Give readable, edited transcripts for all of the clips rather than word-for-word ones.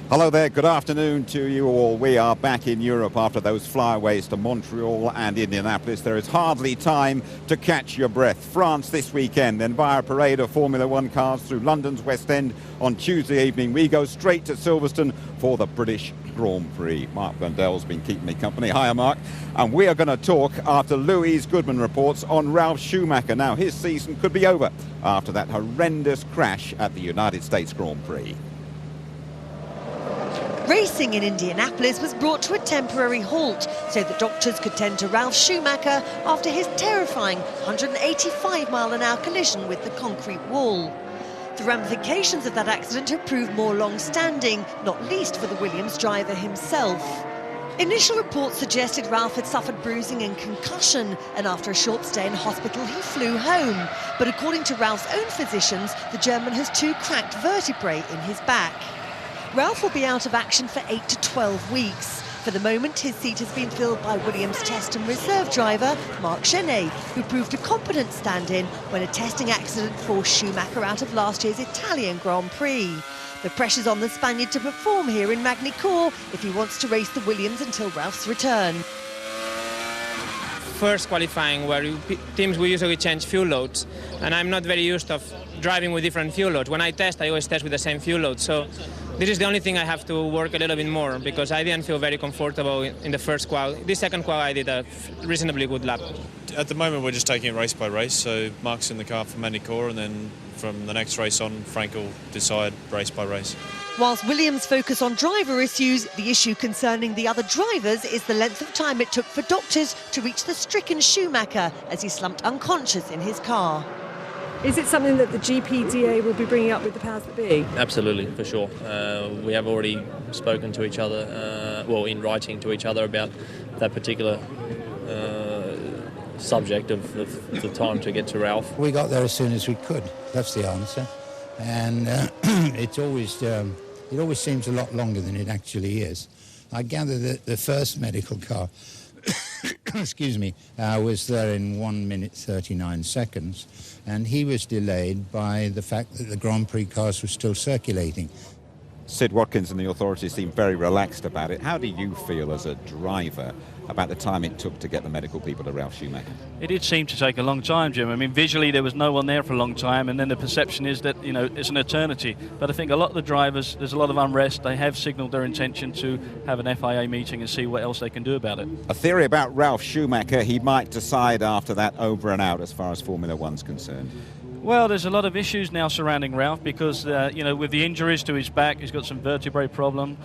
Hello there, good afternoon to you all. We are back in Europe after those flyaways to Montreal and Indianapolis. There is hardly time to catch your breath. France this weekend, then via a parade of Formula One cars through London's West End on Tuesday evening. We go straight to Silverstone for the British Grand Prix. Mark Blundell's been keeping me company. Hiya, Mark. And we are going to talk after Louise Goodman reports on Ralf Schumacher. Now, his season could be over after that horrendous crash at the United States Grand Prix. Racing in Indianapolis was brought to a temporary halt so that doctors could tend to Ralf Schumacher after his terrifying 185-mile-an-hour collision with the concrete wall. The ramifications of that accident have proved more long-standing, not least for the Williams driver himself. Initial reports suggested Ralf had suffered bruising and concussion, and after a short stay in hospital he flew home. But according to Ralf's own physicians, the German has 2 cracked vertebrae in his back. Ralf will be out of action for 8 to 12 weeks. For the moment, his seat has been filled by Williams test and reserve driver Marc Genet, who proved a competent stand-in when a testing accident forced Schumacher out of last year's Italian Grand Prix. The pressure's on the Spaniard to perform here in Magny-Cours if he wants to race the Williams until Ralf's return. First qualifying, where teams will usually change fuel loads, and I'm not very used to driving with different fuel loads. When I test, I always test with the same fuel load, so this is the only thing I have to work a little bit more, because I didn't feel very comfortable in the first qual. This second qual I did a reasonably good lap. At the moment we're just taking it race by race, so Mark's in the car for Magny-Cours, and then from the next race on, Frank will decide race by race. Whilst Williams focus on driver issues, the issue concerning the other drivers is the length of time it took for doctors to reach the stricken Schumacher as he slumped unconscious in his car. Is it something that the GPDA will be bringing up with the powers that be? Absolutely, for sure. We have already spoken to each other, in writing to each other about that particular subject of the time to get to Ralf. We got there as soon as we could. That's the answer. And it always seems a lot longer than it actually is. I gather that the first medical car excuse me, was there in 1 minute 39 seconds, and he was delayed by the fact that the Grand Prix cars were still circulating. Sid Watkins and the authorities seem very relaxed about it. How do you feel as a driver about the time it took to get the medical people to Ralf Schumacher? It did seem to take a long time, Jim. I mean, visually there was no one there for a long time, and then the perception is that, it's an eternity. But I think a lot of the drivers, there's a lot of unrest. They have signalled their intention to have an FIA meeting and see what else they can do about it. A theory about Ralf Schumacher, he might decide after that over and out as far as Formula One's concerned. Well, there's a lot of issues now surrounding Ralf because, with the injuries to his back, he's got some vertebrae problem,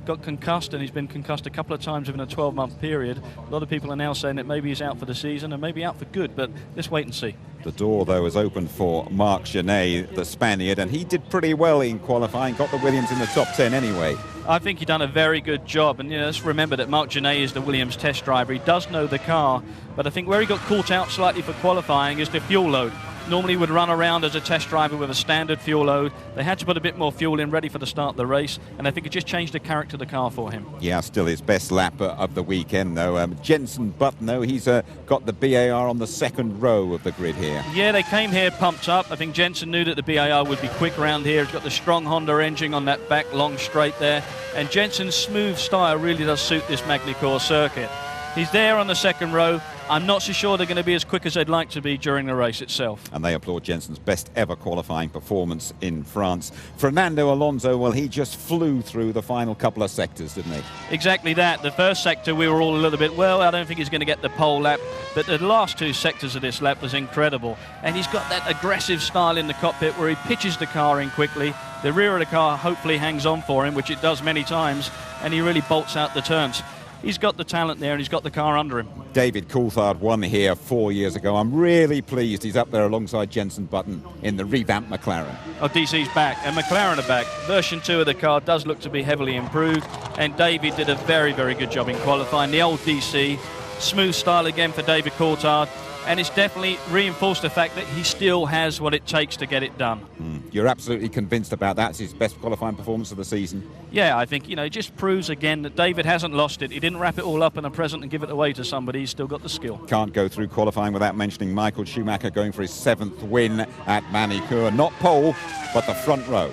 got concussed, and he's been concussed a couple of times within a 12-month period. A lot of people are now saying that maybe he's out for the season and maybe out for good, but let's wait and see. The door, though, is open for Marc Genet, the Spaniard, and he did pretty well in qualifying, got the Williams in the top 10 anyway. I think he done a very good job, and let's remember that Marc Genet is the Williams test driver. He does know the car, but I think where he got caught out slightly for qualifying is the fuel load. Normally would run around as a test driver with a standard fuel load. They had to put a bit more fuel in ready for the start of the race, and I think it just changed the character of the car for him. Yeah, still his best lap of the weekend, though. Jenson Button, though, he's got the BAR on the second row of the grid here. Yeah, they came here pumped up. I think Jenson knew that the BAR would be quick around here. He's got the strong Honda engine on that back long straight there, and Jenson's smooth style really does suit this Magny-Cours circuit. He's there on the second row. I'm not so sure they're going to be as quick as they'd like to be during the race itself. And they applaud Jenson's best ever qualifying performance in France. Fernando Alonso, well, he just flew through the final couple of sectors, didn't he? Exactly that. The first sector we were all a little bit, I don't think he's going to get the pole lap, but the last 2 sectors of this lap was incredible. And he's got that aggressive style in the cockpit where he pitches the car in quickly. The rear of the car hopefully hangs on for him, which it does many times, and he really bolts out the turns. He's got the talent there, and he's got the car under him. David Coulthard won here 4 years ago. I'm really pleased he's up there alongside Jenson Button in the revamped McLaren. Oh, DC's back, and McLaren are back. Version 2 of the car does look to be heavily improved, and David did a very, very good job in qualifying. The old DC, smooth style again for David Coulthard, and it's definitely reinforced the fact that he still has what it takes to get it done. You're absolutely convinced about that. It's his best qualifying performance of the season. Yeah, I think, it just proves again that David hasn't lost it. He didn't wrap it all up in a present and give it away to somebody. He's still got the skill. Can't go through qualifying without mentioning Michael Schumacher going for his 7th win at Magny-Cours. Not pole, but the front row.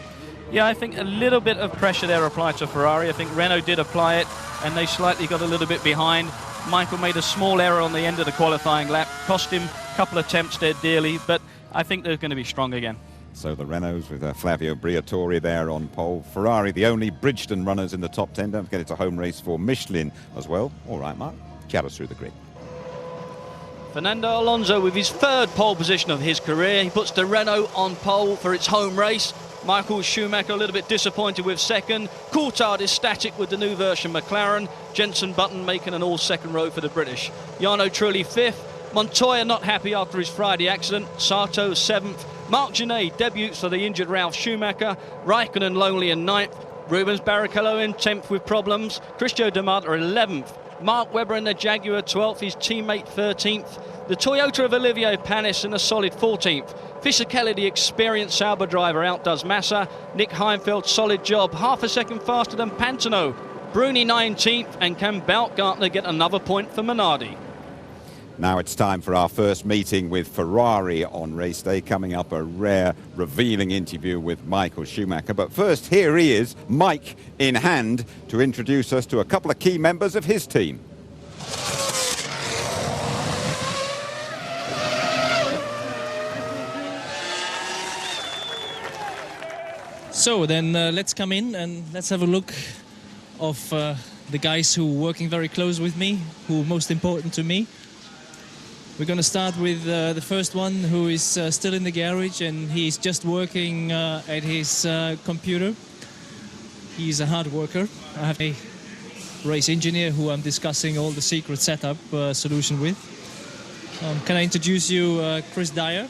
Yeah, I think a little bit of pressure there applied to Ferrari. I think Renault did apply it, and they slightly got a little bit behind. Michael made a small error on the end of the qualifying lap, cost him a couple of attempts dead dearly, but I think they're going to be strong again. So the Renaults with Flavio Briatore there on pole. Ferrari, the only Bridgestone runners in the top 10. Don't forget it's a home race for Michelin as well. All right, Mark, chat us through the grid. Fernando Alonso with his third pole position of his career. He puts the Renault on pole for its home race. Michael Schumacher a little bit disappointed with second. Coulthard is static with the new version McLaren. Jenson Button making an all-second row for the British. Jarno Trulli fifth. Montoya not happy after his Friday accident. Sato seventh. Marc Genet debuts for the injured Ralf Schumacher. Raikkonen lonely in ninth. Rubens Barrichello in 10th with problems. Cristiano Di Mata 11th. Mark Webber in the Jaguar 12th, his teammate 13th. The Toyota of Olivier Panis in a solid 14th. Fisher Kelly, the experienced Sauber driver, outdoes Massa. Nick Heimfeld, solid job, half a second faster than Pantano. Bruni 19th, and can Baumgartner get another point for Minardi? Now it's time for our first meeting with Ferrari on race day. Coming up, a rare, revealing interview with Michael Schumacher. But first, here he is, mic in hand, to introduce us to a couple of key members of his team. So then let's come in and let's have a look of the guys who are working very close with me, who are most important to me. We're going to start with the first one, who is still in the garage, and he's just working at his computer. He's a hard worker. I have a race engineer who I'm discussing all the secret setup solution with. Can I introduce you Chris Dyer?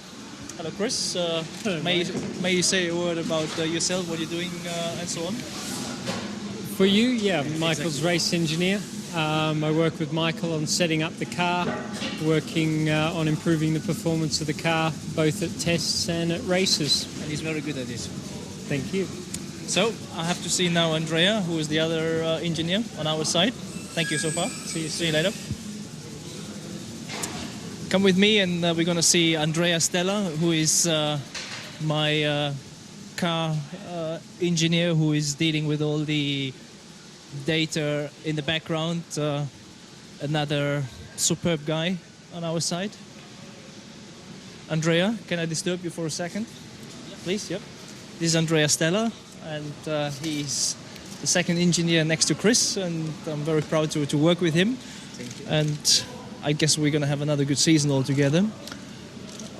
Hello, Chris. Hello, may you say a word about yourself, what you're doing, and so on? For you, yeah, Michael's race engineer. I work with Michael on setting up the car, working on improving the performance of the car, both at tests and at races. And he's very good at this. Thank you. So I have to see now Andrea, who is the other engineer on our side. Thank you so far. See you later. Come with me, and we're going to see Andrea Stella, who is my car engineer, who is dealing with all the data in the background. Another superb guy on our side. Andrea, can I disturb you for a second? Please, yep. This is Andrea Stella, and he's the second engineer next to Chris, and I'm very proud to work with him. Thank you. And I guess we're going to have another good season altogether.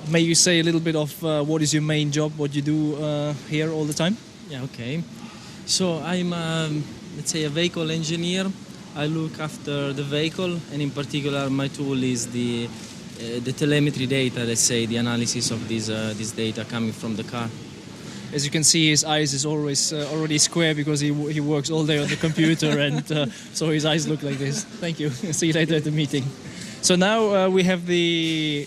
May you say a little bit of what is your main job, what you do here all the time? Yeah, okay. So I'm, let's say, a vehicle engineer. I look after the vehicle, and in particular my tool is the telemetry data, let's say, the analysis of this data coming from the car. As you can see, his eyes is always already square because he works all day on the computer, and so his eyes look like this. Thank you. See you later at the meeting. So now we have the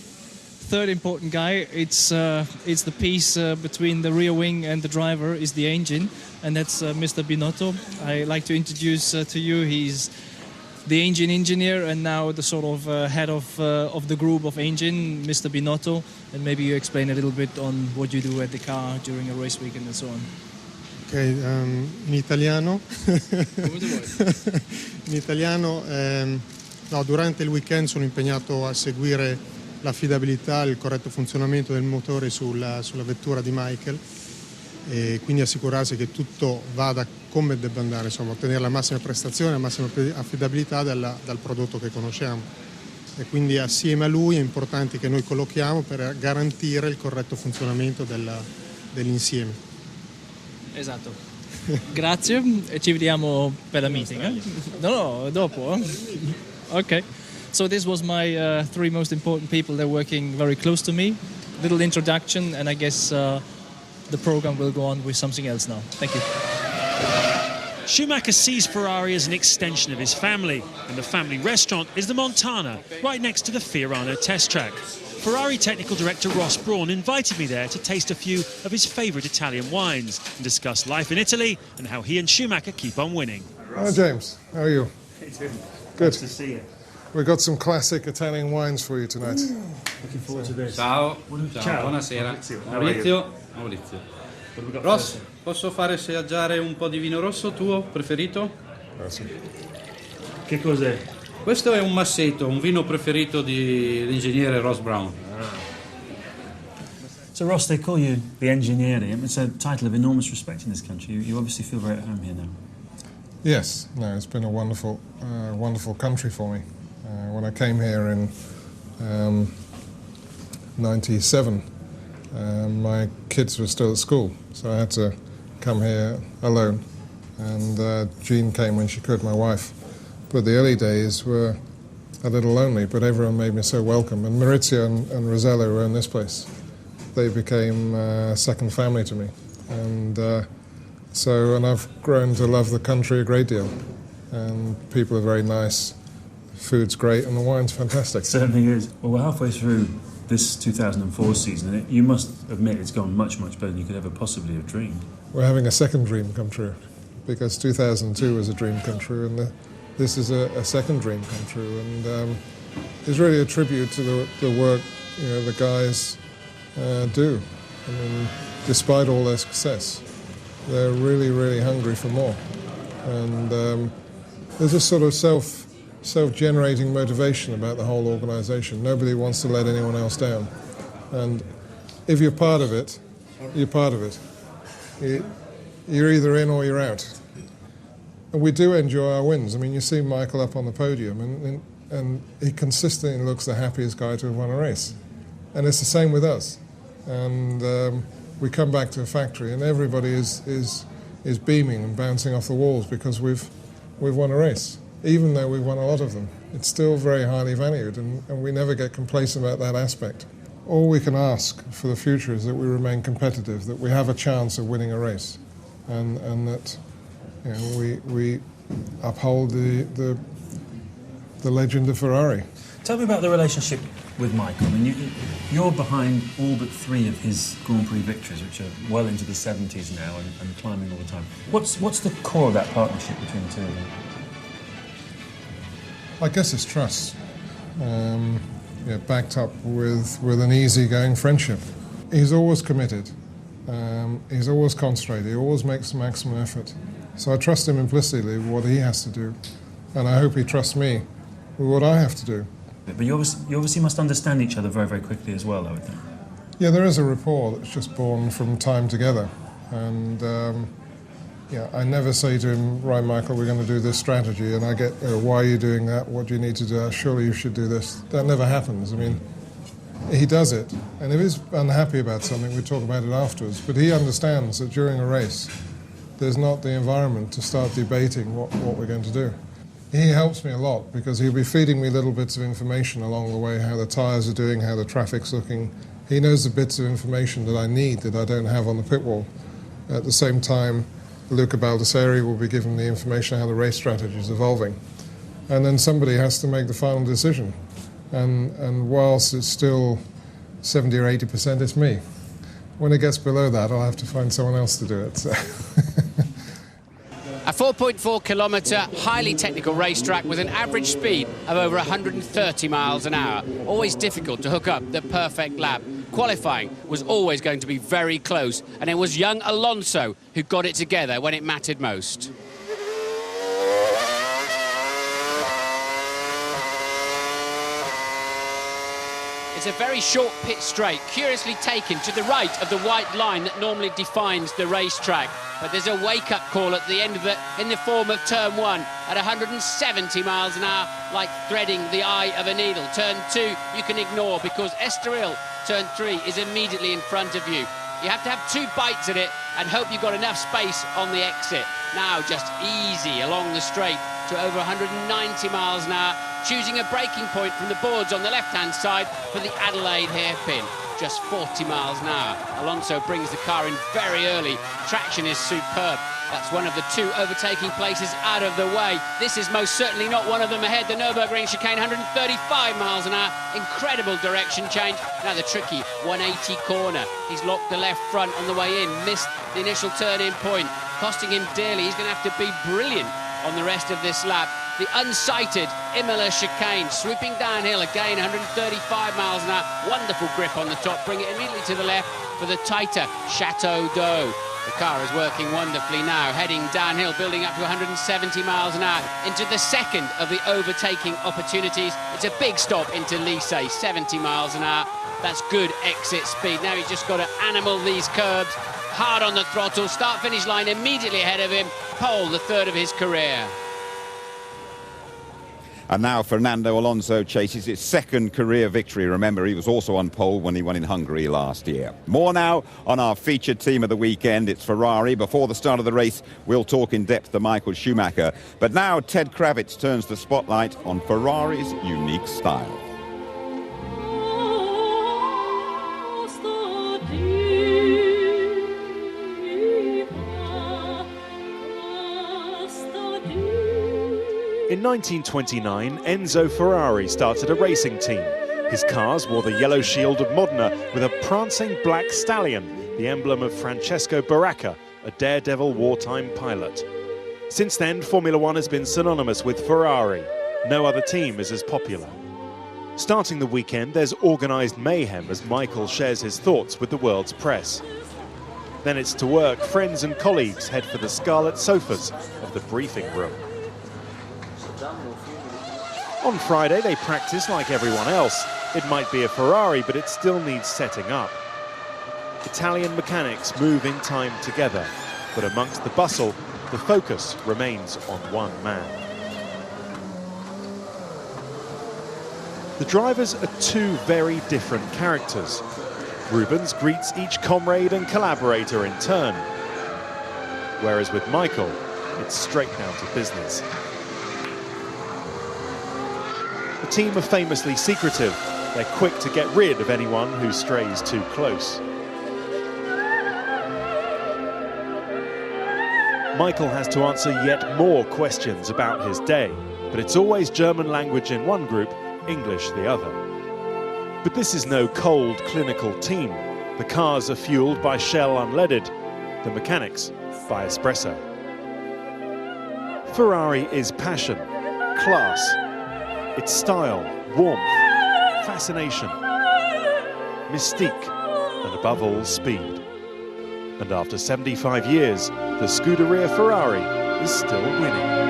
third important guy. It's the piece between the rear wing and the driver is the engine, and that's Mr. Binotto. I like to introduce to you. He's the engine engineer and now the sort of head of the group of engine, Mr. Binotto. And maybe you explain a little bit on what you do at the car during a race weekend and so on. Ok, in italiano. Come tu vuoi. In italiano, no, durante il weekend sono impegnato a seguire l'affidabilità e il corretto funzionamento del motore sulla vettura di Michael, e quindi assicurarsi che tutto vada come debba andare, insomma, ottenere la massima prestazione, la massima affidabilità dal prodotto che conosciamo. E quindi assieme a lui è importante che noi collochiamo per garantire il corretto funzionamento dell'insieme. Esatto. Grazie e ci vediamo per la meeting. No, dopo. Okay. So this was my three most important people. They're working very close to me. Little introduction, and I guess the program will go on with something else now. Thank you. Schumacher sees Ferrari as an extension of his family, and the family restaurant is the Montana, right next to the Fiorano test track. Ferrari technical director Ross Brawn invited me there to taste a few of his favourite Italian wines and discuss life in Italy and how he and Schumacher keep on winning. Hello, James. How are you? Good. Nice to see you. We've got some classic Italian wines for you tonight. Looking forward to this. Ciao. Ciao. Buonasera. Maurizio. Maurizio. Ross. Posso fare assaggiare un po' di vino rosso tuo preferito? Che cos'è? Questo è un massetto, un vino preferito dell'ingegnere Ross Brown. So Ross, they call you the engineer. It's a title of enormous respect in this country. You obviously feel very at home here now. Yes, no, it's been a wonderful, wonderful country for me. When I came here in '97, my kids were still at school, so I had to come here alone. And Jean came when she could, my wife. But the early days were a little lonely, but everyone made me so welcome. And Maurizio and Rosella were in this place. They became second family to me. And and I've grown to love the country a great deal. And people are very nice, food's great, and the wine's fantastic. It certainly is. Well, we're halfway through this 2004 season, and you must admit it's gone much, much better than you could ever possibly have dreamed. We're having a second dream come true, because 2002 was a dream come true, and this is a second dream come true. And it's really a tribute to the work the guys do. I mean, despite all their success, they're really, really hungry for more. And there's a sort of self-generating motivation about the whole organisation. Nobody wants to let anyone else down. And if you're part of it, you're part of it. You're either in or you're out. And we do enjoy our wins. I mean, you see Michael up on the podium, and he consistently looks the happiest guy to have won a race. And it's the same with us. And we come back to a factory, and everybody is beaming and bouncing off the walls because we've won a race. Even though we've won a lot of them, it's still very highly valued, and we never get complacent about that aspect. All we can ask for the future is that we remain competitive, that we have a chance of winning a race, and that we uphold the legend of Ferrari. Tell me about the relationship with Michael. I mean, you're behind all but 3 of his Grand Prix victories, which are well into the 70s now and climbing all the time. What's the core of that partnership between the two of them? I guess it's trust, backed up with an easygoing friendship. He's always committed. He's always concentrated. He always makes the maximum effort. So I trust him implicitly with what he has to do, and I hope he trusts me with what I have to do. But you obviously must understand each other very, very quickly as well, I would think. Yeah, there is a rapport that's just born from time together. And I never say to him, right, Michael, we're going to do this strategy, and I get, why are you doing that? What do you need to do? Surely you should do this. That never happens. I mean, he does it. And if he's unhappy about something, we talk about it afterwards. But he understands that during a race, there's not the environment to start debating what we're going to do. He helps me a lot because he'll be feeding me little bits of information along the way, how the tyres are doing, how the traffic's looking. He knows the bits of information that I need that I don't have on the pit wall. At the same time, Luca Baldessari will be given the information how the race strategy is evolving. And then somebody has to make the final decision. And whilst it's still 70 or 80%, it's me. When it gets below that, I'll have to find someone else to do it. So. A 4.4 kilometre, highly technical racetrack with an average speed of over 130 miles an hour. Always difficult to hook up the perfect lap. Qualifying was always going to be very close, and it was young Alonso who got it together when it mattered most. It's a very short pit straight, curiously taken to the right of the white line that normally defines the racetrack. But there's a wake-up call at the end of in the form of turn 1 at 170 miles an hour, like threading the eye of a needle. Turn 2 you can ignore because Estoril, turn 3, is immediately in front of you. You have to have 2 bites at it and hope you've got enough space on the exit. Now just easy along the straight to over 190 miles an hour, choosing a braking point from the boards on the left-hand side for the Adelaide hairpin. Just 40 miles an hour. Alonso brings the car in very early. Traction is superb. That's one of the 2 overtaking places out of the way. This is most certainly not one of them ahead. The Nürburgring chicane, 135 miles an hour. Incredible direction change. Now the tricky 180 corner. He's locked the left front on the way in. Missed the initial turn-in point, costing him dearly. He's going to have to be brilliant on the rest of this lap. The unsighted Imola chicane, sweeping downhill again, 135 miles an hour. Wonderful grip on the top, bring it immediately to the left for the tighter Chateau d'Eau. The car is working wonderfully now, heading downhill, building up to 170 miles an hour into the second of the overtaking opportunities. It's a big stop into Lycée, 70 miles an hour. That's good exit speed. Now he's just got to animal these curbs, hard on the throttle, start-finish line immediately ahead of him. Pole, the third of his career. And now Fernando Alonso chases his second career victory. Remember, he was also on pole when he won in Hungary last year. More now on our featured team of the weekend. It's Ferrari. Before the start of the race, we'll talk in depth to Michael Schumacher. But now Ted Kravitz turns the spotlight on Ferrari's unique style. In 1929, Enzo Ferrari started a racing team. His cars wore the yellow shield of Modena with a prancing black stallion, the emblem of Francesco Baracca, a daredevil wartime pilot. Since then, Formula One has been synonymous with Ferrari. No other team is as popular. Starting the weekend, there's organised mayhem as Michael shares his thoughts with the world's press. Then it's to work. Friends and colleagues head for the scarlet sofas of the briefing room. On Friday, they practice like everyone else. It might be a Ferrari, but it still needs setting up. Italian mechanics move in time together, but amongst the bustle, the focus remains on one man. The drivers are two very different characters. Rubens greets each comrade and collaborator in turn, whereas with Michael, it's straight down to business. The team are famously secretive. They're quick to get rid of anyone who strays too close. Michael has to answer yet more questions about his day, but it's always German language in one group, English the other. But this is no cold, clinical team. The cars are fueled by Shell unleaded, the mechanics by espresso. Ferrari is passion, class, it's style, warmth, fascination, mystique, and above all, speed. And after 75 years, the Scuderia Ferrari is still winning.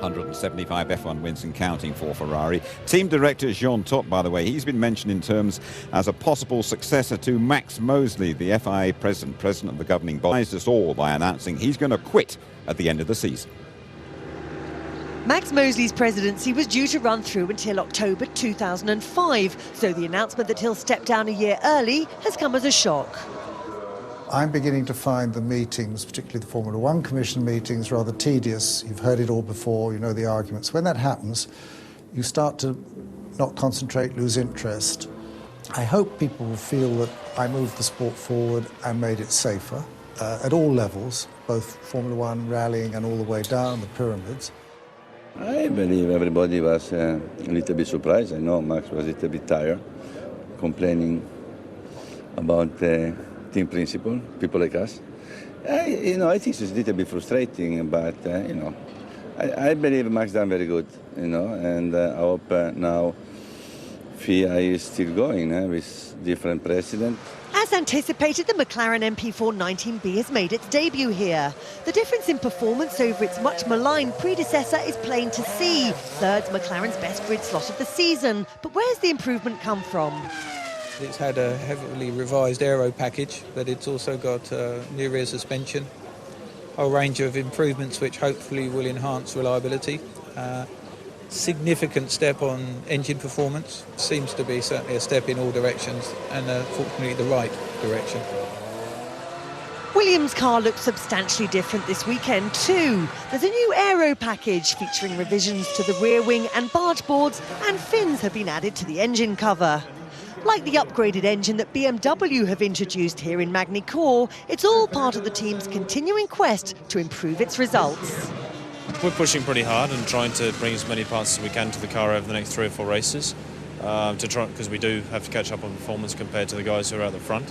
.175 F1 wins and counting for Ferrari. Team director Jean Todt, by the way, he's been mentioned in terms as a possible successor to Max Mosley, the FIA president of the governing body, surprised us all by announcing he's going to quit at the end of the season. Max Mosley's presidency was due to run through until October 2005, so the announcement that he'll step down a year early has come as a shock. I'm beginning to find the meetings, particularly the Formula One Commission meetings, rather tedious. You've heard it all before, you know the arguments. When that happens, you start to not concentrate, lose interest. I hope people will feel that I moved the sport forward and made it safer at all levels, both Formula One, rallying and all the way down the pyramids. I believe everybody was a little bit surprised. I know Max was a little bit tired, complaining about team principle, people like us. I think it's a little bit frustrating, but, I believe Max done very good, and I hope now FIA is still going with different president. As anticipated, the McLaren MP4 19B has made its debut here. The difference in performance over its much maligned predecessor is plain to see. Third's McLaren's best grid slot of the season. But where's the improvement come from? It's had a heavily revised aero package, but it's also got new rear suspension, a whole range of improvements which hopefully will enhance reliability. Significant step on engine performance, seems to be certainly a step in all directions, and fortunately the right direction. Williams' car looks substantially different this weekend too. There's a new aero package featuring revisions to the rear wing and barge boards, and fins have been added to the engine cover. Like the upgraded engine that BMW have introduced here in Magny-Cours, it's all part of the team's continuing quest to improve its results. We're pushing pretty hard and trying to bring as many parts as we can to the car over the next 3 or 4 races, because we do have to catch up on performance compared to the guys who are at the front.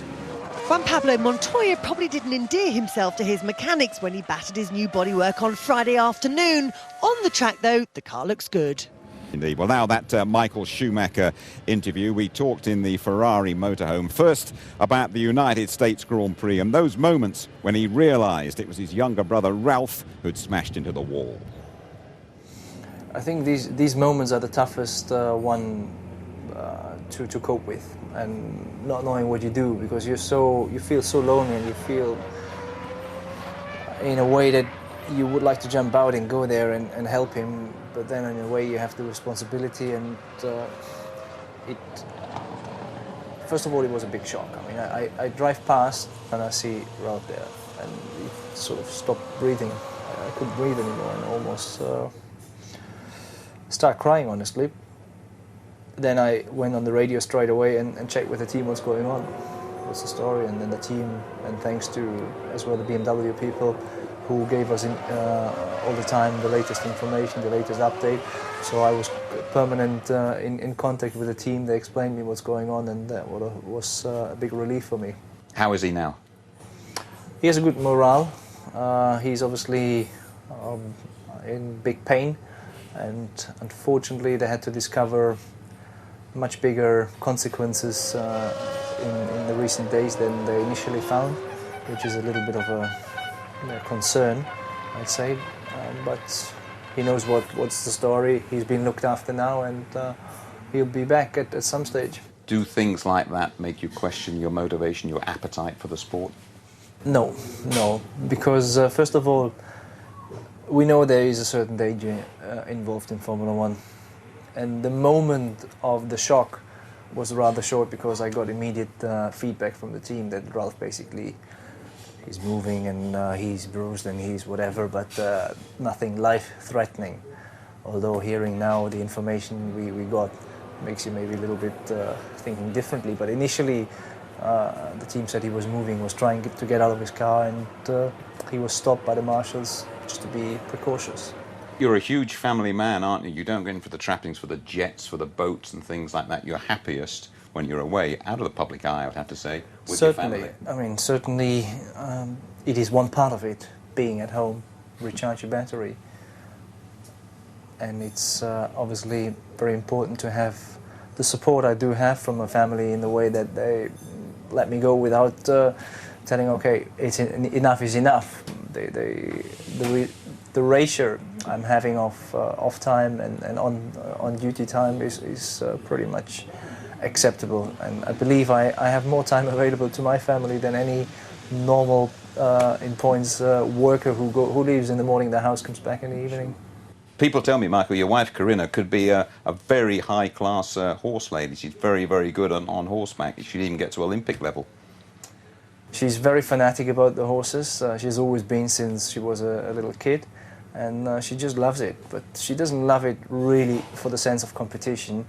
Juan Pablo Montoya probably didn't endear himself to his mechanics when he battered his new bodywork on Friday afternoon. On the track, though, the car looks good. Indeed. Well, now that Michael Schumacher interview, we talked in the Ferrari motorhome first about the United States Grand Prix and those moments when he realised it was his younger brother Ralph who'd smashed into the wall. I think these moments are the toughest one to cope with, and not knowing what you do, because you feel so lonely, and you feel in a way that you would like to jump out and go there and help him, but then in a way you have the responsibility, and first of all, it was a big shock. I mean, I drive past and I see Ralph there, and he sort of stopped breathing. I couldn't breathe anymore, and almost start crying, honestly. Then I went on the radio straight away and checked with the team what's going on, what's the story, and then the team, and thanks to as well the BMW people who gave us all the time the latest information, the latest update. So I was permanent in contact with the team. They explained me what's going on, and that was a big relief for me. How is he now? He has a good morale. He's obviously in big pain, and unfortunately they had to discover much bigger consequences in the recent days than they initially found, which is a little bit of a concern, I'd say. But he knows what's the story. He's been looked after now, and he'll be back at some stage. Do things like that make you question your motivation, your appetite for the sport? No, because first of all, we know there is a certain danger involved in Formula One. And the moment of the shock was rather short, because I got immediate feedback from the team that Ralph basically is moving and he's bruised and he's whatever, but nothing life-threatening. Although hearing now the information we got makes you maybe a little bit thinking differently. But initially the team said he was moving, was trying to get out of his car, and he was stopped by the marshals just to be precautious. You're a huge family man, aren't you? You don't go in for the trappings, for the jets, for the boats and things like that. You're happiest when you're away, out of the public eye, I would have to say, with certainly, your family. I mean, certainly it is one part of it, being at home, recharge your battery. And it's obviously very important to have the support I do have from my family in the way that they let me go without telling, okay, enough is enough. The ratio I'm having off time and on duty time is pretty much acceptable, and I believe I have more time available to my family than any normal in points worker who leaves in the morning, the house comes back in the evening. People tell me, Michael, your wife Corinna could be a very high-class horse lady. She's very, very good on horseback. She'd even get to Olympic level. She's very fanatic about the horses. She's always been since she was a little kid, and she just loves it. But she doesn't love it really for the sense of competition.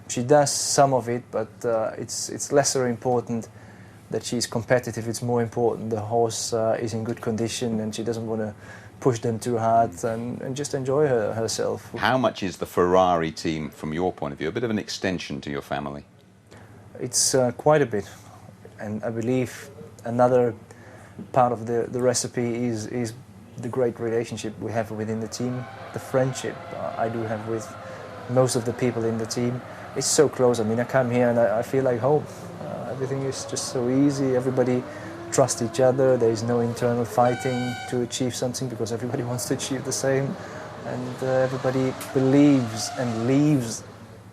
She does some of it, but it's lesser important that she's competitive. It's more important the horse is in good condition, and she doesn't want to push them too hard, and just enjoy herself. How much is the Ferrari team, from your point of view, a bit of an extension to your family? It's quite a bit, and I believe another part of the recipe is the great relationship we have within the team, the friendship I do have with most of the people in the team. It's so close. I mean, I come here and I feel like home. Everything is just so easy. Everybody trusts each other. There is no internal fighting to achieve something, because everybody wants to achieve the same. And everybody believes and leaves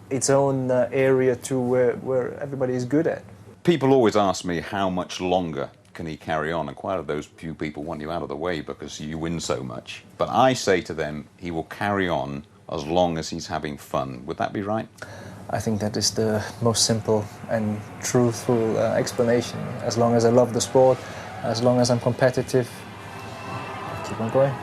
its own area to where everybody is good at. People always ask me how much longer can he carry on, and quite a those few people want you out of the way because you win so much. But I say to them, he will carry on as long as he's having fun. Would that be right? I think that is the most simple and truthful explanation. As long as I love the sport, as long as I'm competitive, keep on going.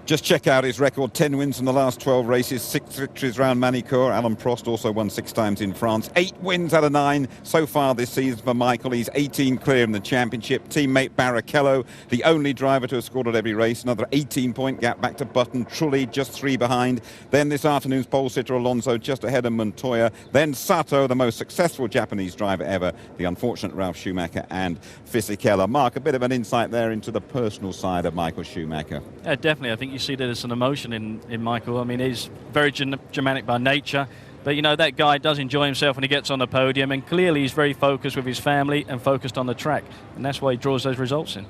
Just check out his record: 10 wins in the last 12 races, 6 victories round Manicourt. Alain Prost also won 6 times in France. 8 wins out of 9 so far this season for Michael. He's 18 clear in the championship. Teammate Barrichello, the only driver to have scored at every race. Another 18-point gap back to Button. Trulli just 3 behind. Then this afternoon's pole sitter Alonso just ahead of Montoya. Then Sato, the most successful Japanese driver ever. The unfortunate Ralf Schumacher and Fisichella. Mark, a bit of an insight there into the personal side of Michael Schumacher. Definitely. I think you see that there's an emotion in Michael. I mean, he's very Germanic by nature. But, you know, that guy does enjoy himself when he gets on the podium. And clearly he's very focused with his family and focused on the track. And that's why he draws those results in.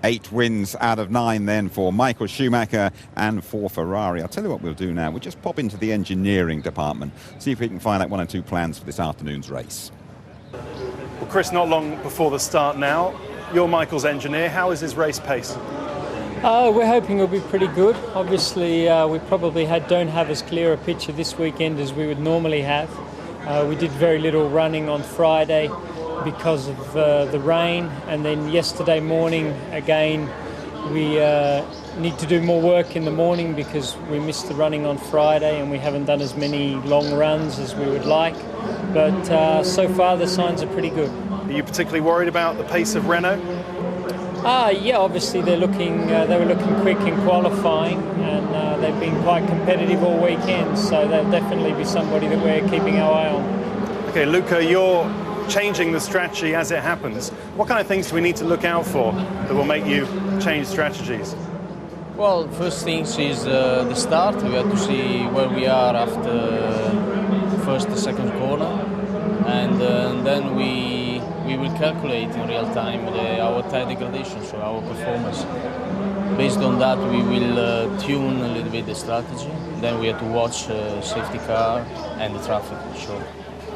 8 wins out of 9 then for Michael Schumacher and for Ferrari. I'll tell you what we'll do now. We'll just pop into the engineering department, see if we can find out 1 or 2 plans for this afternoon's race. Well, Chris, not long before the start now, you're Michael's engineer. How is his race pace? We're hoping it'll be pretty good. Obviously, we probably don't have as clear a picture this weekend as we would normally have. We did very little running on Friday because of the rain, and then yesterday morning, again, we need to do more work in the morning because we missed the running on Friday and we haven't done as many long runs as we would like. But so far, the signs are pretty good. Are you particularly worried about the pace of Renault? Yeah, obviously they were looking quick in qualifying, and they've been quite competitive all weekend, so they'll definitely be somebody that we're keeping our eye on. Okay, Luca, you're changing the strategy as it happens. What kind of things do we need to look out for that will make you change strategies? Well, first things is the start. We have to see where we are after first, second corner, and then we will calculate in real time our tire degradation, so our performance. Based on that, we will tune a little bit the strategy. Then we have to watch safety car and the traffic, sure.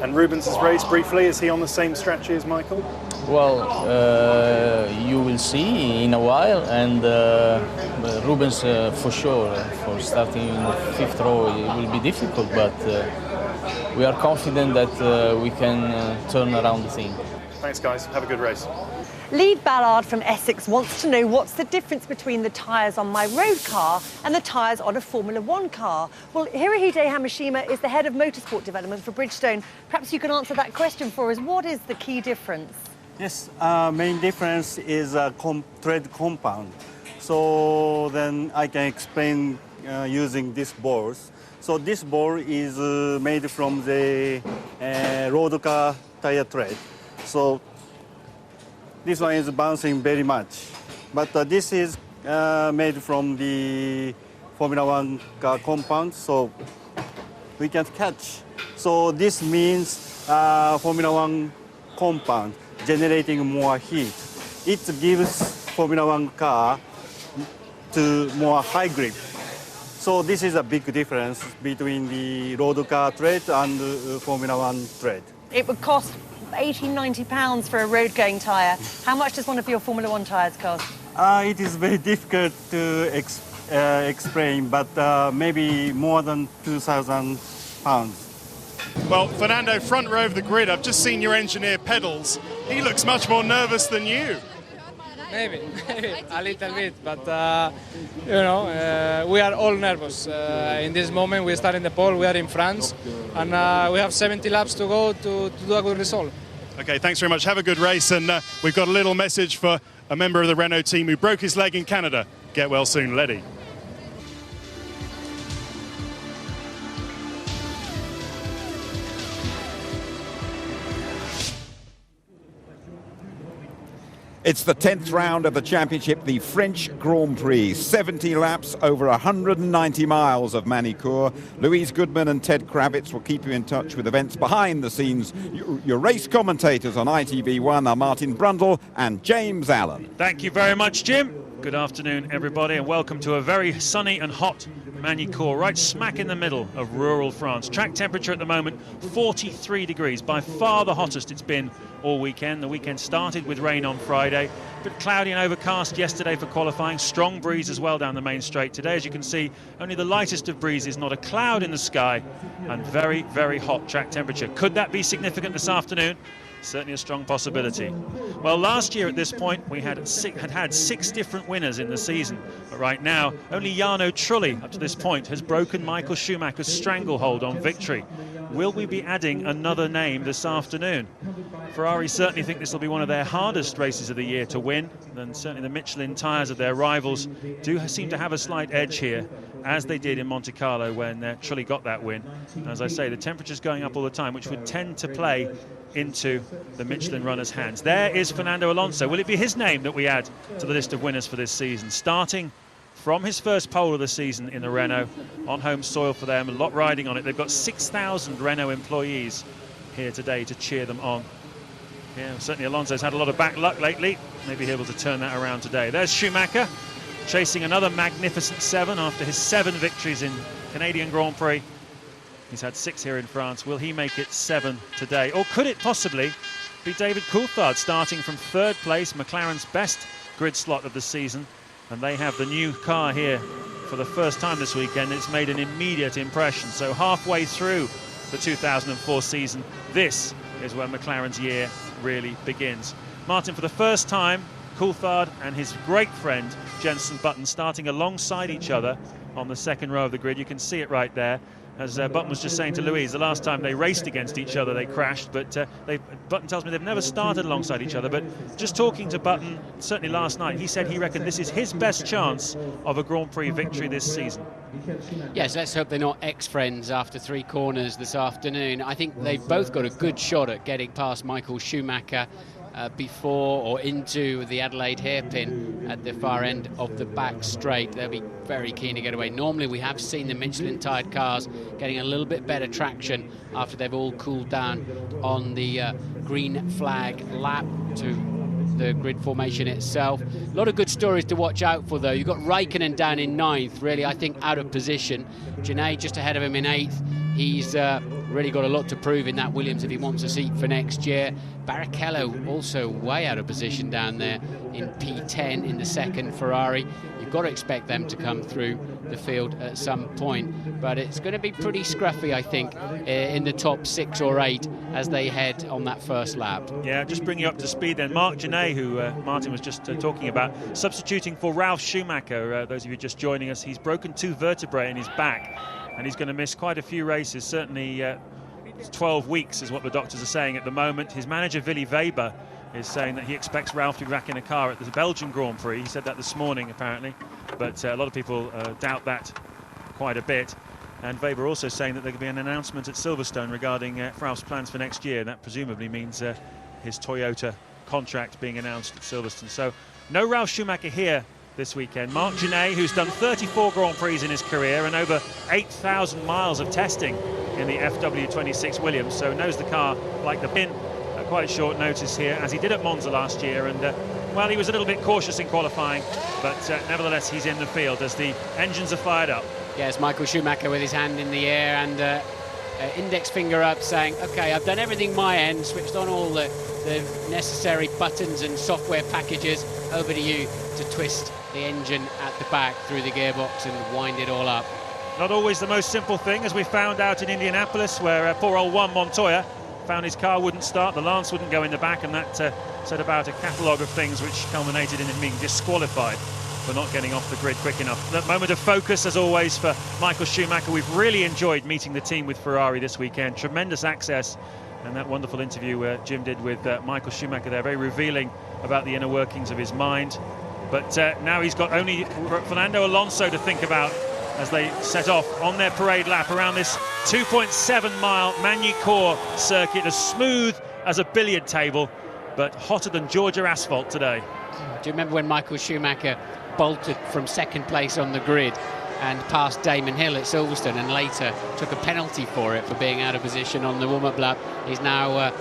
And Rubens' race, briefly, is he on the same strategy as Michael? Well, you will see in a while, and Rubens for sure, for starting in the 5th row, it will be difficult, but we are confident that we can turn around the thing. Thanks, guys. Have a good race. Lee Ballard from Essex wants to know what's the difference between the tyres on my road car and the tyres on a Formula One car. Well, Hirohide Hamashima is the head of motorsport development for Bridgestone. Perhaps you can answer that question for us. What is the key difference? Yes, main difference is tread compound. So then I can explain using these balls. So this ball is made from the road car tire tread. So this one is bouncing very much, but this is made from the Formula One car compound, so we can catch. So this means Formula One compound generating more heat. It gives Formula One car to more high grip. So this is a big difference between the road car tread and Formula One tread. It would cost £80–90 for a road-going tyre. How much does one of your Formula One tyres cost? It is very difficult to explain, but maybe more than £2,000. Well, Fernando, front row of the grid, I've just seen your engineer pedals. He looks much more nervous than you. Maybe a little bit, but you know, we are all nervous. In this moment, we start in the pole. We are in France, and we have 70 laps to go to do a good result. Okay, thanks very much. Have a good race, and we've got a little message for a member of the Renault team who broke his leg in Canada. Get well soon, Letty. It's the 10th round of the championship, the French Grand Prix. 70 laps over 190 miles of Manicourt. Louise Goodman and Ted Kravitz will keep you in touch with events behind the scenes. Your race commentators on ITV1 are Martin Brundle and James Allen. Thank you very much, Jim. Good afternoon, everybody, and welcome to a very sunny and hot Manicourt, right smack in the middle of rural France. Track temperature at the moment, 43 degrees, by far the hottest it's been all weekend. The weekend started with rain on Friday, but cloudy and overcast yesterday for qualifying. Strong breeze as well down the main straight. Today, as you can see, only the lightest of breezes, not a cloud in the sky, and very, very hot track temperature. Could that be significant this afternoon? Certainly a strong possibility. Well, last year at this point, we had six different winners in the season. But right now, only Jarno Trulli, up to this point, has broken Michael Schumacher's stranglehold on victory. Will we be adding another name this afternoon? Ferrari certainly think this will be one of their hardest races of the year to win. And certainly the Michelin tyres of their rivals do seem to have a slight edge here, as they did in Monte Carlo when Trulli got that win. As I say, the temperature's going up all the time, which would tend to play into the Michelin runners' hands. There is Fernando Alonso. Will it be his name that we add to the list of winners for this season? Starting from his first pole of the season in the Renault, on home soil for them, a lot riding on it. They've got 6,000 Renault employees here today to cheer them on. Yeah, certainly Alonso's had a lot of back luck lately. Maybe able to turn that around today. There's Schumacher chasing another magnificent 7 after his 7 victories in Canadian Grand Prix. He's had 6 here in France. Will he make it 7 today? Or could it possibly be David Coulthard starting from 3rd place, McLaren's best grid slot of the season? And they have the new car here for the first time this weekend. It's made an immediate impression. So halfway through the 2004 season, this is where McLaren's year really begins. Martin, for the first time, Coulthard and his great friend Jenson Button starting alongside each other on the 2nd row of the grid. You can see it right there. As Button was just saying to Louise, the last time they raced against each other, they crashed, but Button tells me they've never started alongside each other. But just talking to Button, certainly last night, he said he reckoned this is his best chance of a Grand Prix victory this season. Yes, let's hope they're not ex-friends after 3 corners this afternoon. I think they've both got a good shot at getting past Michael Schumacher before or into the Adelaide hairpin at the far end of the back straight. They'll be very keen to get away. Normally we have seen the Michelin-tired cars getting a little bit better traction after they've all cooled down on the green flag lap to the grid formation itself. A lot of good stories to watch out for, though. You've got Raikkonen down in 9th, really, I think, out of position. Genet just ahead of him in 8th. He's really got a lot to prove in that Williams if he wants a seat for next year. Barrichello also way out of position down there in P10 in the 2nd Ferrari. You've got to expect them to come through the field at some point, but it's going to be pretty scruffy, I think, in the top 6 or 8 as they head on that first lap. Yeah, just bring you up to speed then. Marc Genet, who Martin was just talking about, substituting for Ralf Schumacher. Those of you just joining us, he's broken 2 vertebrae in his back, and he's going to miss quite a few races, certainly 12 weeks is what the doctors are saying at the moment. His manager, Willy Weber, is saying that he expects Ralf to be back in a car at the Belgian Grand Prix. He said that this morning, apparently, but a lot of people doubt that quite a bit. And Weber also saying that there could be an announcement at Silverstone regarding Ralf's plans for next year. That presumably means his Toyota contract being announced at Silverstone. So no Ralf Schumacher here this weekend. Marc Genet, who's done 34 Grand Prix in his career and over 8,000 miles of testing in the FW26 Williams, so knows the car like the pin at quite short notice here, as he did at Monza last year. And well, he was a little bit cautious in qualifying, but nevertheless he's in the field as the engines are fired up. Yes, Michael Schumacher with his hand in the air and index finger up, saying, okay, I've done everything my end, switched on all the necessary buttons and software packages. Over to you to twist the engine at the back through the gearbox and wind it all up. Not always the most simple thing, as we found out in Indianapolis, where poor old Juan Montoya found his car wouldn't start, the lance wouldn't go in the back, and that said about a catalogue of things which culminated in him being disqualified for not getting off the grid quick enough. That moment of focus, as always, for Michael Schumacher. We've really enjoyed meeting the team with Ferrari this weekend. Tremendous access, and that wonderful interview Jim did with Michael Schumacher there, very revealing about the inner workings of his mind. But now he's got only Fernando Alonso to think about as they set off on their parade lap around this 2.7-mile Magny-Cours circuit, as smooth as a billiard table, but hotter than Georgia asphalt today. Do you remember when Michael Schumacher bolted from 2nd place on the grid and passed Damon Hill at Silverstone and later took a penalty for it for being out of position on the warm-up lap? He's now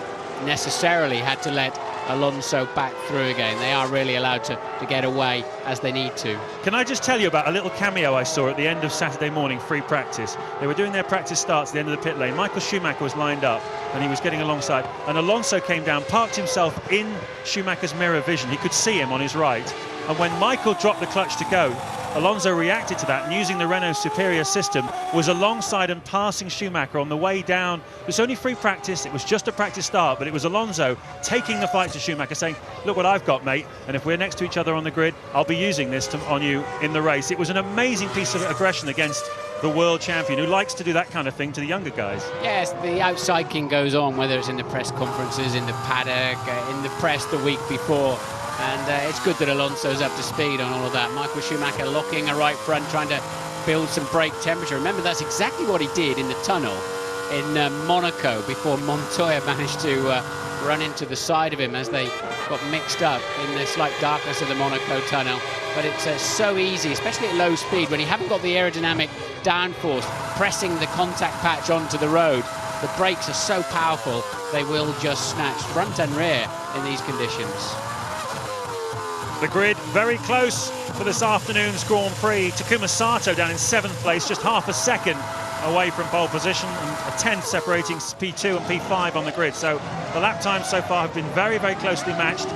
necessarily had to let Alonso back through again. They are really allowed to get away as they need to. Can I just tell you about a little cameo I saw at the end of Saturday morning free practice? They were doing their practice starts at the end of the pit lane. Michael Schumacher was lined up and he was getting alongside, and Alonso came down, parked himself in Schumacher's mirror vision. He could see him on his right, and when Michael dropped the clutch to go, Alonso reacted to that and, using the Renault Superior system, was alongside and passing Schumacher on the way down. It was only free practice, it was just a practice start, but it was Alonso taking the fight to Schumacher, saying, look what I've got, mate, and if we're next to each other on the grid, I'll be using this on you in the race. It was an amazing piece of aggression against the world champion, who likes to do that kind of thing to the younger guys. Yes, the outside king goes on, whether it's in the press conferences, in the paddock, in the press the week before. And it's good that Alonso's up to speed on all of that. Michael Schumacher locking a right front, trying to build some brake temperature. Remember, that's exactly what he did in the tunnel in Monaco before Montoya managed to run into the side of him as they got mixed up in the slight darkness of the Monaco tunnel. But it's so easy, especially at low speed, when you haven't got the aerodynamic downforce pressing the contact patch onto the road. The brakes are so powerful, they will just snatch front and rear in these conditions. The grid very close for this afternoon's Grand Prix. Takuma Sato down in 7th place, just half a second away from pole position, and a 10th separating P2 and P5 on the grid. So the lap times so far have been very, very closely matched.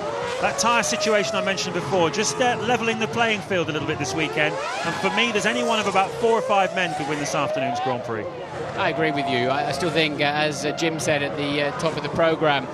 That tyre situation I mentioned before, just levelling the playing field a little bit this weekend. And for me, there's any one of about 4 or 5 men could win this afternoon's Grand Prix. I agree with you. I still think, as Jim said at the top of the programme,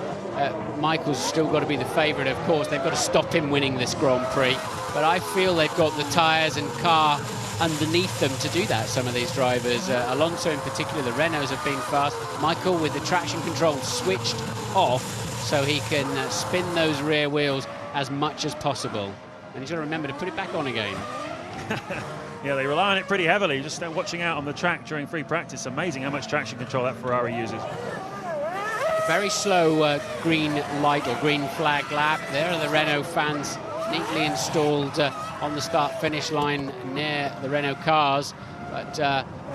Michael's still got to be the favourite, of course. They've got to stop him winning this Grand Prix. But I feel they've got the tyres and car underneath them to do that, some of these drivers. Alonso in particular, the Renaults have been fast. Michael with the traction control switched off so he can spin those rear wheels as much as possible. And he's got to remember to put it back on again. Yeah, they rely on it pretty heavily. Just watching out on the track during free practice. Amazing how much traction control that Ferrari uses. Very slow green light or green flag lap. There are the Renault fans neatly installed on the start-finish line near the Renault cars, but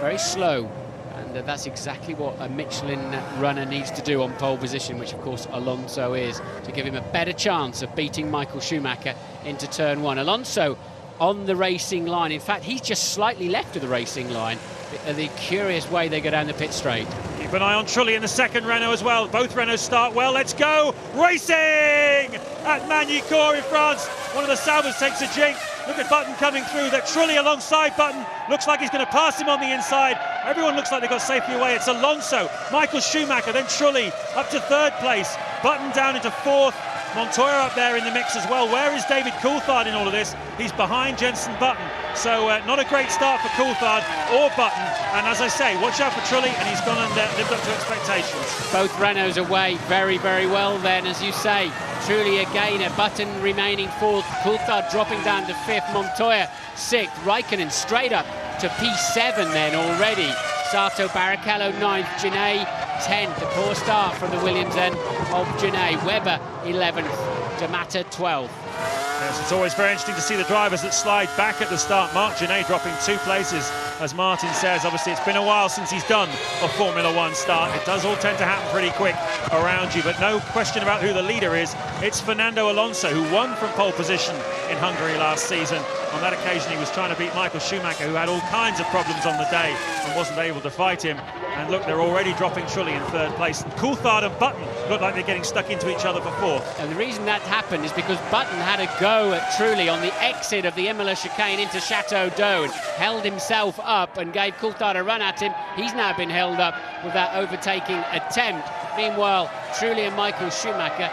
very slow. And that's exactly what a Michelin runner needs to do on pole position, which of course Alonso is, to give him a better chance of beating Michael Schumacher into turn 1. Alonso on the racing line. In fact, he's just slightly left of the racing line. The curious way they go down the pit straight. Keep an eye on Trulli in the second Renault as well. Both Renaults start well. Let's go! Racing at Magny-Cours in France. One of the Saubers takes a jink. Look at Button coming through. That Trulli alongside Button. Looks like he's going to pass him on the inside. Everyone looks like they got safely away. It's Alonso, Michael Schumacher, then Trulli up to 3rd place. Button down into 4th. Montoya up there in the mix as well. Where is David Coulthard in all of this? He's behind Jenson Button. So not a great start for Coulthard or Button. And as I say, watch out for Trulli, and he's gone and lived up to expectations. Both Renaults away very, very well then, as you say. Trulli again, a Button remaining 4th. Coulthard dropping down to 5th. Montoya 6th. Raikkonen straight up to P7 then already. Sato Barrichello 9th. Genet 10th. A poor start from the Williams end of Genet. Webber 11th. D'Amata 12th. Yes, it's always very interesting to see the drivers that slide back at the start. Marc Genet dropping 2 places, as Martin says. Obviously, it's been a while since he's done a Formula 1 start. It does all tend to happen pretty quick around you, but no question about who the leader is. It's Fernando Alonso, who won from pole position in Hungary last season. On that occasion, he was trying to beat Michael Schumacher, who had all kinds of problems on the day and wasn't able to fight him. And look, they're already dropping Trulli in 3rd place. Coulthard and Button look like they're getting stuck into each other for 4th. And the reason that happened is because Button had a go at Trulli on the exit of the Imola chicane into Chateau d'Eau and held himself up and gave Coulthard a run at him. He's now been held up with that overtaking attempt. Meanwhile, Trulli and Michael Schumacher,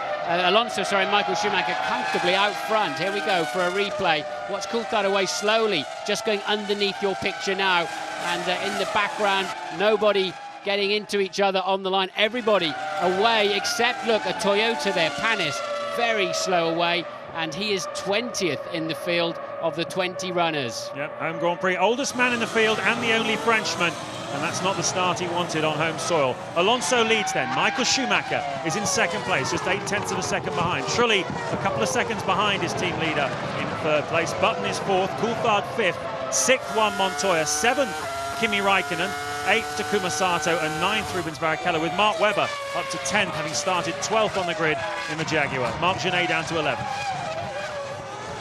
Michael Schumacher comfortably out front. Here we go for a replay. Watch Coulthard away slowly, just going underneath your picture now. And in the background, nobody getting into each other on the line. Everybody away except, look, a Toyota there, Panis, very slow away. And he is 20th in the field of the 20 runners. Yep, home Grand Prix. Oldest man in the field and the only Frenchman. And that's not the start he wanted on home soil. Alonso leads then. Michael Schumacher is in 2nd place, just 8/10 of a second behind. Trulli a couple of seconds behind his team leader in 3rd place. Button is 4th, Coulthard 5th, 6th Juan Montoya, 7th Kimi Raikkonen, 8th Takuma Sato and 9th Rubens Barrichello, with Mark Webber up to 10th, having started 12th on the grid in the Jaguar. Marc Genet down to 11th.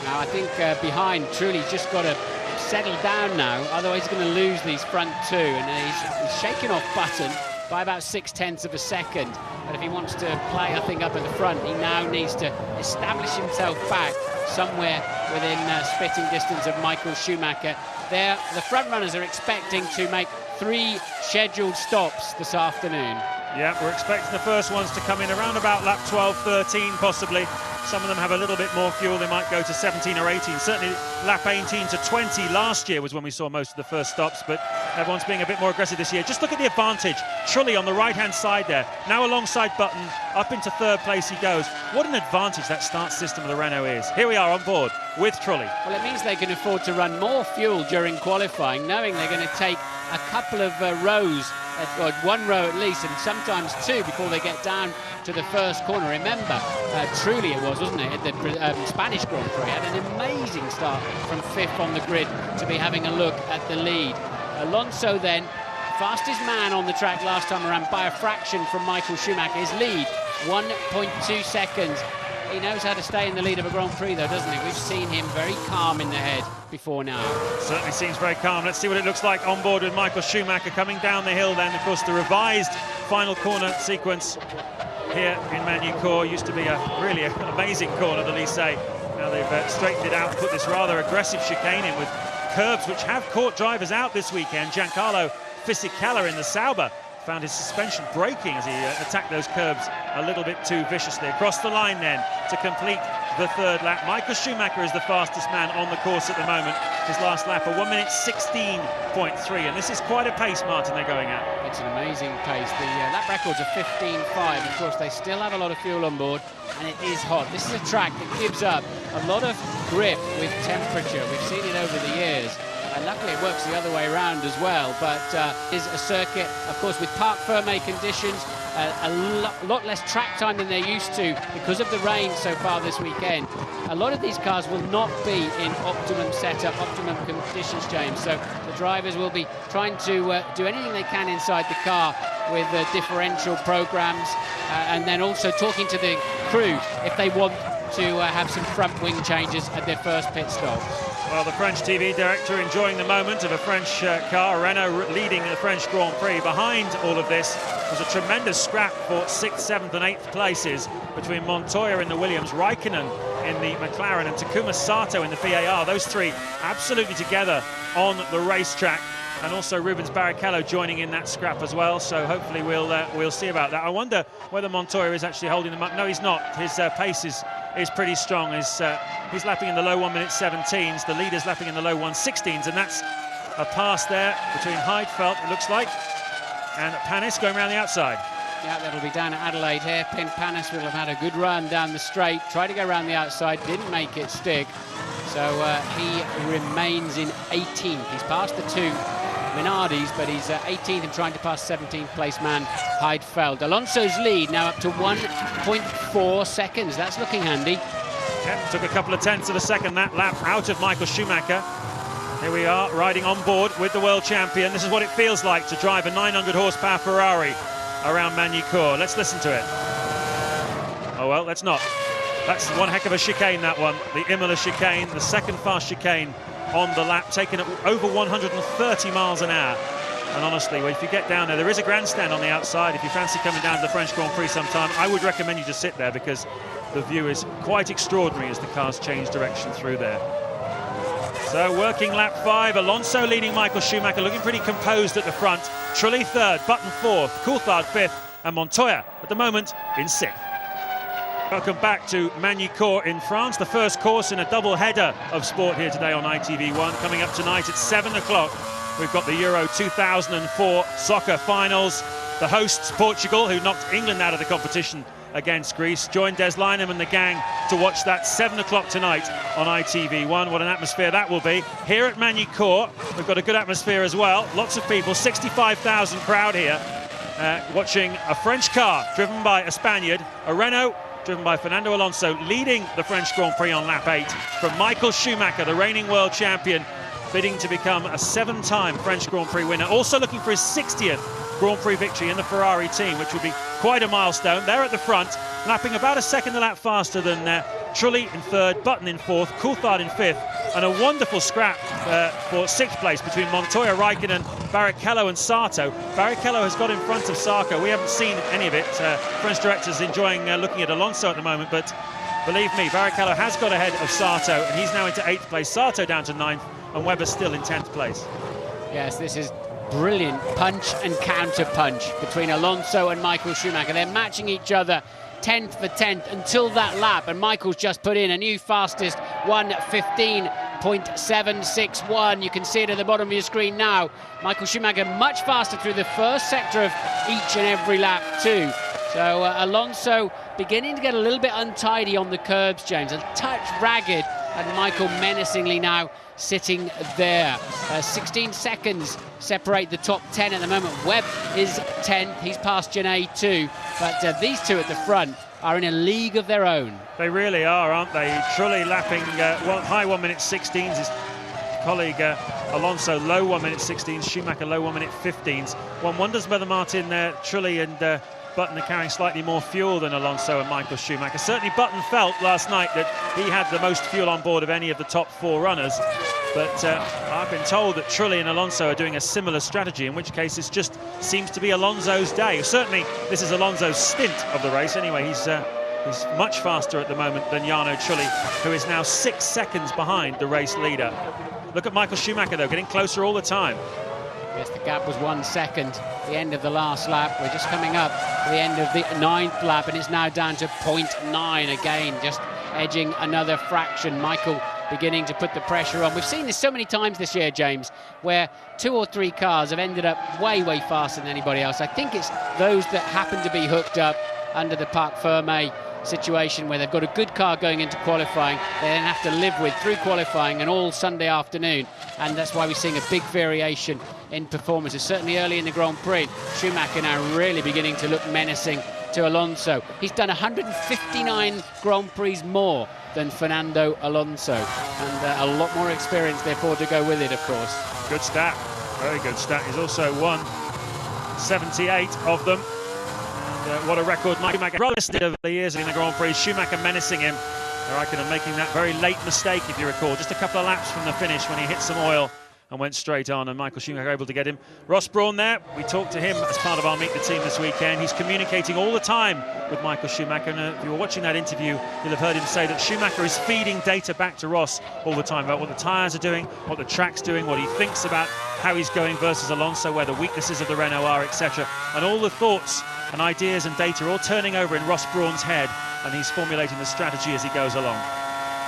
Now I think behind, Trulli's just got to settle down now, otherwise he's going to lose these front 2, and he's shaking off Button by about 6/10 of a second. But if he wants to play, I think, up at the front, he now needs to establish himself back somewhere within spitting distance of Michael Schumacher. There, the front runners are expecting to make 3 scheduled stops this afternoon. Yeah, we're expecting the first ones to come in around about lap 12, 13 possibly. Some of them have a little bit more fuel. They might go to 17 or 18. Certainly lap 18 to 20 last year was when we saw most of the first stops, but everyone's being a bit more aggressive this year. Just look at the advantage. Trulli on the right-hand side there. Now alongside Button, up into 3rd place he goes. What an advantage that start system of the Renault is. Here we are on board with Trulli. Well, it means they can afford to run more fuel during qualifying, knowing they're going to take a couple of rows well, one row at least, and sometimes two before they get down to the first corner. Remember, truly it was, wasn't it, at the Spanish Grand Prix, had an amazing start from 5th on the grid to be having a look at the lead. Alonso then, fastest man on the track last time around by a fraction from Michael Schumacher. His lead, 1.2 seconds. He knows how to stay in the lead of a Grand Prix, though, doesn't he? We've seen him very calm in the head before now. Certainly seems very calm. Let's see what it looks like on board with Michael Schumacher coming down the hill then. Of course, the revised final corner sequence here in Magny-Cours used to be a really amazing corner, the Lycée. Now they've straightened it out and put this rather aggressive chicane in with curbs which have caught drivers out this weekend. Giancarlo Fisichella in the Sauber found his suspension breaking as he attacked those curbs a little bit too viciously. Across the line then to complete the third lap. Michael Schumacher is the fastest man on the course at the moment. His last lap, a 1:16.3, and this is quite a pace, Martin, they're going at. It's an amazing pace. The lap records are 15.5. Of course, they still have a lot of fuel on board, and it is hot. This is a track that gives up a lot of grip with temperature. We've seen it over the years. And luckily it works the other way around as well, but is a circuit, of course, with Parc Fermé conditions, a lot less track time than they're used to because of the rain so far this weekend. A lot of these cars will not be in optimum setup, optimum conditions, James, so the drivers will be trying to do anything they can inside the car with differential programs, and then also talking to the crew if they want to have some front wing changes at their first pit stop. Well, the French TV director enjoying the moment of a French car, Renault leading the French Grand Prix. Behind all of this was a tremendous scrap for 6th, 7th and 8th places between Montoya in the Williams, Raikkonen in the McLaren and Takuma Sato in the VAR. Those three absolutely together on the racetrack. And also Rubens Barrichello joining in that scrap as well, so hopefully we'll see about that. I wonder whether Montoya is actually holding them up. No, he's not. His pace is pretty strong. He's lapping in the low 1:17s. The leader's lapping in the low 1:16s, and that's a pass there between Heidfeld, it looks like, and Panis going around the outside. Yeah, that'll be down at Adelaide here. Panis will have had a good run down the straight, tried to go around the outside, didn't make it stick. So he remains in 18th. He's passed the two Minardis, but he's 18th and trying to pass 17th place man Heidfeld. Alonso's lead now up to 1.4 seconds. That's looking handy. Yep, took a couple of tenths of a second that lap out of Michael Schumacher. Here we are riding on board with the world champion. This is what it feels like to drive a 900 horsepower Ferrari around Magny-Cours. Let's listen to it. Oh well, let's not. That's one heck of a chicane, that one. The Imola chicane, the second fast chicane on the lap, taken at over 130 miles an hour. And honestly, if you get down there, there is a grandstand on the outside. If you fancy coming down to the French Grand Prix sometime, I would recommend you to sit there because the view is quite extraordinary as the cars change direction through there. So working lap 5, Alonso leading Michael Schumacher, looking pretty composed at the front. Trulli third, Button fourth, Coulthard fifth, and Montoya at the moment in sixth. Welcome back to Magny-Cours in France, the first course in a double header of sport here today on ITV1. Coming up tonight at 7 o'clock, we've got the Euro 2004 soccer finals. The hosts, Portugal, who knocked England out of the competition against Greece. Join Des Lynam and the gang to watch that 7 o'clock tonight on ITV1. What an atmosphere that will be. Here at Magny-Cours, we've got a good atmosphere as well. Lots of people, 65,000 crowd here, watching a French car driven by a Spaniard, a Renault, driven by Fernando Alonso, leading the French Grand Prix on lap 8 from Michael Schumacher, the reigning world champion, bidding to become a 7-time French Grand Prix winner. Also looking for his 60th Grand Prix victory in the Ferrari team, which would be quite a milestone. They're at the front, lapping about a second a lap faster than Trulli in third, Button in fourth, Coulthard in fifth, and a wonderful scrap for sixth place between Montoya, Raikkonen, Barrichello and Sato. Barrichello has got in front of Sarko. We haven't seen any of it. French director's enjoying looking at Alonso at the moment, but believe me, Barrichello has got ahead of Sato, and he's now into 8th place. Sato down to 9th, and Webber still in 10th place. Yes, this is brilliant punch and counter punch between Alonso and Michael Schumacher. They're matching each other 10th for 10th until that lap, and Michael's just put in a new fastest 1:15.761. You can see it at the bottom of your screen now. Michael Schumacher much faster through the first sector of each and every lap too. So Alonso beginning to get a little bit untidy on the curbs, James, a touch ragged and Michael menacingly now sitting there. 16 seconds separate the top 10 at the moment. Webb is 10th, he's passed Genet too, but these two at the front are in a league of their own. They really are, aren't they? Trulli lapping high 1 minute 16s. His colleague Alonso low 1 minute 16s. Schumacher low 1 minute 15s. One wonders whether Martin Trulli and Button are carrying slightly more fuel than Alonso and Michael Schumacher. Certainly Button felt last night that he had the most fuel on board of any of the top 4 runners. But I've been told that Trulli and Alonso are doing a similar strategy, in which case it just seems to be Alonso's day. Certainly this is Alonso's stint of the race. Anyway, he's much faster at the moment than Jarno Trulli, who is now 6 seconds behind the race leader. Look at Michael Schumacher, though, getting closer all the time. Yes, the gap was 1 second at the end of the last lap. We're just coming up to the end of the 9th lap, and it's now down to 0.9 again, just edging another fraction. Michael beginning to put the pressure on. We've seen this so many times this year, James, where 2 or 3 cars have ended up way faster than anybody else. I think it's those that happen to be hooked up under the Parc Fermé situation, where they've got a good car going into qualifying, they then have to live with through qualifying and all Sunday afternoon, and that's why we're seeing a big variation in performances. Certainly early in the Grand Prix, Schumacher now really beginning to look menacing to Alonso. He's done 159 Grand Prix more than Fernando Alonso, and a lot more experience therefore to go with it, of course. Good stat, very good stat. He's also won 78 of them. What a record Michael Schumacher listed over the years in the Grand Prix. Schumacher menacing him. Raikkonen making that very late mistake, if you recall, just a couple of laps from the finish when he hit some oil and went straight on, and Michael Schumacher able to get him. Ross Brawn there, we talked to him as part of our Meet the Team this weekend. He's communicating all the time with Michael Schumacher, and if you were watching that interview, you'll have heard him say that Schumacher is feeding data back to Ross all the time about what the tyres are doing, what the track's doing, what he thinks about how he's going versus Alonso, where the weaknesses of the Renault are, etc. And all the thoughts and ideas and data are all turning over in Ross Brawn's head, and he's formulating the strategy as he goes along.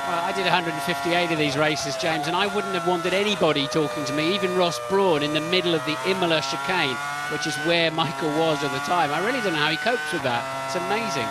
Well, I did 158 of these races, James, and I wouldn't have wanted anybody talking to me, even Ross Brawn, in the middle of the Imola chicane, which is where Michael was at the time. I really don't know how he copes with that. It's amazing.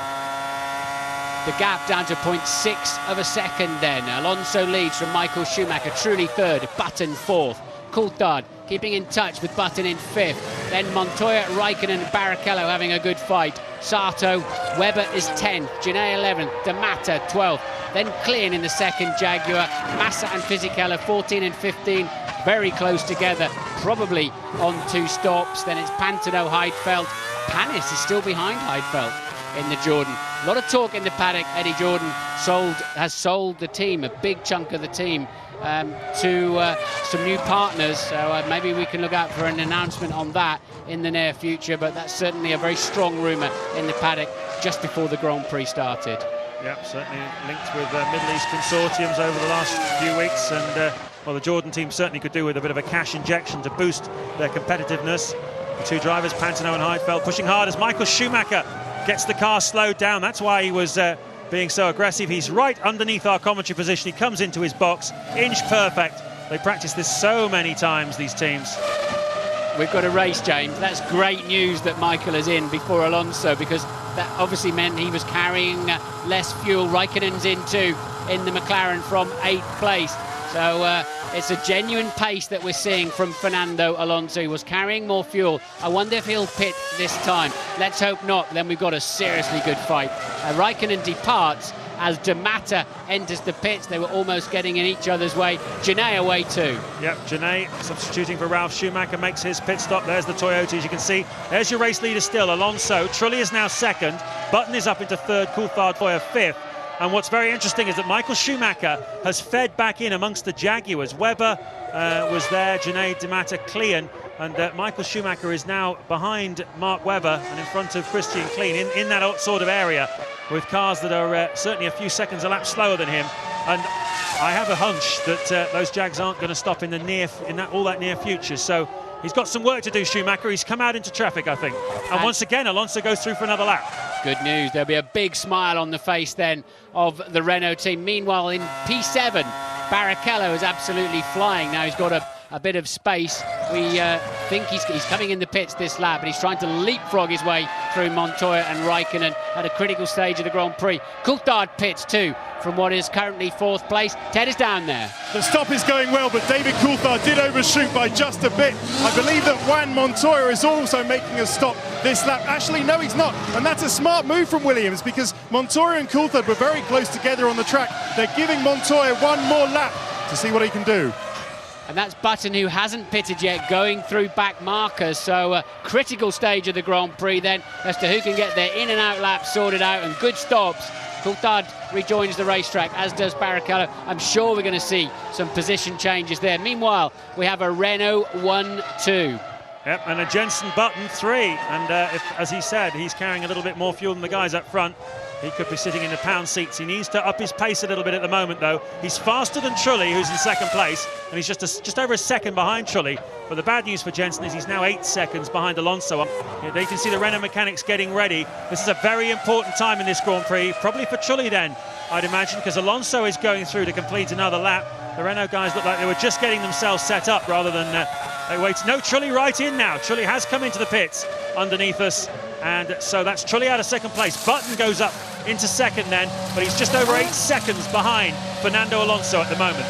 The gap down to 0.6 of a second then. Alonso leads from Michael Schumacher, Trulli 3rd, Button 4th. Coulthard keeping in touch with Button in 5th. Then Montoya, Raikkonen and Barrichello having a good fight. Sato, Webber is 10th, Genet 11th, D'Amata 12th. Then Klein in the second Jaguar, Massa and Fisichella 14 and 15, very close together, probably on 2 stops. Then it's Pantano, Heidfeld. Panis is still behind Heidfeld in the Jordan. A lot of talk in the paddock. Eddie Jordan has sold the team, a big chunk of the team, to some new partners, so maybe we can look out for an announcement on that in the near future, but that's certainly a very strong rumour in the paddock just before the Grand Prix started. Yeah, certainly linked with Middle East consortiums over the last few weeks, and well, the Jordan team certainly could do with a bit of a cash injection to boost their competitiveness. The 2 drivers, Pantano and Heidfeld, pushing hard as Michael Schumacher gets the car slowed down. That's why he was being so aggressive. He's right underneath our commentary position. He comes into his box, inch perfect. They practice this so many times, these teams. We've got a race, James. That's great news that Michael is in before Alonso, because that obviously meant he was carrying less fuel. Raikkonen's in too in the McLaren from 8th place. So it's a genuine pace that we're seeing from Fernando Alonso. He was carrying more fuel. I wonder if he'll pit this time. Let's hope not. Then we've got a seriously good fight. Raikkonen departs as D'Amata enters the pits. They were almost getting in each other's way. Genet away too. Yep, Genet substituting for Ralf Schumacher makes his pit stop. There's the Toyota, as you can see. There's your race leader still, Alonso. Trulli is now 2nd. Button is up into 3rd. Coulthard, Foyer 5th. And what's very interesting is that Michael Schumacher has fed back in amongst the Jaguars. Webber was there, Genet, D'Amata, Klein, and Michael Schumacher is now behind Mark Webber and in front of Christian Klein in that sort of area, with cars that are certainly a few seconds a lap slower than him. And I have a hunch that those Jags aren't going to stop in all that near future. So he's got some work to do, Schumacher. He's come out into traffic, I think. And once again, Alonso goes through for another lap. Good news. There'll be a big smile on the face then of the Renault team. Meanwhile, in P7, Barrichello is absolutely flying. Now he's got a a bit of space. We think he's coming in the pits this lap, but he's trying to leapfrog his way through Montoya and Raikkonen at a critical stage of the Grand Prix. Coulthard pits too from what is currently 4th place. Ted is down there. The stop is going well, but David Coulthard did overshoot by just a bit. I believe that Juan Montoya is also making a stop this lap. Actually, no, he's not. And that's a smart move from Williams, because Montoya and Coulthard were very close together on the track. They're giving Montoya one more lap to see what he can do. And that's Button, who hasn't pitted yet, going through back markers. So critical stage of the Grand Prix then as to who can get their in and out laps sorted out, and good stops. Coulthard rejoins the racetrack, as does Barrichello. I'm sure we're going to see some position changes there. Meanwhile, we have a Renault 1-2. Yep, and a Jenson Button 3. And as he said, he's carrying a little bit more fuel than the guys up front. He could be sitting in the pound seats. He needs to up his pace a little bit at the moment, though. He's faster than Trulli, who's in 2nd place, and he's just over a second behind Trulli. But the bad news for Jenson is he's now 8 seconds behind Alonso. They can see the Renault mechanics getting ready. This is a very important time in this Grand Prix, probably for Trulli then, I'd imagine, because Alonso is going through to complete another lap. The Renault guys look like they were just getting themselves set up rather than they wait. No, Trulli right in now. Trulli has come into the pits underneath us, and so that's Trulli out of 2nd place. Button goes up into 2nd then, but he's just over 8 seconds behind Fernando Alonso at the moment.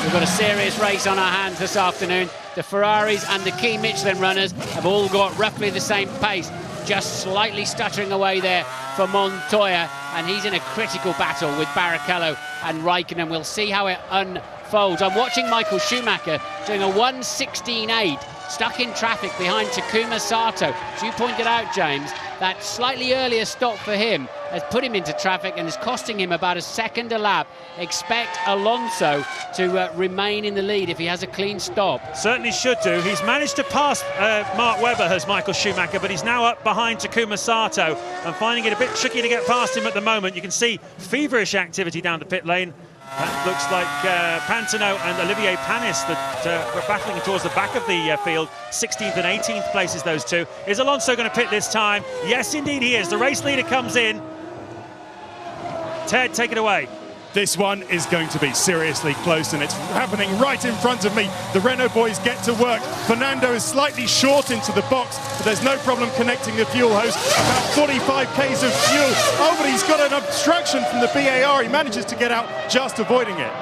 We've got a serious race on our hands this afternoon. The Ferraris and the key Michelin runners have all got roughly the same pace, just slightly stuttering away there for Montoya, and he's in a critical battle with Barrichello and Raikkonen. We'll see how it unfolds. I'm watching Michael Schumacher doing a 1:16.8, stuck in traffic behind Takuma Sato. As you pointed out, James, that slightly earlier stop for him has put him into traffic and is costing him about a second a lap. Expect Alonso to remain in the lead if he has a clean stop. Certainly should do. He's managed to pass Mark Webber, has Michael Schumacher, but he's now up behind Takuma Sato and finding it a bit tricky to get past him at the moment. You can see feverish activity down the pit lane. That looks like Pantano and Olivier Panis that were battling towards the back of the field. 16th and 18th places, those two. Is Alonso going to pit this time? Yes, indeed he is. The race leader comes in. Ted, take it away. This one is going to be seriously close, and it's happening right in front of me. The Renault boys get to work. Fernando is slightly short into the box, but there's no problem connecting the fuel hose. About 45 k's of fuel. Oh, but he's got an obstruction from the BAR. He manages to get out, just avoiding it.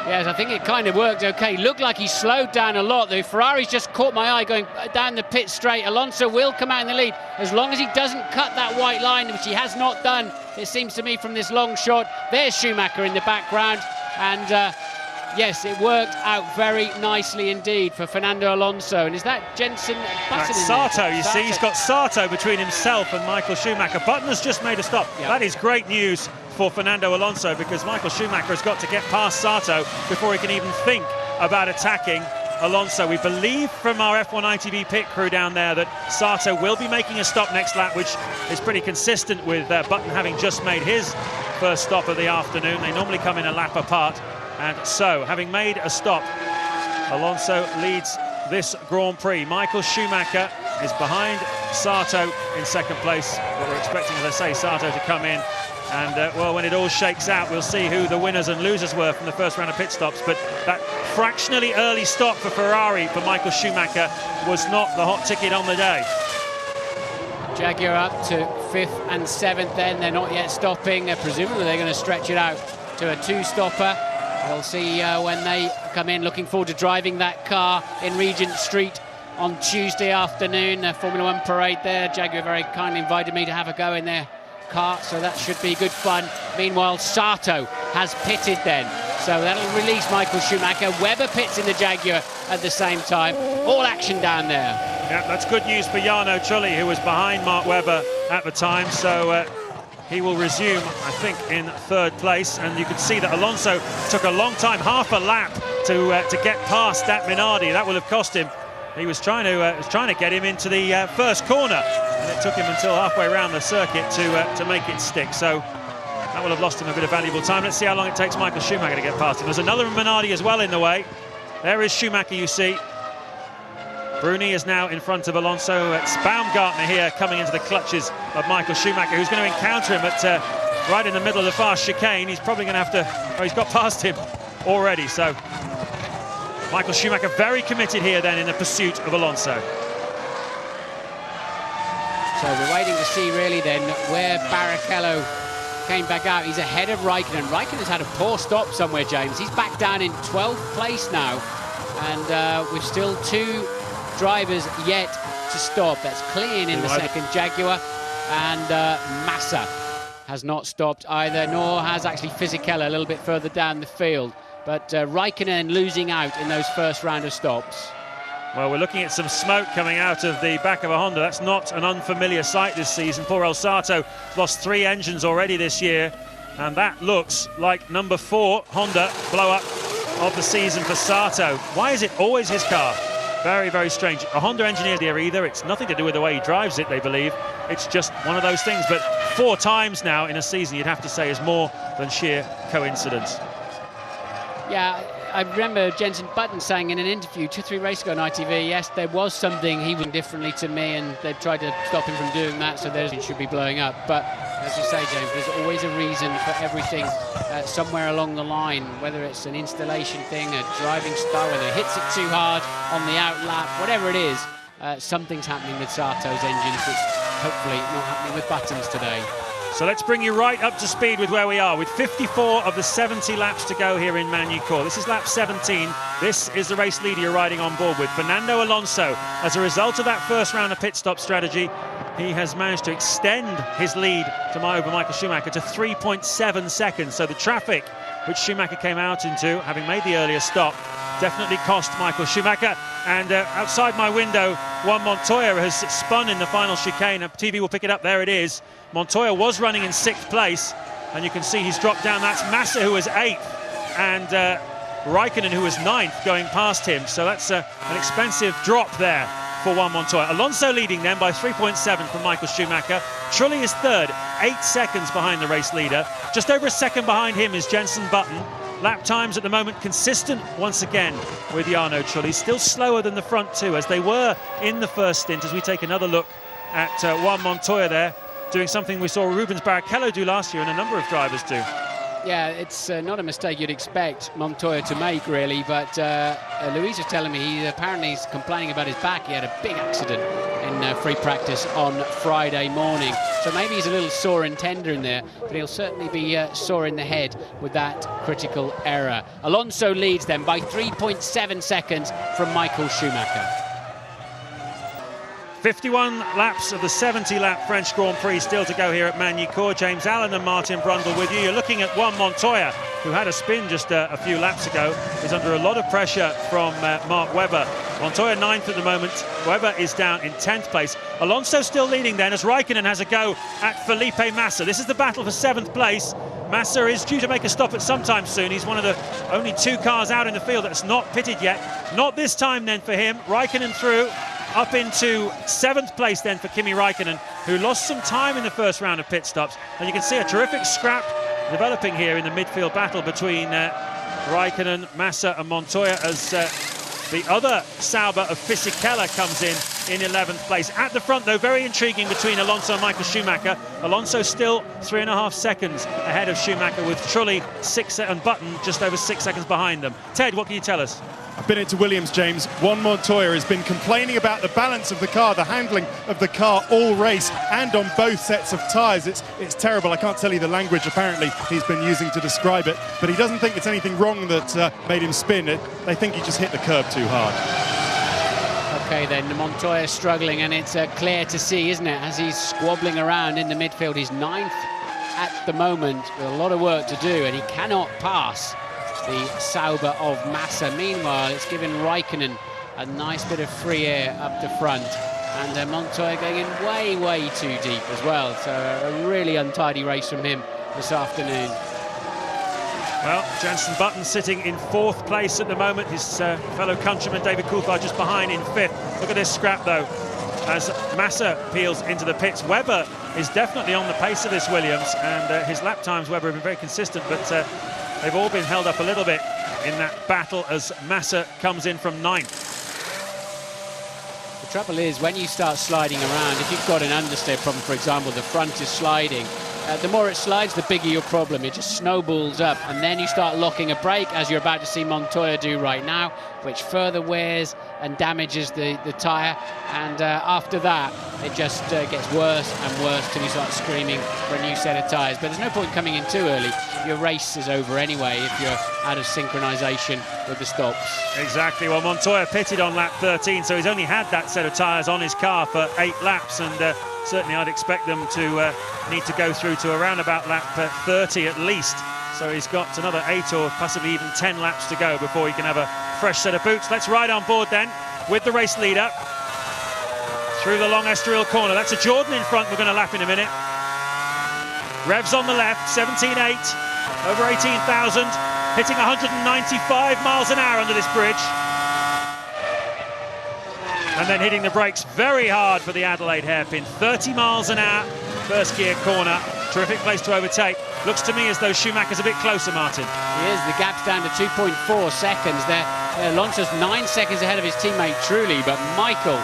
Yes, I think it kind of worked okay. Looked like he slowed down a lot. The Ferrari's just caught my eye going down the pit straight. Alonso will come out in the lead as long as he doesn't cut that white line, which he has not done, it seems to me, from this long shot. There's Schumacher in the background, and yes, it worked out very nicely indeed for Fernando Alonso. And is that Jenson Button? That's Sato, you see. He's got Sato between himself and Michael Schumacher. Button has just made a stop. Yep. That is great news for Fernando Alonso, because Michael Schumacher has got to get past Sato before he can even think about attacking Alonso. We believe from our F1 ITV pit crew down there that Sato will be making a stop next lap, which is pretty consistent with Button having just made his first stop of the afternoon. They normally come in a lap apart, and so having made a stop, Alonso leads this Grand Prix. Michael Schumacher is behind Sato in 2nd place, but we're expecting, as I say, Sato to come in. And, well, when it all shakes out, we'll see who the winners and losers were from the first round of pit stops. But that fractionally early stop for Ferrari for Michael Schumacher was not the hot ticket on the day. Jaguar up to 5th and 7th then. They're not yet stopping. Presumably they're going to stretch it out to a 2-stopper. We'll see when they come in. Looking forward to driving that car in Regent Street on Tuesday afternoon. Formula 1 parade there. Jaguar very kindly invited me to have a go in their car, so that should be good fun. Meanwhile, Sato has pitted then, so that'll release Michael Schumacher. Webber pits in the Jaguar at the same time. All action down there. Yeah, that's good news for Jarno Trulli, who was behind Mark Webber at the time, so he will resume, I think, in 3rd place. And you can see that Alonso took a long time, half a lap, to get past that Minardi. That will have cost him. He was trying to get him into the first corner, and it took him until halfway around the circuit to make it stick. So that will have lost him a bit of valuable time. Let's see how long it takes Michael Schumacher to get past him. There's another Minardi as well in the way. There is Schumacher, you see. Bruni is now in front of Alonso. It's Baumgartner here coming into the clutches of Michael Schumacher, who's going to encounter him at right in the middle of the fast chicane. He's probably going to have to... Oh, he's got past him already, so... Michael Schumacher very committed here then in the pursuit of Alonso. So we're waiting to see really then where Barrichello came back out. He's ahead of Raikkonen. Raikkonen's had a poor stop somewhere, James. He's back down in 12th place now. And we've still 2 drivers yet to stop. That's Klein in the second Jaguar. And Massa has not stopped either, nor has actually Fisichella a little bit further down the field. But Raikkonen losing out in those first round of stops. Well, we're looking at some smoke coming out of the back of a Honda. That's not an unfamiliar sight this season. Poor El Sato lost 3 engines already this year. And that looks like number 4 Honda blow-up of the season for Sato. Why is it always his car? Very, very strange. A Honda engineer there either. It's nothing to do with the way he drives it, they believe. It's just one of those things. But 4 times now in a season, you'd have to say, is more than sheer coincidence. Yeah, I remember Jenson Button saying in an interview 2-3 races ago on ITV, yes, there was something he would differently to me, and they've tried to stop him from doing that, so it should be blowing up. But as you say, James, there's always a reason for everything somewhere along the line, whether it's an installation thing, a driving style, whether it hits it too hard on the out lap, whatever it is, something's happening with Sato's engines that's hopefully not happening with Button's today. So let's bring you right up to speed with where we are, with 54 of the 70 laps to go here in Magny-Cours. This is lap 17. This is the race leader you're riding on board with, Fernando Alonso. As a result of that first round of pit stop strategy, he has managed to extend his lead over Michael Schumacher to 3.7 seconds. So the traffic which Schumacher came out into, having made the earlier stop, definitely cost Michael Schumacher. And outside my window, Juan Montoya has spun in the final chicane. TV will pick it up. There it is. Montoya was running in 6th place, and you can see he's dropped down. That's Massa, who was 8th, and Raikkonen, who was 9th, going past him. So that's an expensive drop there for Juan Montoya. Alonso leading then by 3.7 from Michael Schumacher. Trulli is 3rd, 8 seconds behind the race leader. Just over a second behind him is Jenson Button. Lap times at the moment consistent once again with Jarno Trulli. Still slower than the front 2, as they were in the first stint, as we take another look at Juan Montoya there, doing something we saw Rubens Barrichello do last year and a number of drivers do. Yeah, it's not a mistake you'd expect Montoya to make, really, but Luis was telling me he apparently is complaining about his back. He had a big accident in free practice on Friday morning, so maybe he's a little sore and tender in there, but he'll certainly be sore in the head with that critical error. Alonso leads then by 3.7 seconds from Michael Schumacher. 51 laps of the 70-lap French Grand Prix still to go here at Magny-Cours. James Allen and Martin Brundle with you. You're looking at Juan Montoya, who had a spin just a few laps ago, is under a lot of pressure from Mark Webber. Montoya 9th at the moment. Webber is down in 10th place. Alonso still leading then, as Raikkonen has a go at Felipe Massa. This is the battle for 7th place. Massa is due to make a stop at some time soon. He's one of the only 2 cars out in the field that's not pitted yet. Not this time then for him. Raikkonen through. Up into 7th place then for Kimi Raikkonen, who lost some time in the first round of pit stops. And you can see a terrific scrap developing here in the midfield battle between Raikkonen, Massa and Montoya, as the other Sauber of Fisichella comes in 11th place. At the front, though, very intriguing between Alonso and Michael Schumacher. Alonso still 3.5 seconds ahead of Schumacher, with Trulli and Button just over 6 seconds behind them. Ted, what can you tell us? I've been into Williams, James. Juan Montoya has been complaining about the balance of the car, the handling of the car all race, and on both sets of tyres. It's terrible. I can't tell you the language apparently he's been using to describe it, but he doesn't think it's anything wrong that made him spin. They think he just hit the curb too hard. Okay then, Montoya struggling, and it's clear to see, isn't it, as he's squabbling around in the midfield. He's 9th at the moment with a lot of work to do, and he cannot pass the Sauber of Massa. Meanwhile, it's given Raikkonen a nice bit of free air up the front, and Montoya going in way, way too deep as well. So a really untidy race from him this afternoon. Well, Jenson Button sitting in 4th place at the moment. His fellow countryman David Coulthard just behind in 5th. Look at this scrap, though, as Massa peels into the pits. Webber is definitely on the pace of this Williams, and his lap times, Webber, have been very consistent, but they've all been held up a little bit in that battle as Massa comes in from 9th. The trouble is, when you start sliding around, if you've got an understeer problem, for example, the front is sliding, the more it slides, the bigger your problem. It just snowballs up, and then you start locking a brake, as you're about to see Montoya do right now, which further wears and damages the tyre. And after that, it just gets worse and worse till you start screaming for a new set of tyres. But there's no point coming in too early. Your race is over anyway if you're out of synchronisation with the stops. Exactly. Well, Montoya pitted on lap 13, so he's only had that set of tyres on his car for 8 laps, and certainly I'd expect them to need to go through to around about lap 30 at least. So he's got another 8 or possibly even 10 laps to go before he can have a fresh set of boots. Let's ride on board then with the race leader through the long Estoril corner. That's a Jordan in front we're going to lap in a minute. Revs on the left, 17.8, over 18,000, hitting 195 miles an hour under this bridge. And then hitting the brakes very hard for the Adelaide hairpin. 30 miles an hour, first gear corner. Terrific place to overtake. Looks to me as though Schumacher's a bit closer, Martin. He is. The gap's down to 2.4 seconds there. Alonso's 9 seconds ahead of his teammate Trulli, but Michael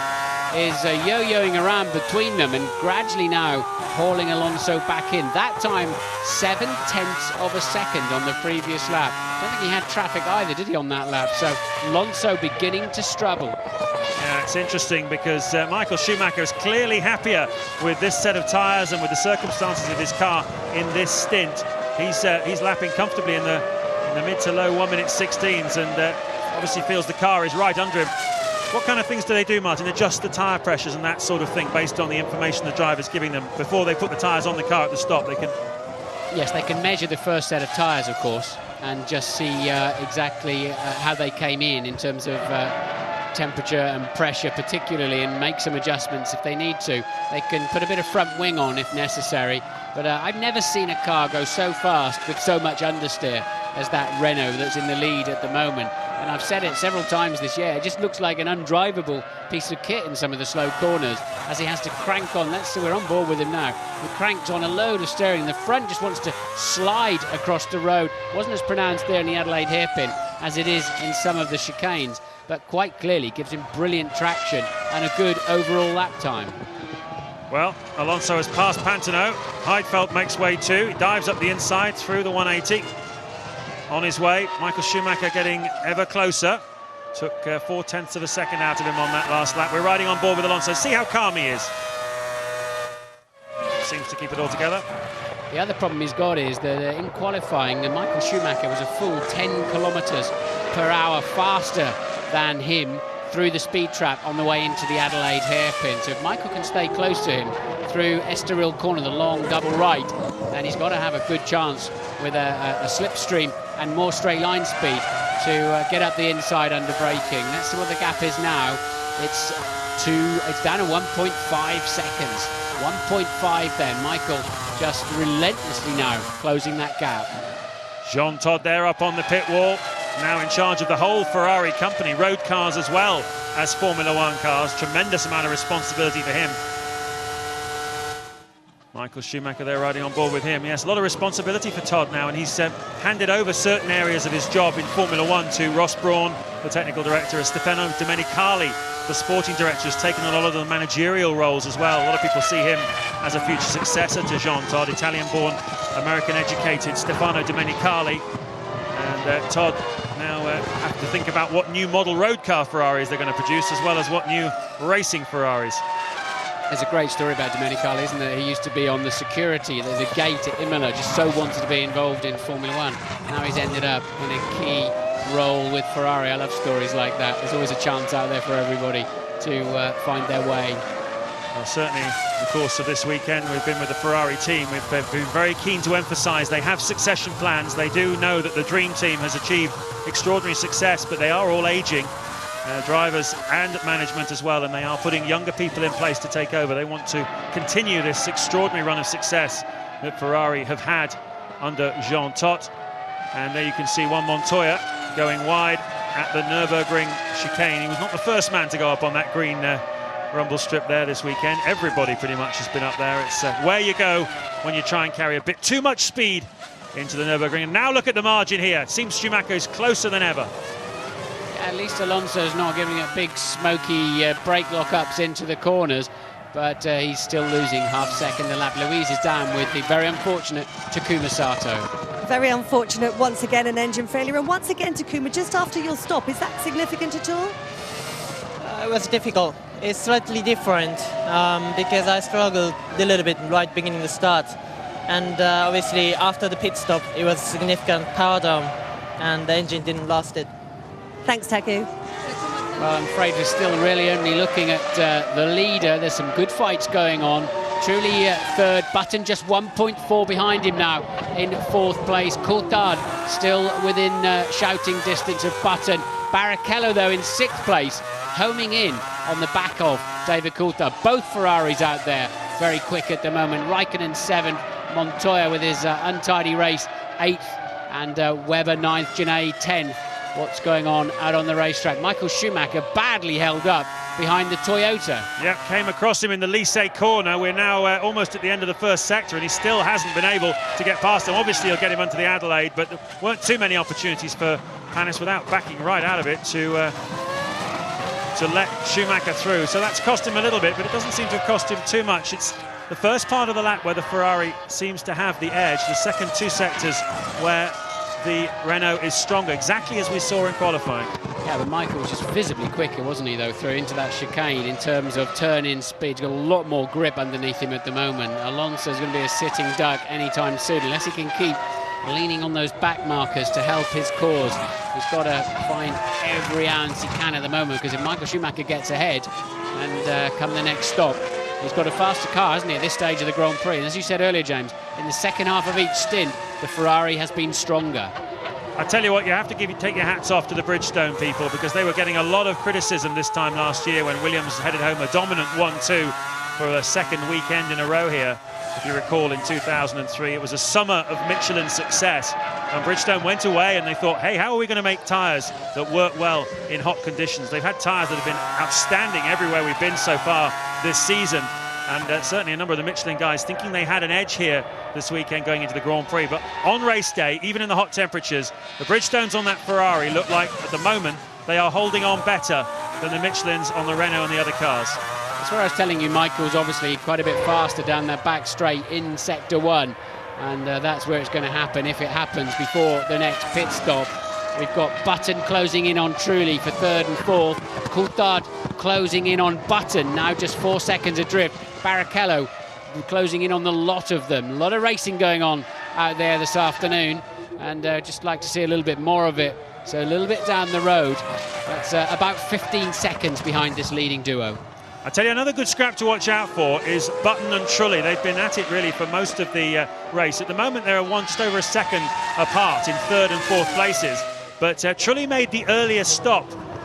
is yo-yoing around between them and gradually now hauling Alonso back in. That time, 0.7 of a second on the previous lap. I don't think he had traffic either, did he, on that lap? So Alonso beginning to struggle. Yeah, it's interesting because Michael Schumacher is clearly happier with this set of tyres and with the circumstances of his car in this stint. He's lapping comfortably in the mid to low 1 minute 16s, and obviously feels the car is right under him. What kind of things do they do, Martin? Adjust the tyre pressures and that sort of thing based on the information the driver's giving them before they put the tyres on the car at the stop. They can... Yes, they can measure the first set of tyres, of course, and just see exactly how they came in terms of temperature and pressure particularly, and make some adjustments if they need to. They can put a bit of front wing on if necessary, but I've never seen a car go so fast with so much understeer as that Renault that's in the lead at the moment. And I've said it several times this year, it just looks like an undrivable piece of kit in some of the slow corners as he has to crank on. Let's see, we're on board with him now. He cranked on a load of steering. The front just wants to slide across the road. Wasn't as pronounced there in the Adelaide hairpin as it is in some of the chicanes, but quite clearly gives him brilliant traction and a good overall lap time. Well, Alonso has passed Pantano. Heidfeld makes way too. He dives up the inside through the 180. On his way, Michael Schumacher getting ever closer. Took 0.4 of a second out of him on that last lap. We're riding on board with Alonso. See how calm he is. Seems to keep it all together. The other problem he's got is that in qualifying, Michael Schumacher was a full 10 kilometres per hour faster than him through the speed trap on the way into the Adelaide hairpin. So if Michael can stay close to him through Estoril corner, the long double right, then he's got to have a good chance with a slipstream and more straight line speed to get up the inside under braking. Let's see what the gap is now. It's down to 1.5 seconds. 1.5 then. Michael just relentlessly now closing that gap. Jean Todt there up on the pit wall, now in charge of the whole Ferrari company, road cars as well as Formula One cars. Tremendous amount of responsibility for him. Michael Schumacher there riding on board with him. Yes, a lot of responsibility for Todd now, and he's handed over certain areas of his job in Formula One to Ross Brawn, the technical director, and Stefano Domenicali, the sporting director, has taken on a lot of the managerial roles as well. A lot of people see him as a future successor to Jean Todt, Italian-born, American-educated Stefano Domenicali. And Todd now have to think about what new model road car Ferraris they're going to produce, as well as what new racing Ferraris. There's a great story about Domenicali, isn't there? He used to be on the security. There's a gate at Imola, just so wanted to be involved in Formula One. Now he's ended up in a key role with Ferrari. I love stories like that. There's always a chance out there for everybody to find their way. Well, certainly, of course, of this weekend, we've been with the Ferrari team. We've been very keen to emphasise they have succession plans. They do know that the Dream Team has achieved extraordinary success, but they are all ageing. Drivers and management as well, and they are putting younger people in place to take over. They want to continue this extraordinary run of success that Ferrari have had under Jean Todt. And there you can see Juan Montoya going wide at the Nürburgring chicane. He was not the first man to go up on that green rumble strip there this weekend. Everybody pretty much has been up there. It's where you go when you try and carry a bit too much speed into the Nürburgring. And now look at the margin here. It seems Schumacher is closer than ever. At least Alonso's not giving it big smoky brake lock-ups into the corners. but he's still losing half-second a lap. Louise is down with the very unfortunate Takuma Sato. Very unfortunate, once again, an engine failure. And once again, Takuma, just after your stop, is that significant at all? It was difficult. It's slightly different because I struggled a little bit right beginning the start. And obviously, after the pit stop, it was a significant power down, and the engine didn't last it. Thanks, Taku. Well, I'm afraid we're still really only looking at the leader. There's some good fights going on. Truly third, Button just 1.4 behind him now in fourth place. Coulthard still within shouting distance of Button. Barrichello, though, in sixth place, homing in on the back of David Coulthard. Both Ferraris out there very quick at the moment. Raikkonen 7th, Montoya with his untidy race 8th, and Webber 9th, Genet 10th. What's going on out on the racetrack? Michael Schumacher badly held up behind the Toyota. Yep, came across him in the Lycée corner. We're now almost at the end of the first sector, and he still hasn't been able to get past him. Obviously, he'll get him onto the Adelaide, but there weren't too many opportunities for Panis without backing right out of it to let Schumacher through. So that's cost him a little bit, but it doesn't seem to have cost him too much. It's the first part of the lap where the Ferrari seems to have the edge. The second two sectors where the Renault is stronger, exactly as we saw in qualifying. Yeah, but Michael was just visibly quicker, wasn't he, though, through into that chicane in terms of turn-in speed. He's got a lot more grip underneath him at the moment. Alonso's going to be a sitting duck anytime soon, unless he can keep leaning on those back markers to help his cause. He's got to find every ounce he can at the moment, because if Michael Schumacher gets ahead and come the next stop, he's got a faster car, hasn't he, at this stage of the Grand Prix. And as you said earlier, James, in the second half of each stint, the Ferrari has been stronger. I tell you what, you have to take your hats off to the Bridgestone people, because they were getting a lot of criticism this time last year when Williams headed home a dominant 1-2 for a second weekend in a row here. If you recall, in 2003, it was a summer of Michelin success, and Bridgestone went away and they thought, hey, how are we going to make tyres that work well in hot conditions? They've had tyres that have been outstanding everywhere we've been so far this season, and certainly a number of the Michelin guys thinking they had an edge here this weekend going into the Grand Prix. But on race day, even in the hot temperatures, the Bridgestones on that Ferrari look like, at the moment, they are holding on better than the Michelins on the Renault and the other cars. That's where I was telling you, Michael's obviously quite a bit faster down that back straight in Sector 1, and that's where it's going to happen, if it happens, before the next pit stop. We've got Button closing in on Trulli for third and fourth. Coulthard closing in on Button, now just 4 seconds adrift. Barrichello closing in on the lot of them. A lot of racing going on out there this afternoon, and just like to see a little bit more of it. So a little bit down the road. That's about 15 seconds behind this leading duo. I tell you, another good scrap to watch out for is Button and Trulli. They've been at it really for most of the race. At the moment, they're just over a second apart in third and fourth places. But Trulli made the earliest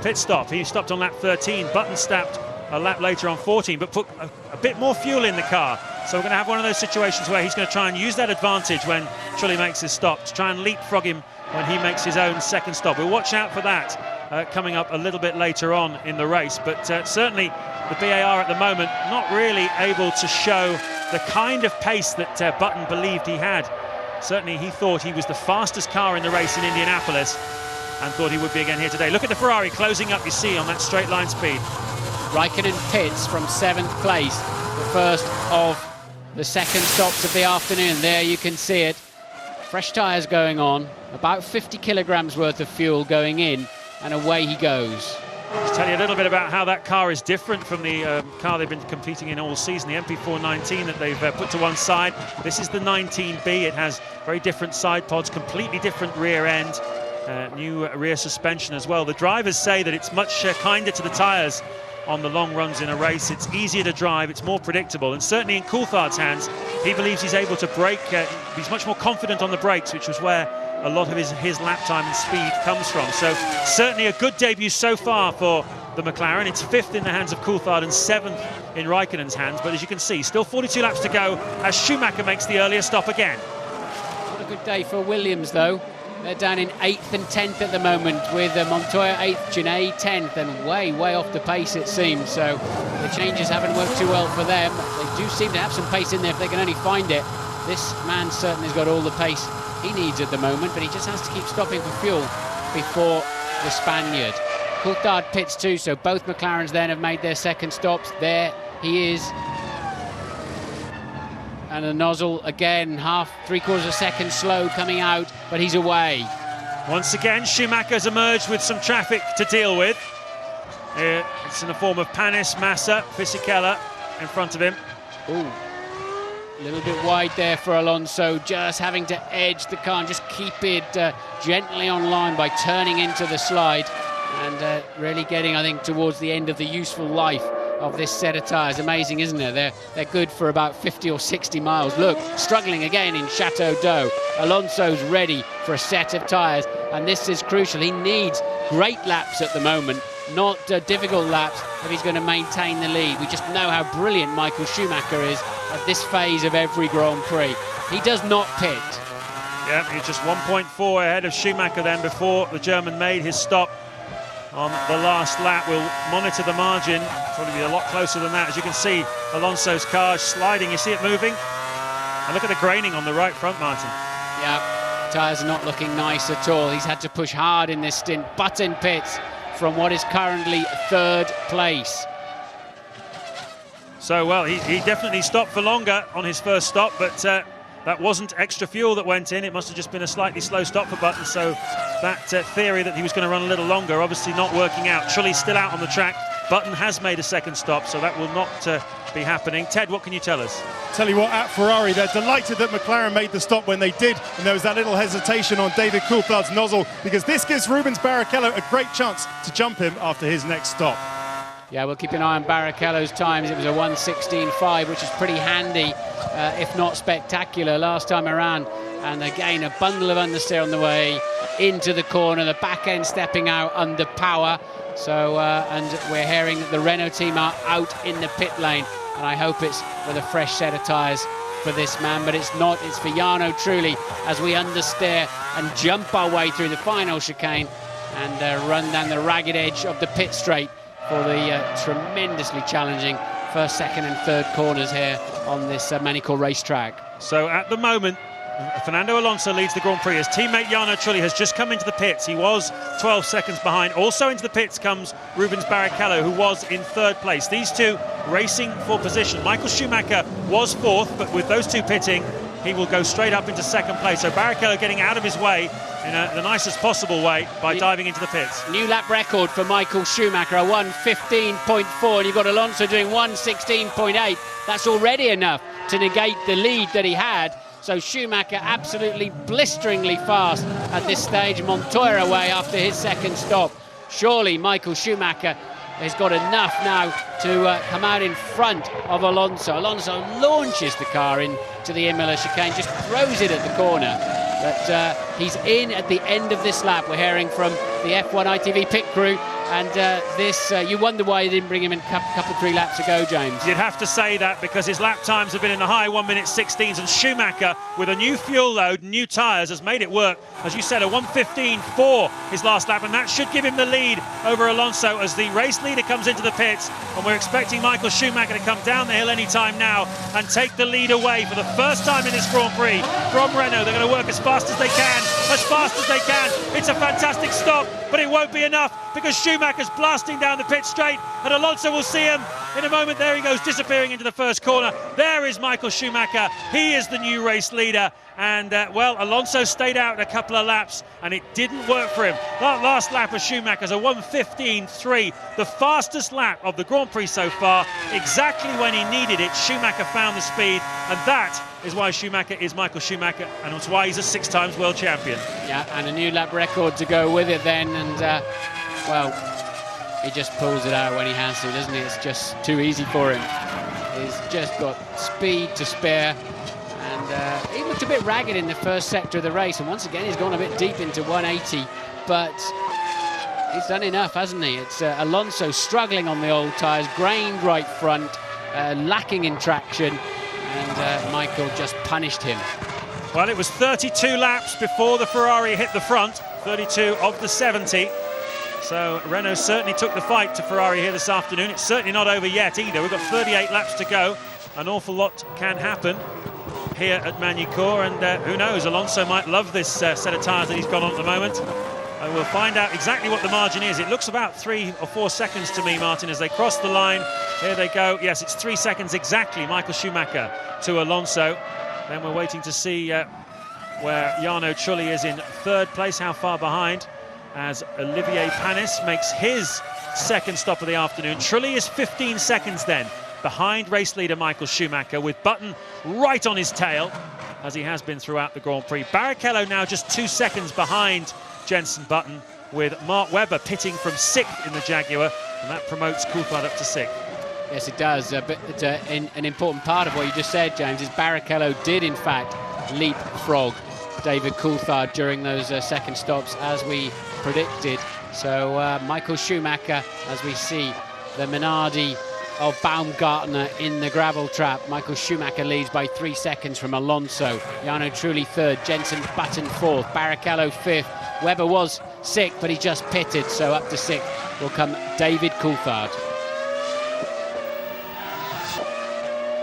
pit stop. He stopped on lap 13. Button stopped a lap later on 14, but put a bit more fuel in the car. So we're going to have one of those situations where he's going to try and use that advantage when Trulli makes his stop, to try and leapfrog him when he makes his own second stop. We'll watch out for that coming up a little bit later on in the race. But certainly the BAR at the moment not really able to show the kind of pace that Button believed he had. Certainly he thought he was the fastest car in the race in Indianapolis, and thought he would be again here today. Look at the Ferrari closing up, you see, on that straight line speed. Raikkonen pits from 7th place, the first of the second stops of the afternoon. There you can see it. Fresh tyres going on, about 50 kilograms worth of fuel going in, and away he goes. Let's tell you a little bit about how that car is different from the car they've been competing in all season, the MP419 that they've put to one side. This is the 19B. It has very different side pods, completely different rear end, new rear suspension as well. The drivers say that it's much kinder to the tyres on the long runs in a race. It's easier to drive, it's more predictable, and certainly in Coulthard's hands, he believes he's able to brake. He's much more confident on the brakes, which was where a lot of his lap time and speed comes from. So certainly a good debut so far for the McLaren. It's 5th in the hands of Coulthard and 7th in Raikkonen's hands, but as you can see, still 42 laps to go as Schumacher makes the earlier stop again. What a good day for Williams, though. They're down in 8th and 10th at the moment, with Montoya 8th, Genet 10th, and way off the pace it seems. So the changes haven't worked too well for them. They do seem to have some pace in there if they can only find it. This man certainly has got all the pace he needs at the moment, but he just has to keep stopping for fuel before the Spaniard. Coulthard pits too, so both McLarens then have made their second stops. There he is And the nozzle again, three-quarters of a second slow coming out, but he's away. Once again, Schumacher's emerged with some traffic to deal with. It's in the form of Panis, Massa, Fisichella in front of him. Ooh. A little bit wide there for Alonso, just having to edge the car and just keep it gently on line by turning into the slide and really getting, I think, towards the end of the useful life of this set of tyres. Amazing, isn't it? They're good for about 50 or 60 miles. Look, struggling again in Chateau d'Eau. Alonso's ready for a set of tyres, and this is crucial. He needs great laps at the moment, not difficult laps, if he's going to maintain the lead. We just know how brilliant Michael Schumacher is at this phase of every Grand Prix. He does not pit. Yeah, he's just 1.4 ahead of Schumacher then before the German made his stop on the last lap. We'll monitor the margin, probably be a lot closer than that. As you can see, Alonso's car sliding. You see it moving? And look at the graining on the right front, Martin. Yeah, tyres are not looking nice at all. He's had to push hard in this stint. Button pits from what is currently third place. So, well, he definitely stopped for longer on his first stop, but that wasn't extra fuel that went in. It must have just been a slightly slow stop for Button. So that theory that he was going to run a little longer, obviously not working out. Trulli's still out on the track. Button has made a second stop, so that will not be happening. Ted, what can you tell us? Tell you what, at Ferrari, they're delighted that McLaren made the stop when they did, and there was that little hesitation on David Coulthard's nozzle, because this gives Rubens Barrichello a great chance to jump him after his next stop. Yeah, we'll keep an eye on Barrichello's times. It was a 1:16.5, which is pretty handy, if not spectacular, last time around. And again, a bundle of understeer on the way into the corner, the back end stepping out under power. So, and we're hearing that the Renault team are out in the pit lane, and I hope it's with a fresh set of tyres for this man, but it's not. It's for Jarno Trulli as we understeer and jump our way through the final chicane and run down the ragged edge of the pit straight for the tremendously challenging first, second and third corners here on this Manicor racetrack. So at the moment, Fernando Alonso leads the Grand Prix. His teammate Jarno Trulli has just come into the pits. He was 12 seconds behind. Also into the pits comes Rubens Barrichello, who was in third place. These two racing for position. Michael Schumacher was fourth, but with those two pitting, he will go straight up into second place. So Barrichello getting out of his way in the nicest possible way by diving into the pits. New lap record for Michael Schumacher, a 1:15.4, and you've got Alonso doing 1:16.8. That's already enough to negate the lead that he had. So Schumacher absolutely blisteringly fast at this stage. Montoya away after his second stop. Surely Michael Schumacher has got enough now to come out in front of Alonso. Alonso launches the car into the Imola chicane, just throws it at the corner. But he's in at the end of this lap. We're hearing from the F1 ITV pit crew. And you wonder why they didn't bring him in a couple of 3 laps ago, James. You'd have to say that because his lap times have been in the high 1:16s, and Schumacher, with a new fuel load, new tyres, has made it work. As you said, a 1:15.4 his last lap, and that should give him the lead over Alonso as the race leader comes into the pits. And we're expecting Michael Schumacher to come down the hill any time now and take the lead away for the first time in this Grand Prix from Renault. They're going to work as fast as they can, It's a fantastic stop, but it won't be enough because Schumacher's blasting down the pit straight, and Alonso will see him in a moment. There he goes, disappearing into the first corner. There is Michael Schumacher. He is the new race leader. And, well, Alonso stayed out a couple of laps, and it didn't work for him. That last lap of Schumacher's a 1:15.3, the fastest lap of the Grand Prix so far. Exactly when he needed it, Schumacher found the speed, and that is why Schumacher is Michael Schumacher, and it's why he's a 6 times world champion. Yeah, and a new lap record to go with it then, and, well, he just pulls it out when he has to, doesn't he? It's just too easy for him. He's just got speed to spare. And he looked a bit ragged in the first sector of the race, and once again he's gone a bit deep into 180, but he's done enough, hasn't he? It's Alonso struggling on the old tyres, grained right front, lacking in traction, and Michael just punished him. Well, it was 32 laps before the Ferrari hit the front, 32 of the 70. So Renault certainly took the fight to Ferrari here this afternoon. It's certainly not over yet either. We've got 38 laps to go. An awful lot can happen here at Manicor, and who knows, Alonso might love this set of tyres that he's got on at the moment. And we'll find out exactly what the margin is. It looks about 3 or 4 seconds to me, Martin, as they cross the line. Here they go. Yes, it's 3 seconds exactly, Michael Schumacher to Alonso. Then we're waiting to see where Jarno Trulli is in 3rd place, how far behind, as Olivier Panis makes his 2nd stop of the afternoon. Trulli is 15 seconds then behind race leader Michael Schumacher, with Button right on his tail, as he has been throughout the Grand Prix. Barrichello now just 2 seconds behind Jenson Button, with Mark Webber pitting from 6th in the Jaguar, and that promotes Coulthard up to 6th. Yes, it does. But an important part of what you just said, James, is Barrichello did, in fact, leapfrog David Coulthard during those 2nd stops, as we predicted. So Michael Schumacher, as we see the Minardi of Baumgartner in the gravel trap. Michael Schumacher leads by 3 seconds from Alonso. Jarno Trulli 3rd, Jenson Button 4th, Barrichello 5th. Webber was 6th, but he just pitted, so up to 6th will come David Coulthard.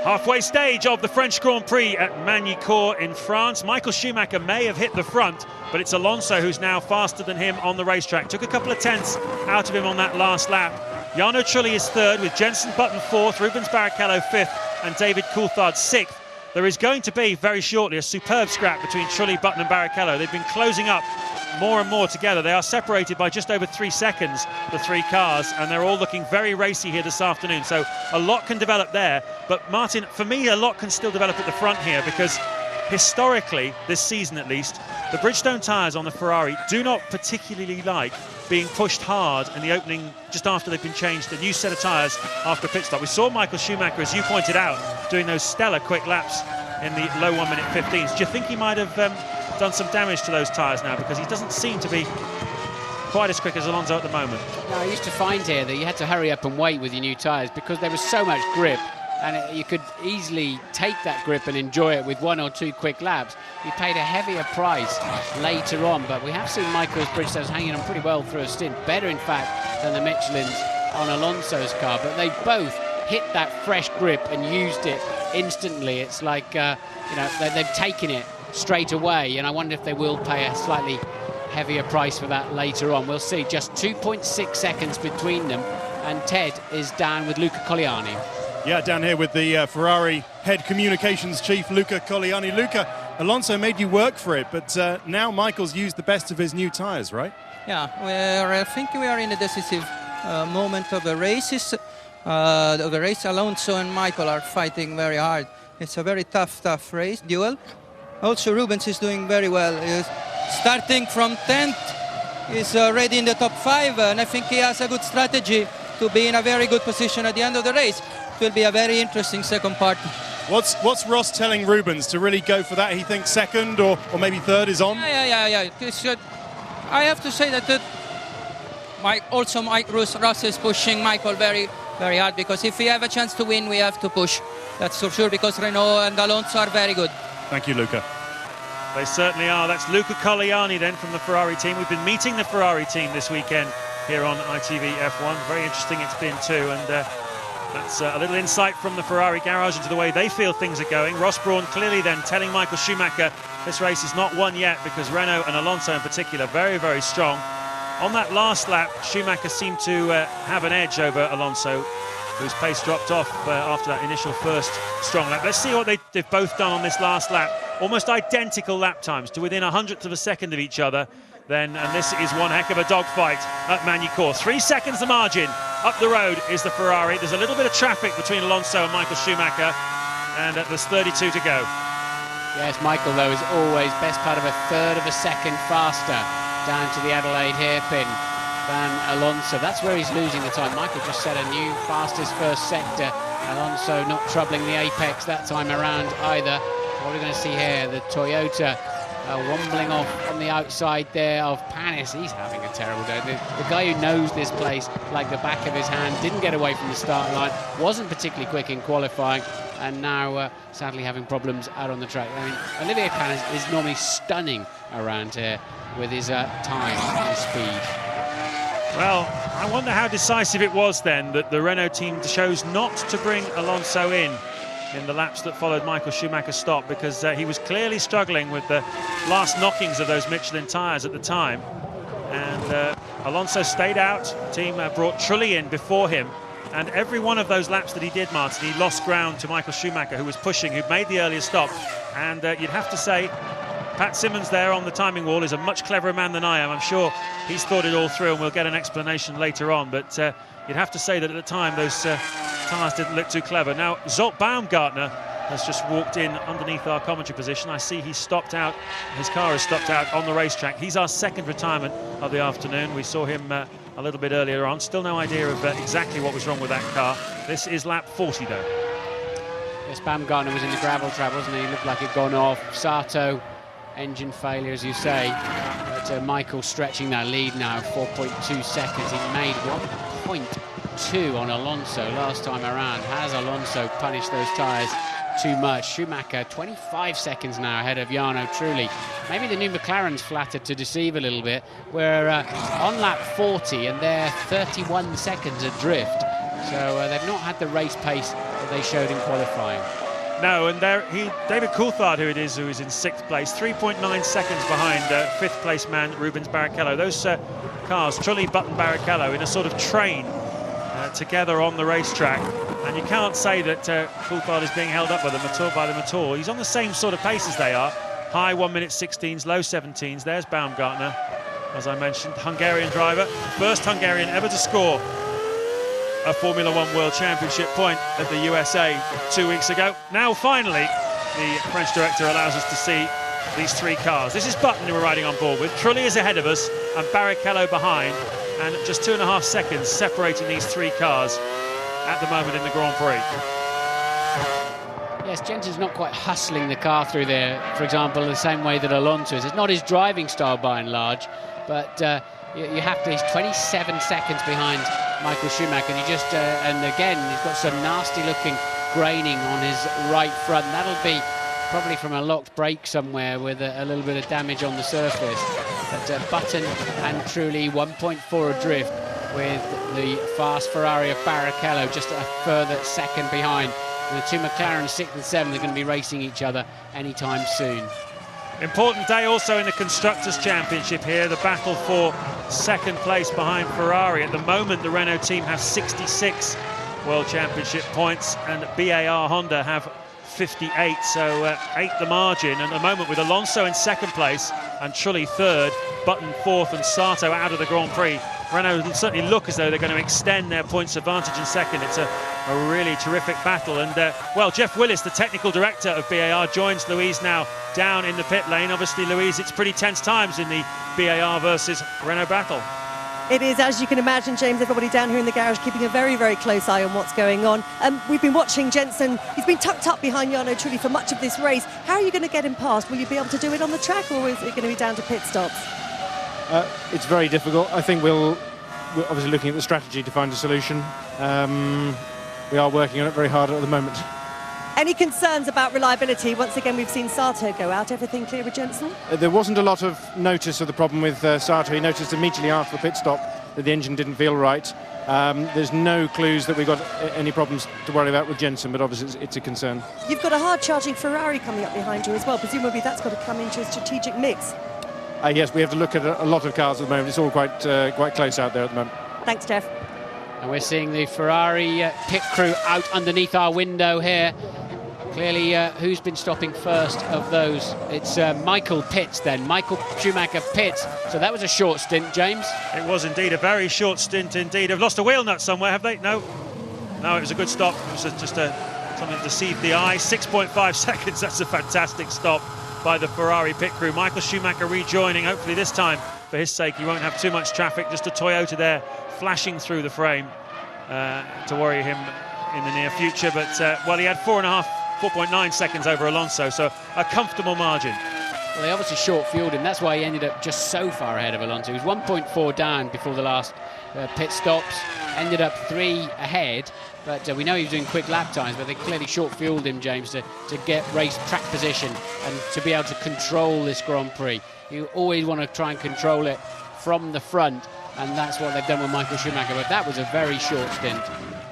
Halfway stage of the French Grand Prix at Magny-Cours in France. Michael Schumacher may have hit the front, but it's Alonso who's now faster than him on the racetrack. Took a couple of tenths out of him on that last lap. Jarno Trulli is 3rd, with Jenson Button 4th, Rubens Barrichello 5th, and David Coulthard 6th. There is going to be, very shortly, a superb scrap between Trulli, Button and Barrichello. They've been closing up more and more together. They are separated by just over 3 seconds, the 3 cars, and they're all looking very racy here this afternoon. So a lot can develop there. But Martin, for me, a lot can still develop at the front here, because historically, this season at least, the Bridgestone tyres on the Ferrari do not particularly like being pushed hard in the opening just after they've been changed, a new set of tyres after a pit stop. We saw Michael Schumacher, as you pointed out, doing those stellar quick laps in the low 1 minute 15s. Do you think he might have done some damage to those tyres now, because he doesn't seem to be quite as quick as Alonso at the moment? No, I used to find here that you had to hurry up and wait with your new tyres, because there was so much grip, and you could easily take that grip and enjoy it with 1 or 2 quick laps. You paid a heavier price later on, but we have seen Michael's Bridgestones hanging on pretty well through a stint, better in fact than the Michelins on Alonso's car, but they both hit that fresh grip and used it instantly. It's like they've taken it straight away, and I wonder if they will pay a slightly heavier price for that later on. We'll see. Just 2.6 seconds between them, and Ted is down with Luca Colliani. Yeah, down here with the Ferrari head communications chief, Luca Colliani. Luca, Alonso made you work for it, but now Michael's used the best of his new tyres, right? Yeah, I think we are in a decisive moment of the races. Alonso and Michael are fighting very hard. It's a very tough race, duel. Also, Rubens is doing very well. He's starting from 10th. He's already in the top 5, and I think he has a good strategy to be in a very good position at the end of the race. It will be a very interesting second part. What's Ross telling Rubens to really go for that? He thinks 2nd or maybe 3rd is on? Yeah. I have to say that Ross is pushing Michael very, very hard, because if we have a chance to win, we have to push. That's for sure, because Renault and Alonso are very good. Thank you, Luca. They certainly are. That's Luca Colliani then from the Ferrari team. We've been meeting the Ferrari team this weekend here on ITV F1. Very interesting it's been too, and that's a little insight from the Ferrari garage into the way they feel things are going. Ross Brawn clearly then telling Michael Schumacher this race is not won yet, because Renault and Alonso in particular very, very strong. On that last lap, Schumacher seemed to have an edge over Alonso, whose pace dropped off after that initial first strong lap. Let's see what they've both done on this last lap. Almost identical lap times, to within 100th of a second of each other. And this is one heck of a dogfight at Magny-Cours. 3 seconds the margin. Up the road is the Ferrari. There's a little bit of traffic between Alonso and Michael Schumacher, and there's 32 to go. Yes, Michael, though, is always best part of a 1/3 of a second faster down to the Adelaide hairpin than Alonso. That's where he's losing the time. Michael just set a new fastest first sector. Alonso not troubling the apex that time around either. What are we going to see here? The Toyota wombling off on the outside there of Panis. He's having a terrible day. The guy who knows this place like the back of his hand didn't get away from the start line, wasn't particularly quick in qualifying, and now sadly having problems out on the track. I mean, Olivier Panis is normally stunning around here with his time and speed. Well, I wonder how decisive it was then that the Renault team chose not to bring Alonso in the laps that followed Michael Schumacher's stop, because he was clearly struggling with the last knockings of those Michelin tyres at the time. And Alonso stayed out. The team brought Trulli in before him. And every one of those laps that he did, Martin, he lost ground to Michael Schumacher, who was pushing, who made the earlier stop. And you'd have to say, Pat Simmons there on the timing wall is a much cleverer man than I am. I'm sure he's thought it all through, and we'll get an explanation later on. But you'd have to say that at the time, those tyres didn't look too clever. Now, Zolt Baumgartner has just walked in underneath our commentary position. I see he's stopped out. His car has stopped out on the racetrack. He's our second retirement of the afternoon. We saw him a little bit earlier on. Still no idea of exactly what was wrong with that car. This is lap 40, though. Yes, Baumgartner was in the gravel trap, wasn't he? Looked like it'd gone off. Sato, engine failure, as you say. But Michael stretching that lead now, 4.2 seconds. He made 1.2 on Alonso last time around. Has Alonso punished those tyres too much? Schumacher 25 seconds now ahead of Jarno Trulli. Maybe the new McLaren's flattered to deceive a little bit. We're on lap 40 and they're 31 seconds adrift. So they've not had the race pace that they showed in qualifying. No, and there David Coulthard, who is in 6th place, 3.9 seconds behind 5th place man Rubens Barrichello. Those cars, Trulli, Button, Barrichello, in a sort of train together on the racetrack. And you can't say that Coulthard is being held up by them at all. He's on the same sort of pace as they are. High 1:16s, low 17s. There's Baumgartner, as I mentioned, Hungarian driver. First Hungarian ever to score a Formula One World Championship point at the USA 2 weeks ago. Now, finally, the French director allows us to see these 3 cars. This is Button who we're riding on board with. Trulli is ahead of us and Barrichello behind. And just 2.5 seconds separating these 3 cars at the moment in the Grand Prix. Yes, Jensen's not quite hustling the car through there, for example, the same way that Alonso is. It's not his driving style by and large, but you have to, he's 27 seconds behind Michael Schumacher, and again, he's got some nasty looking graining on his right front. That'll be probably from a locked brake somewhere with a little bit of damage on the surface. But Button and Trulli 1.4 adrift, with the fast Ferrari of Barrichello just a further second behind. And the 2 McLaren 6th and 7th are going to be racing each other anytime soon. Important day also in the Constructors' Championship here, the battle for 2nd place behind Ferrari. At the moment, the Renault team have 66 World Championship points and BAR Honda have 58, so 8 the margin. And at the moment, with Alonso in 2nd place and Trulli 3rd, Button 4th and Sato out of the Grand Prix, Renault certainly look as though they're going to extend their points advantage in 2nd. It's a really terrific battle. And, well, Jeff Willis, the technical director of BAR, joins Louise now down in the pit lane. Obviously, Louise, it's pretty tense times in the BAR versus Renault battle. It is, as you can imagine, James, everybody down here in the garage keeping a very, very close eye on what's going on. We've been watching Jensen. He's been tucked up behind Jarno Trulli for much of this race. How are you going to get him past? Will you be able to do it on the track, or is it going to be down to pit stops? It's very difficult. I think we're obviously looking at the strategy to find a solution. We are working on it very hard at the moment. Any concerns about reliability? Once again, we've seen Sato go out. Everything clear with Jensen? There wasn't a lot of notice of the problem with Sato. He noticed immediately after the pit stop that the engine didn't feel right. There's no clues that we've got any problems to worry about with Jensen, but obviously it's a concern. You've got a hard-charging Ferrari coming up behind you as well. Presumably that's got to come into a strategic mix. Yes, we have to look at a lot of cars at the moment. It's all quite close out there at the moment. Thanks, Jeff. And we're seeing the Ferrari pit crew out underneath our window here. Clearly, who's been stopping first of those? It's Michael Pitts then. Michael Schumacher Pitts. So that was a short stint, James. It was indeed a very short stint indeed. Have lost a wheel nut somewhere, have they? No. No, it was a good stop. It was just something that deceived the eye. 6.5 seconds. That's a fantastic stop by the Ferrari pit crew. Michael Schumacher rejoining, hopefully this time, for his sake, he won't have too much traffic. Just a Toyota there flashing through the frame to worry him in the near future. But, well, he had 4.9 seconds over Alonso, so a comfortable margin. Well, they obviously short-fueled him. That's why he ended up just so far ahead of Alonso. He was 1.4 down before the last pit stops. Ended up 3 ahead, but we know he was doing quick lap times, but they clearly short-fueled him, James, to get race track position and to be able to control this Grand Prix. You always want to try and control it from the front, and that's what they've done with Michael Schumacher, but that was a very short stint.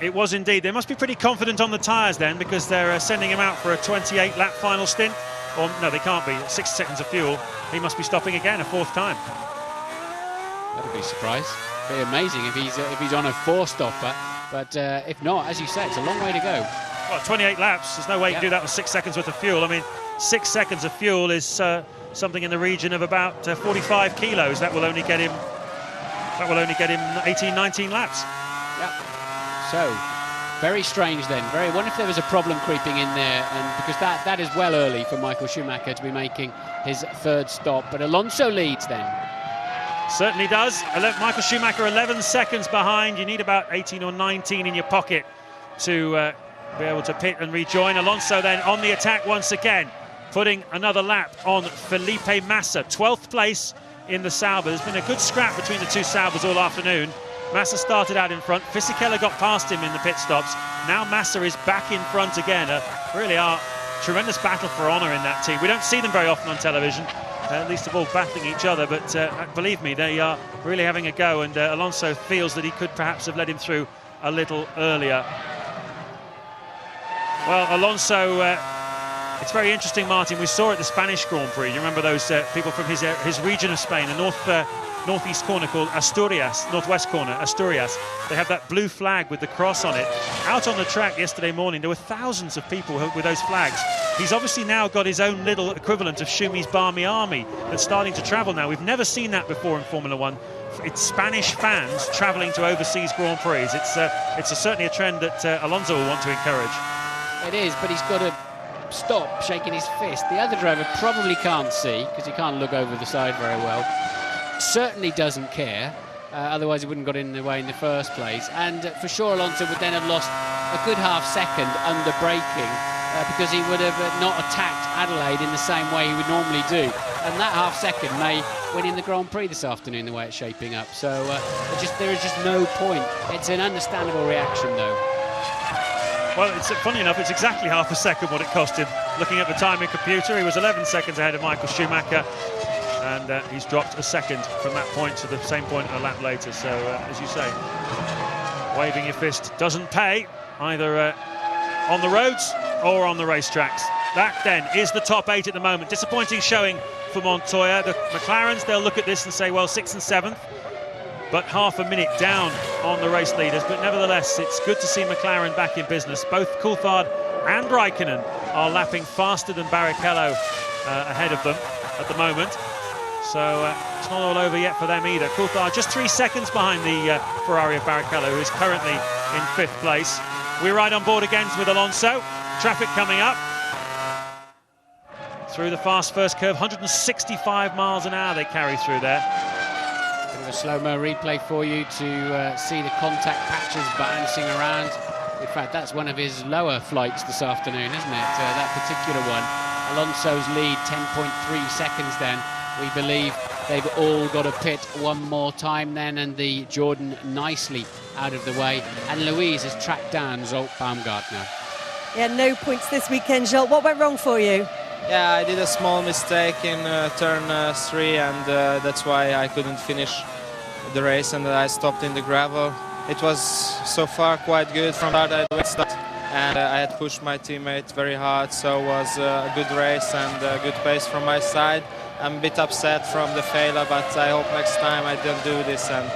It was indeed. They must be pretty confident on the tyres then, because they're sending him out for a 28-lap final stint. Or no, they can't be. 6 seconds of fuel. He must be stopping again a 4th time. That'd be a surprise. Be amazing if he's on a 4-stopper. But if not, as you say, it's a long way to go. Well, 28 laps. There's no way you can do that with 6 seconds worth of fuel. I mean, 6 seconds of fuel is something in the region of about 45 kilos. That will only get him. That will only get him 18, 19 laps. Yep. So, very strange then. I wonder if there was a problem creeping in there, and because that is well early for Michael Schumacher to be making his 3rd stop. But Alonso leads then. Certainly does. Michael Schumacher 11 seconds behind. You need about 18 or 19 in your pocket to be able to pit and rejoin. Alonso then on the attack once again, putting another lap on Felipe Massa. 12th place in the Sauber. There's been a good scrap between the two Saubers all afternoon. Massa started out in front. Fisichella got past him in the pit stops. Now Massa is back in front again. Really are tremendous battle for honour in that team. We don't see them very often on television. Least of all battling each other, but believe me, they are really having a go, and Alonso feels that he could perhaps have let him through a little earlier. Well, Alonso, it's very interesting, Martin. We saw at the Spanish Grand Prix, you remember those people from his region of Spain, the northeast corner called Asturias, northwest corner, Asturias. They have that blue flag with the cross on it. Out on the track yesterday morning, there were thousands of people with those flags. He's obviously now got his own little equivalent of Schumi's Barmy Army that's starting to travel now. We've never seen that before in Formula One. It's Spanish fans travelling to overseas Grand Prix. It's certainly a trend that Alonso will want to encourage. It is, but he's got to stop shaking his fist. The other driver probably can't see, because he can't look over the side very well. Certainly doesn't care, otherwise he wouldn't got in the way in the first place. And for sure Alonso would then have lost a good half second under braking, because he would have not attacked Adelaide in the same way he would normally do. And that half second may win in the Grand Prix this afternoon, the way it's shaping up. So there is just no point. It's an understandable reaction, though. Well, it's funny enough, it's exactly half a second what it cost him. Looking at the timing computer, he was 11 seconds ahead of Michael Schumacher, and he's dropped a second from that point to the same point a lap later. So, as you say, waving your fist doesn't pay, either on the roads or on the racetracks. That then is the top 8 at the moment. Disappointing showing for Montoya. The McLarens, they'll look at this and say, well, 6th and 7th, but half a minute down on the race leaders. But nevertheless, it's good to see McLaren back in business. Both Coulthard and Raikkonen are lapping faster than Barrichello ahead of them at the moment. So it's not all over yet for them either. Coulthard just 3 seconds behind the Ferrari of Barrichello, who is currently in 5th place. We're right on board again with Alonso. Traffic coming up through the fast first curve. 165 miles an hour they carry through there. Bit of a slow-mo replay for you to see the contact patches bouncing around. In fact, that's one of his lower flights this afternoon, isn't it? That particular one. Alonso's lead, 10.3 seconds then. We believe they've all got to pit one more time then, and the Jordan nicely out of the way. And Louise has tracked down Zolt Baumgartner. Yeah, no points this weekend, Jolt. What went wrong for you? Yeah, I did a small mistake in turn 3, and that's why I couldn't finish the race, and I stopped in the gravel. It was so far quite good. From that I went start, and I had pushed my teammate very hard, so it was a good race and a good pace from my side. I'm a bit upset from the failure, but I hope next time I don't do this and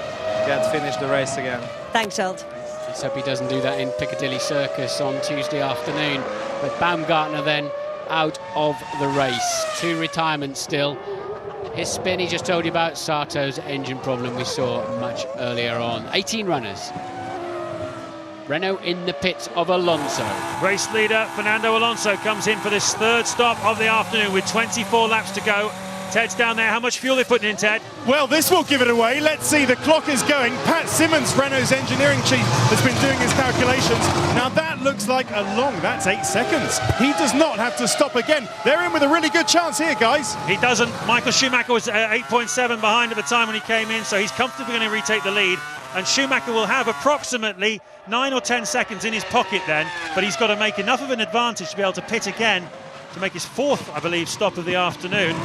get finish the race again. Thanks, Jolt. Let's hope he doesn't do that in Piccadilly Circus on Tuesday afternoon. But Baumgartner then out of the race. 2 retirements still. His spin, he just told you about Sato's engine problem we saw much earlier on. 18 runners. Renault in the pits of Alonso. Race leader Fernando Alonso comes in for this 3rd stop of the afternoon with 24 laps to go. Ted's down there. How much fuel are they putting in, Ted? Well, this will give it away. Let's see. The clock is going. Pat Simmons, Renault's engineering chief, has been doing his calculations. Now, that looks like that's 8 seconds. He does not have to stop again. They're in with a really good chance here, guys. He doesn't. Michael Schumacher was 8.7 behind at the time when he came in, so he's comfortably going to retake the lead. And Schumacher will have approximately 9 or 10 seconds in his pocket then, but he's got to make enough of an advantage to be able to pit again to make his 4th, I believe, stop of the afternoon.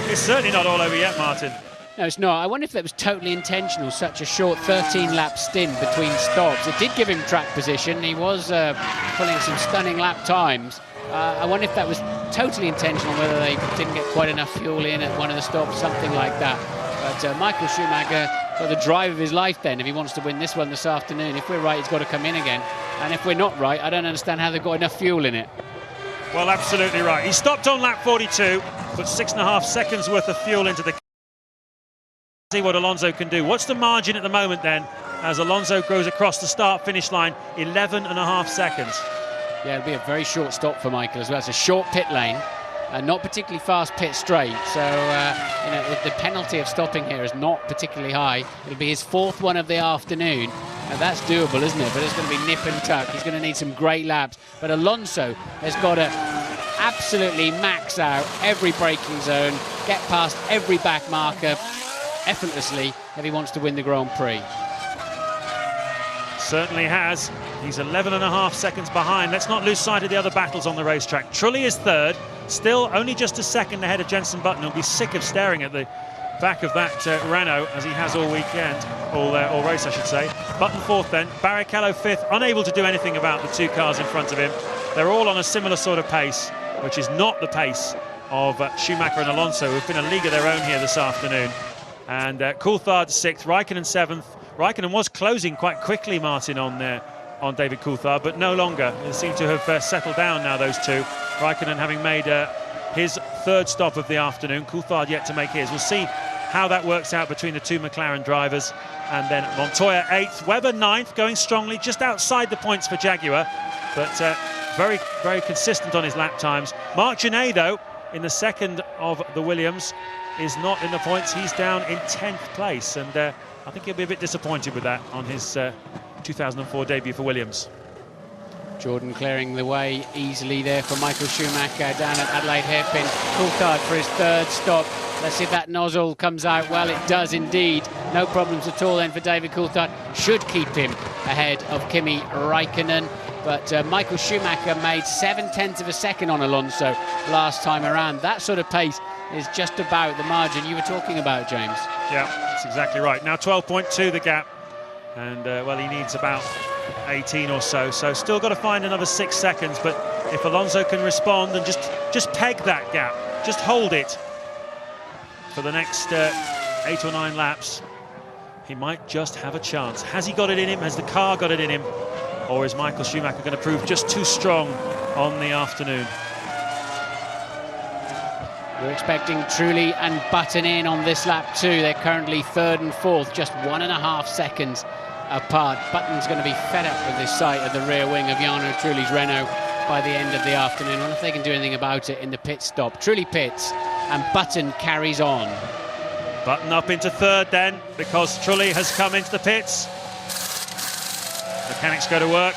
It's certainly not all over yet, Martin. No, it's not. I wonder if that was totally intentional, such a short 13-lap stint between stops. It did give him track position. He was pulling some stunning lap times. I wonder if that was totally intentional, whether they didn't get quite enough fuel in at one of the stops, something like that. But Michael Schumacher got the drive of his life then if he wants to win this one this afternoon. If we're right, he's got to come in again. And if we're not right, I don't understand how they've got enough fuel in it. Well, absolutely right. He stopped on lap 42, put 6.5 seconds worth of fuel into the car. See what Alonso can do. What's the margin at the moment then, as Alonso goes across the start-finish line? 11.5 seconds. Yeah, it'll be a very short stop for Michael as well. It's a short pit lane. Not particularly fast pit straight, so you know, the penalty of stopping here is not particularly high. It'll be his 4th one of the afternoon. Now that's doable, isn't it? But it's going to be nip and tuck. He's going to need some great laps. But Alonso has got to absolutely max out every braking zone, get past every back marker effortlessly if he wants to win the Grand Prix. Certainly has. He's 11.5 seconds behind. Let's not lose sight of the other battles on the racetrack. Trulli is 3rd, still only just a second ahead of Jenson Button. He'll be sick of staring at the back of that Renault, as he has all weekend, all race I should say. Button 4th then, Barrichello 5th, unable to do anything about the 2 cars in front of him. They're all on a similar sort of pace, which is not the pace of Schumacher and Alonso, who've been a league of their own here this afternoon. And Coulthard 6th, Raikkonen 7th. Raikkonen was closing quite quickly, Martin, on David Coulthard, but no longer. They seem to have settled down now, those two. Raikkonen having made his 3rd stop of the afternoon. Coulthard yet to make his. We'll see how that works out between the 2 McLaren drivers. And then Montoya 8th, Webber 9th, going strongly, just outside the points for Jaguar, but very, very consistent on his lap times. Marc Genet, though, in the 2nd of the Williams, is not in the points. He's down in 10th place, and I think he'll be a bit disappointed with that on his 2004 debut for Williams. Jordan clearing the way easily there for Michael Schumacher down at Adelaide Hairpin. Coulthard for his 3rd stop. Let's see if that nozzle comes out. Well, it does indeed. No problems at all then for David Coulthard. Should keep him ahead of Kimi Raikkonen. But Michael Schumacher made 0.7 of a second on Alonso last time around. That sort of pace is just about the margin you were talking about, James. Yeah, that's exactly right. Now 12.2 the gap. And, well, he needs about 18 or so. So still got to find another 6 seconds. But if Alonso can respond and just peg that gap, just hold it for the next 8 or 9 laps, he might just have a chance. Has he got it in him? Has the car got it in him? Or is Michael Schumacher going to prove just too strong on the afternoon? We're expecting Trulli and Button in on this lap too. They're currently 3rd and 4th, just 1.5 seconds apart. Button's going to be fed up with this sight of the rear wing of Jarno Trulli's Renault by the end of the afternoon. I wonder if they can do anything about it in the pit stop. Trulli pits and Button carries on. Button up into 3rd then, because Trulli has come into the pits. Mechanics go to work.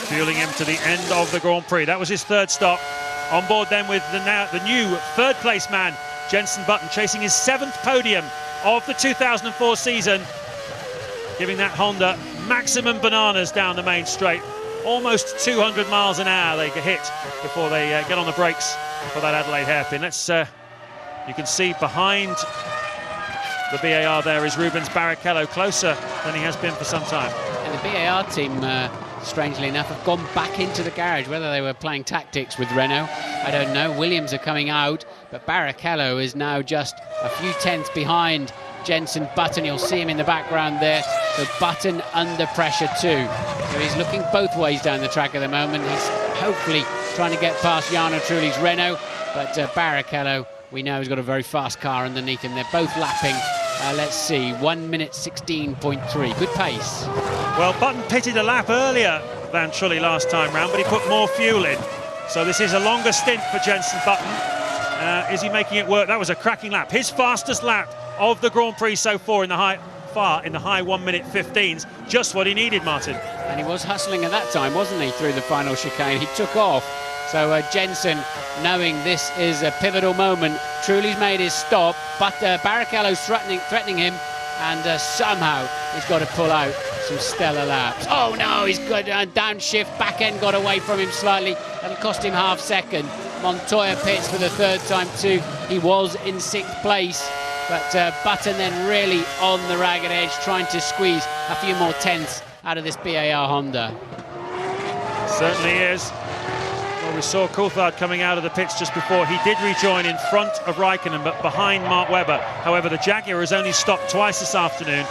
Fueling him to the end of the Grand Prix. That was his 3rd stop. On board then with the new 3rd place man, Jenson Button, chasing his 7th podium of the 2004 season, giving that Honda maximum bananas down the main straight. Almost 200 miles an hour they get hit before they get on the brakes for that Adelaide hairpin. You can see behind the BAR there is Rubens Barrichello, closer than he has been for some time. And the BAR team, strangely enough, have gone back into the garage. Whether they were playing tactics with Renault, I don't know. Williams are coming out, but Barrichello is now just a few tenths behind Jenson Button. You'll see him in the background there. So Button under pressure too. So he's looking both ways down the track at the moment. He's hopefully trying to get past Jarno Trulli's Renault, but Barrichello, we know, has got a very fast car underneath him. They're both lapping. Let's see, 1 minute 16.3. Good pace. Well, Button pitted a lap earlier than Trulli last time round, but he put more fuel in. So this is a longer stint for Jenson Button. Is he making it work? That was a cracking lap. His fastest lap of the Grand Prix so far in the high 1 minute 15s. Just what he needed, Martin. And he was hustling at that time, wasn't he, through the final chicane? He took off. So Jenson, knowing this is a pivotal moment, Trulli's made his stop, but Barrichello's threatening him, and somehow he's got to pull out some stellar laps. Oh no, he's got downshift, back end got away from him slightly. That'll cost him half second. Montoya pits for the 3rd time too. He was in 6th place, but Button then really on the ragged edge, trying to squeeze a few more tenths out of this BAR Honda. Certainly is. Well, we saw Coulthard coming out of the pits just before. He did rejoin in front of Raikkonen, but behind Mark Webber. However, the Jaguar has only stopped twice this afternoon,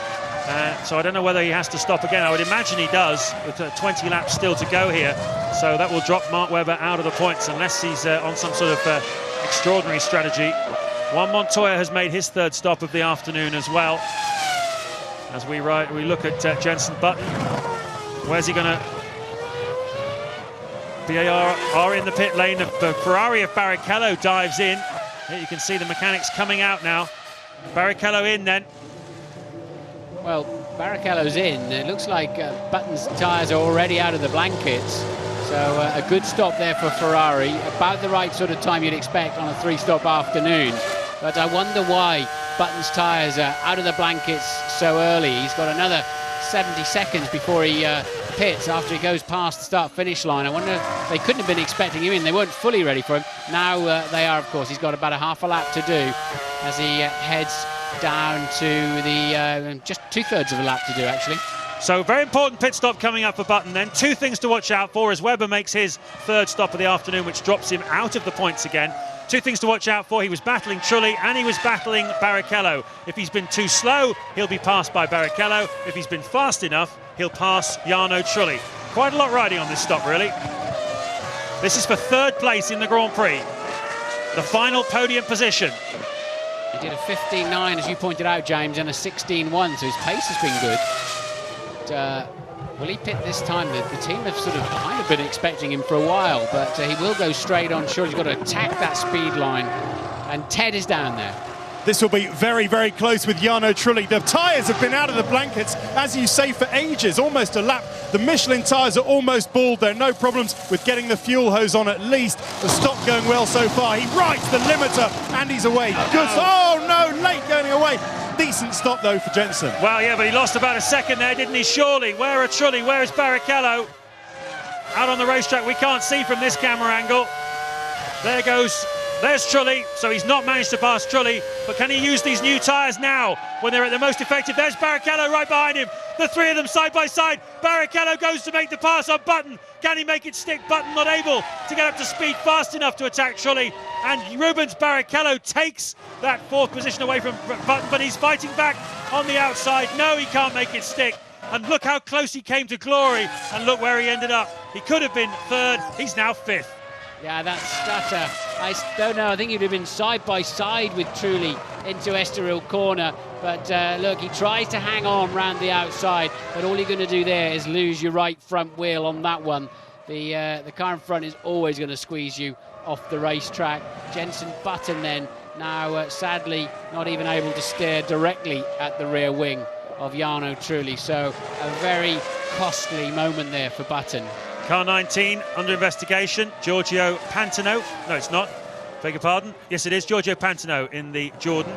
so I don't know whether he has to stop again. I would imagine he does, with 20 laps still to go here. So that will drop Mark Webber out of the points, unless he's on some sort of extraordinary strategy. Juan Montoya has made his third stop of the afternoon as well. As we look at Jenson Button. Where's he going to... BAR are in the pit lane. The Ferrari of Barrichello dives in. Here you can see the mechanics coming out now. Barrichello in then. Well, Barrichello's in. It looks like Button's tyres are already out of the blankets. So a good stop there for Ferrari. About the right sort of time you'd expect on a three-stop afternoon. But I wonder why Button's tyres are out of the blankets so early. He's got another 70 seconds before he pits after he goes past the start-finish line. I wonder, they couldn't have been expecting him in. They weren't fully ready for him. Now they are, of course. He's got about a half a lap to do as he heads down to the just 2/3 of a lap to do, actually. So very important pit stop coming up for Button then. Two things to watch out for as Webber makes his third stop of the afternoon, which drops him out of the points again. Two things to watch out for. He was battling Trulli and he was battling Barrichello. If he's been too slow, he'll be passed by Barrichello. If he's been fast enough, he'll pass Jarno Trulli. Quite a lot riding on this stop, really. This is for third place in the Grand Prix. The final podium position. He did a 15.9, as you pointed out, James, and a 16.1, so his pace has been good. But, will he pit this time? The team have sort of kind of been expecting him for a while, but he will go straight on. Sure, he's got to attack that speed line, and Ted is down there. This will be very, very close with Jarno Trulli. The tyres have been out of the blankets, as you say, for ages, almost a lap. The Michelin tyres are almost bald. There are no problems with getting the fuel hose on at least. The stop going well so far. He rides the limiter, and he's away. Good. Oh, no, late going away. Decent stop, though, for Jenson. Well, yeah, but he lost about a second there, didn't he? Surely. Where are Trulli? Where is Barrichello? Out on the racetrack, we can't see from this camera angle. There goes... There's Trulli, so he's not managed to pass Trulli, but can he use these new tyres now when they're at the most effective? There's Barrichello right behind him, the three of them side by side. Barrichello goes to make the pass on Button. Can he make it stick? Button not able to get up to speed fast enough to attack Trulli, and Rubens Barrichello takes that fourth position away from Button, but he's fighting back on the outside. No, he can't make it stick. And look how close he came to glory, and look where he ended up. He could have been third, he's now fifth. Yeah, that stutter, I don't know, I think he'd have been side by side with Trulli into Estoril corner, but look, he tries to hang on round the outside, but all you're going to do there is lose your right front wheel on that one. The car in front is always going to squeeze you off the racetrack. Jenson Button then, now sadly not even able to steer directly at the rear wing of Jarno Trulli, so a very costly moment there for Button. Car 19 under investigation, Giorgio Pantano. No, it's not. Beg your pardon. Yes, it is. Giorgio Pantano in the Jordan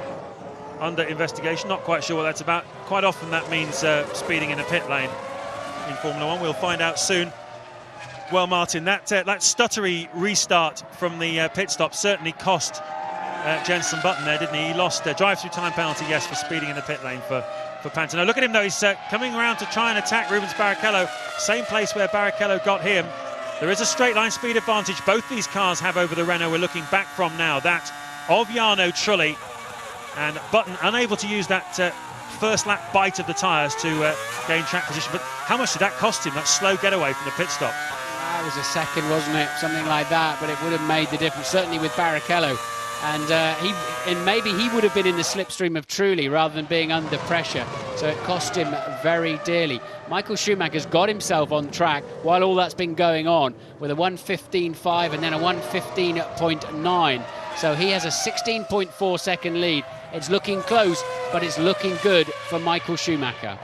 under investigation. Not quite sure what that's about. Quite often that means speeding in a pit lane in Formula One. We'll find out soon. Well, Martin, that stuttery restart from the pit stop certainly cost Jenson Button there, didn't he? He lost a drive-through time penalty, yes, for speeding in the pit lane for Pantano. Look at him, though. He's coming around to try and attack Rubens Barrichello. Same place where Barrichello got him. There is a straight-line speed advantage both these cars have over the Renault we're looking back from now. That of Jarno Trulli. And Button unable to use that first lap bite of the tyres to gain track position. But how much did that cost him, that slow getaway from the pit stop? That was a second, wasn't it? Something like that, but it would have made the difference, certainly with Barrichello. And maybe he would have been in the slipstream of Trulli rather than being under pressure. So it cost him very dearly. Michael Schumacher's got himself on track while all that's been going on with a 1:15.5 and then a 1:15.9. So he has a 16.4 second lead. It's looking close, but it's looking good for Michael Schumacher.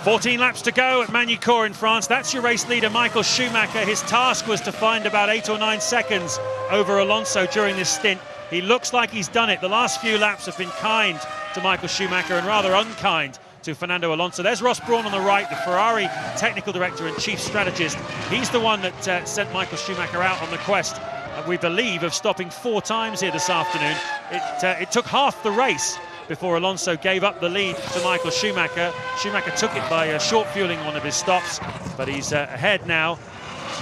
14 laps to go at Magny-Cours in France. That's your race leader, Michael Schumacher. His task was to find about 8 or 9 seconds over Alonso during this stint. He looks like he's done it. The last few laps have been kind to Michael Schumacher and rather unkind to Fernando Alonso. There's Ross Brawn on the right, the Ferrari technical director and chief strategist. He's the one that sent Michael Schumacher out on the quest, we believe, of stopping 4 times here this afternoon. It took half the race before Alonso gave up the lead to Michael Schumacher. Schumacher took it by short fueling one of his stops, but he's ahead now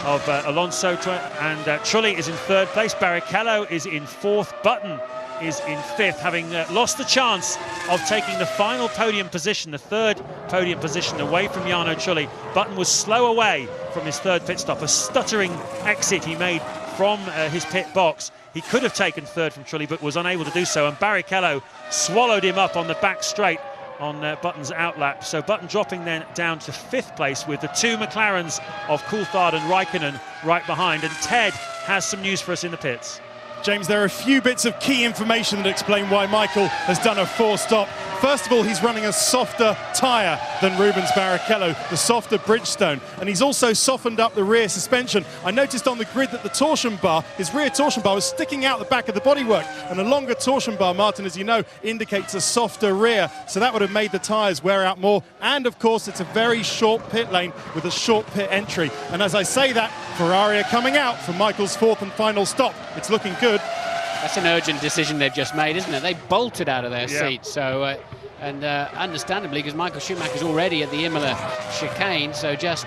of Alonso, and Trulli is in third place. Barrichello is in fourth. Button is in fifth, having lost the chance of taking the final podium position, the third podium position, away from Jarno Trulli. Button was slow away from his third pit stop, a stuttering exit he made from his pit box. He could have taken third from Trulli, but was unable to do so, and Barrichello swallowed him up on the back straight on Button's outlap. So Button dropping then down to fifth place with the two McLarens of Coulthard and Raikkonen right behind. And Ted has some news for us in the pits. James, there are a few bits of key information that explain why Michael has done a four-stop. First of all, he's running a softer tyre than Rubens Barrichello, the softer Bridgestone, and he's also softened up the rear suspension. I noticed on the grid that the torsion bar, his rear torsion bar, was sticking out the back of the bodywork, and a longer torsion bar, Martin, as you know, indicates a softer rear, so that would have made the tyres wear out more. And of course, it's a very short pit lane with a short pit entry. And as I say that, Ferrari are coming out for Michael's fourth and final stop. It's looking good. That's an urgent decision they've just made, isn't it? They bolted out of their seats, so understandably, because Michael Schumacher's already at the Imola chicane, so just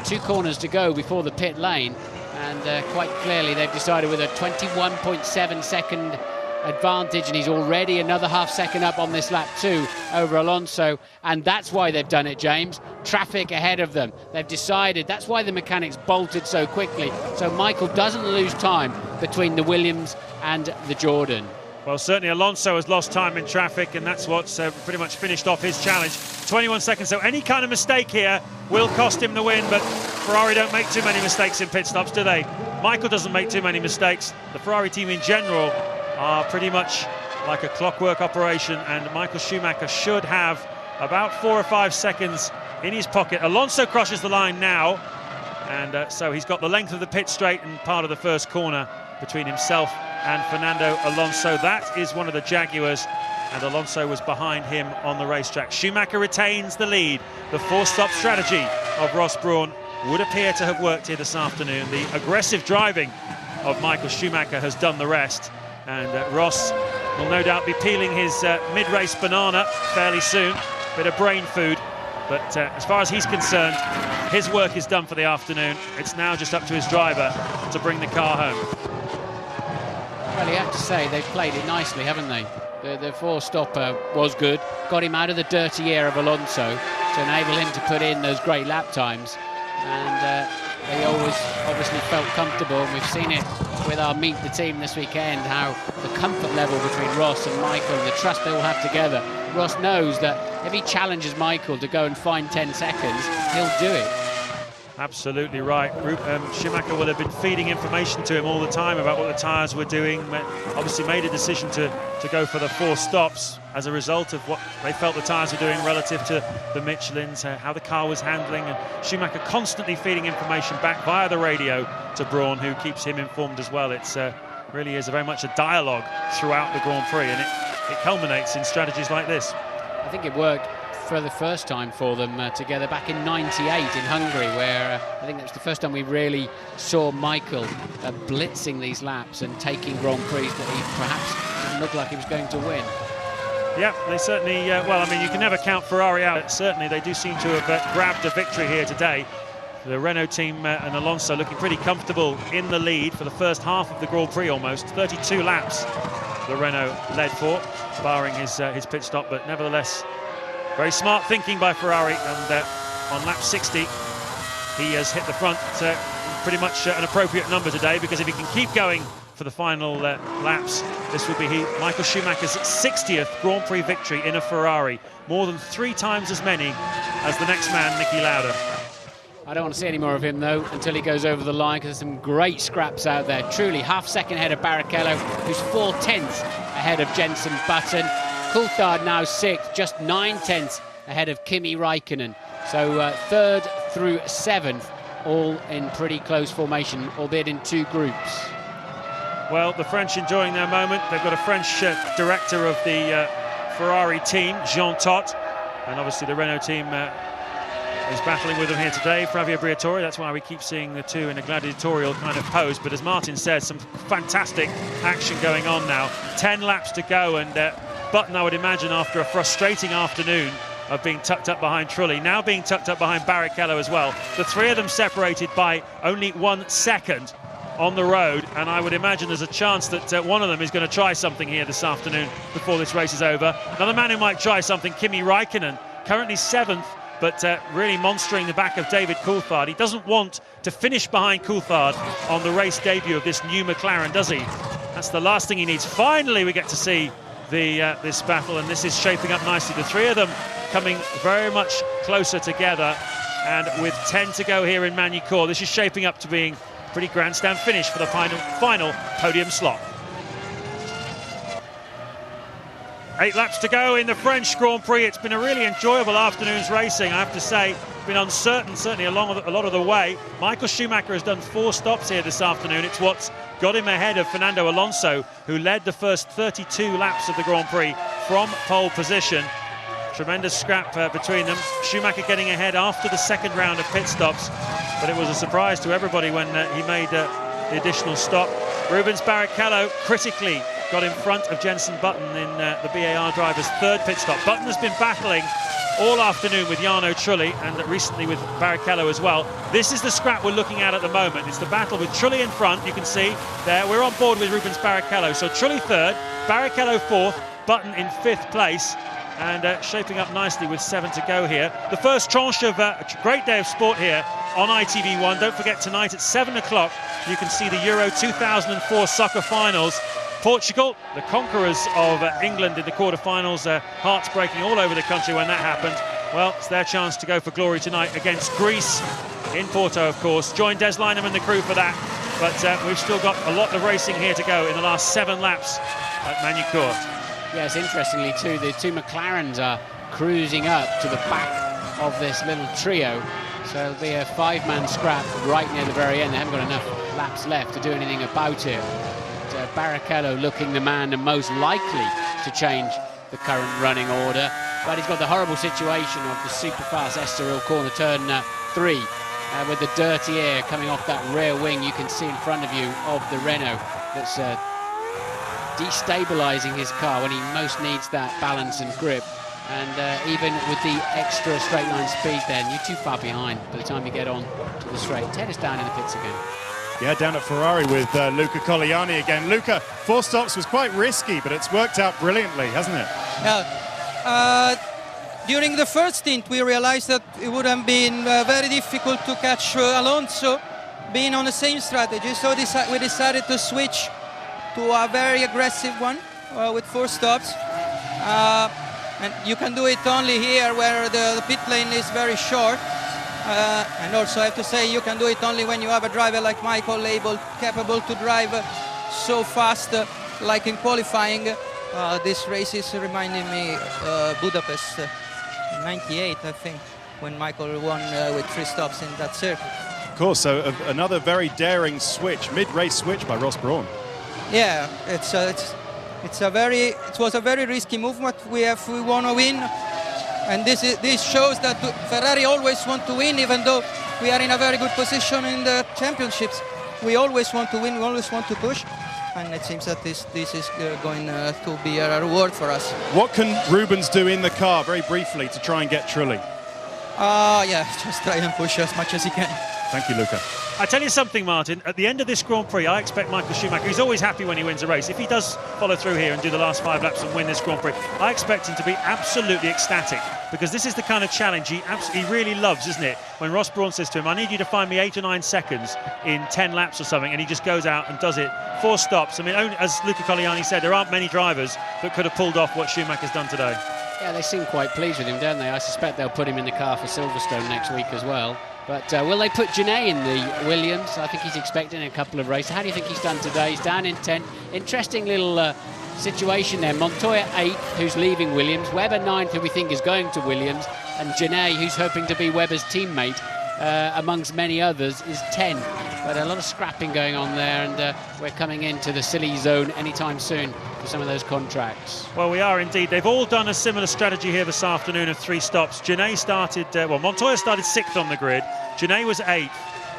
2 corners to go before the pit lane, and quite clearly they've decided with a 21.7 second advantage, and he's already another half second up on this lap 2 over Alonso, and that's why they've done it, James. Traffic ahead of them. They've decided, that's why the mechanics bolted so quickly, so Michael doesn't lose time between the Williams and the Jordan. Well, certainly Alonso has lost time in traffic, and that's what's pretty much finished off his challenge. 21 seconds, so any kind of mistake here will cost him the win, but Ferrari don't make too many mistakes in pit stops, do they? Michael doesn't make too many mistakes. The Ferrari team in general are pretty much like a clockwork operation, and Michael Schumacher should have about 4 or 5 seconds in his pocket. Alonso crosses the line now, and so he's got the length of the pit straight and part of the first corner between himself and Fernando Alonso. That is one of the Jaguars, and Alonso was behind him on the racetrack. Schumacher retains the lead. The four-stop strategy of Ross Brawn would appear to have worked here this afternoon. The aggressive driving of Michael Schumacher has done the rest, and Ross will no doubt be peeling his mid-race banana fairly soon. Bit of brain food, but as far as he's concerned, his work is done for the afternoon. It's now just up to his driver to bring the car home. Well, you have to say they've played it nicely, haven't they? The four-stopper was good, got him out of the dirty air of Alonso to enable him to put in those great lap times, and they always obviously felt comfortable, and we've seen it with our Meet the Team this weekend, how the comfort level between Ross and Michael and the trust they all have together. Ross knows that if he challenges Michael to go and find 10 seconds, he'll do it. Absolutely right. Schumacher will have been feeding information to him all the time about what the tyres were doing. Obviously made a decision to go for the 4 stops as a result of what they felt the tyres were doing relative to the Michelins, how the car was handling, and Schumacher constantly feeding information back via the radio to Brawn, who keeps him informed as well. It's really is very much a dialogue throughout the Grand Prix, and it culminates in strategies like this. I think it worked for the first time for them together back in '98 in Hungary, where I think that was the first time we really saw Michael blitzing these laps and taking Grand Prix that he perhaps didn't look like he was going to win. Yeah, they certainly, well, I mean, you can never count Ferrari out. Certainly, they do seem to have grabbed a victory here today. The Renault team and Alonso looking pretty comfortable in the lead for the first half of the Grand Prix almost. 32 laps the Renault led for, barring his pit stop, but nevertheless, very smart thinking by Ferrari, and on lap 60, he has hit the front pretty much an appropriate number today, because if he can keep going for the final laps, this will be Michael Schumacher's 60th Grand Prix victory in a Ferrari, more than 3 times as many as the next man, Niki Lauda. I don't want to see any more of him, though, until he goes over the line, because there's some great scraps out there. Truly, half-second ahead of Barrichello, who's 4/10 ahead of Jenson Button. Coulthard now 6th, just 9/10 ahead of Kimi Raikkonen. So 3rd through 7th, all in pretty close formation, albeit in 2 groups. Well, the French enjoying their moment. They've got a French director of the Ferrari team, Jean Todt, and obviously the Renault team is battling with them here today, Flavio Briatore. That's why we keep seeing the two in a gladiatorial kind of pose. But as Martin said, some fantastic action going on now. 10 laps to go, and Button, I would imagine, after a frustrating afternoon of being tucked up behind Trulli, now being tucked up behind Barrichello as well. The three of them separated by only 1 second on the road, and I would imagine there's a chance that one of them is going to try something here this afternoon before this race is over. Another man who might try something, Kimi Räikkönen, currently 7th, but really monstering the back of David Coulthard. He doesn't want to finish behind Coulthard on the race debut of this new McLaren, does he? That's the last thing he needs. Finally, we get to see this battle, and this is shaping up nicely. The three of them coming very much closer together, and with 10 to go here in Magny-Cours, this is shaping up to being a pretty grandstand finish for the final podium slot. 8 laps to go in the French Grand Prix. It's been a really enjoyable afternoon's racing, I have to say. Been uncertain, certainly along a lot of the way. Michael Schumacher has done 4 stops here this afternoon. It's what's got him ahead of Fernando Alonso, who led the first 32 laps of the Grand Prix from pole position. Tremendous scrap between them. Schumacher getting ahead after the second round of pit stops, but it was a surprise to everybody when he made the additional stop. Rubens Barrichello critically got in front of Jenson Button in the BAR driver's 3rd pit stop. Button has been battling all afternoon with Jarno Trulli, and recently with Barrichello as well. This is the scrap we're looking at the moment. It's the battle with Trulli in front. You can see there, we're on board with Rubens Barrichello. So Trulli 3rd, Barrichello 4th, Button in 5th place, and shaping up nicely with 7 to go here. The first tranche of a great day of sport here on ITV1. Don't forget, tonight at 7 o'clock, you can see the Euro 2004 soccer finals. Portugal, the conquerors of England in the quarter-finals, hearts breaking all over the country when that happened. Well, it's their chance to go for glory tonight against Greece in Porto, of course. Join Des Lynam and the crew for that, but we've still got a lot of racing here to go in the last 7 laps at Magny-Cours. Yes, interestingly too, the 2 McLarens are cruising up to the back of this little trio, so it'll be a 5-man scrap right near the very end. They haven't got enough laps left to do anything about it. Barrichello looking the man most likely to change the current running order, but he's got the horrible situation of the super fast Estoril corner turn 3 with the dirty air coming off that rear wing you can see in front of you of the Renault, that's destabilising his car when he most needs that balance and grip. And even with the extra straight line speed, then you're too far behind by the time you get on to the straight. Ted is down in the pits again. Yeah, down at Ferrari with Luca Colliani again. Luca, 4 stops was quite risky, but it's worked out brilliantly, hasn't it? Yeah. During the first stint, we realized that it would have been very difficult to catch Alonso being on the same strategy. So we decided to switch to a very aggressive one with 4 stops. And you can do it only here where the pit lane is very short. And also I have to say you can do it only when you have a driver like Michael capable to drive so fast like in qualifying. This race is reminding me Budapest 98, I think, when Michael won with 3 stops in that circuit. Of course, so another very daring switch, mid-race switch by Ross Brawn. Yeah, it was a very risky move, but we want to win. And this shows that Ferrari always want to win, even though we are in a very good position in the championships. We always want to win, we always want to push, and it seems that this is going to be a reward for us. What can Rubens do in the car, very briefly, to try and get Trulli? Yeah, just try and push as much as he can. Thank you, Luca. I tell you something, Martin, at the end of this Grand Prix, I expect Michael Schumacher, he's always happy when he wins a race. If he does follow through here and do the last 5 laps and win this Grand Prix, I expect him to be absolutely ecstatic, because this is the kind of challenge he really loves, isn't it? When Ross Brawn says to him, I need you to find me 8 or 9 seconds in 10 laps or something, and he just goes out and does it. 4 stops. I mean, as Luca Colliani said, there aren't many drivers that could have pulled off what Schumacher's done today. Yeah, they seem quite pleased with him, don't they? I suspect they'll put him in the car for Silverstone next week as well. But will they put Genet in the Williams? I think he's expecting a couple of races. How do you think he's done today? He's down in 10th. Interesting little situation there. Montoya 8th, who's leaving Williams. Webber 9th, who we think is going to Williams. And Genet, who's hoping to be Webber's teammate, amongst many others, is 10. But a lot of scrapping going on there, and we're coming into the silly zone anytime soon for some of those contracts. Well, we are indeed. They've all done a similar strategy here this afternoon of 3 stops. Genet started, Montoya started 6th on the grid. Genet was 8th,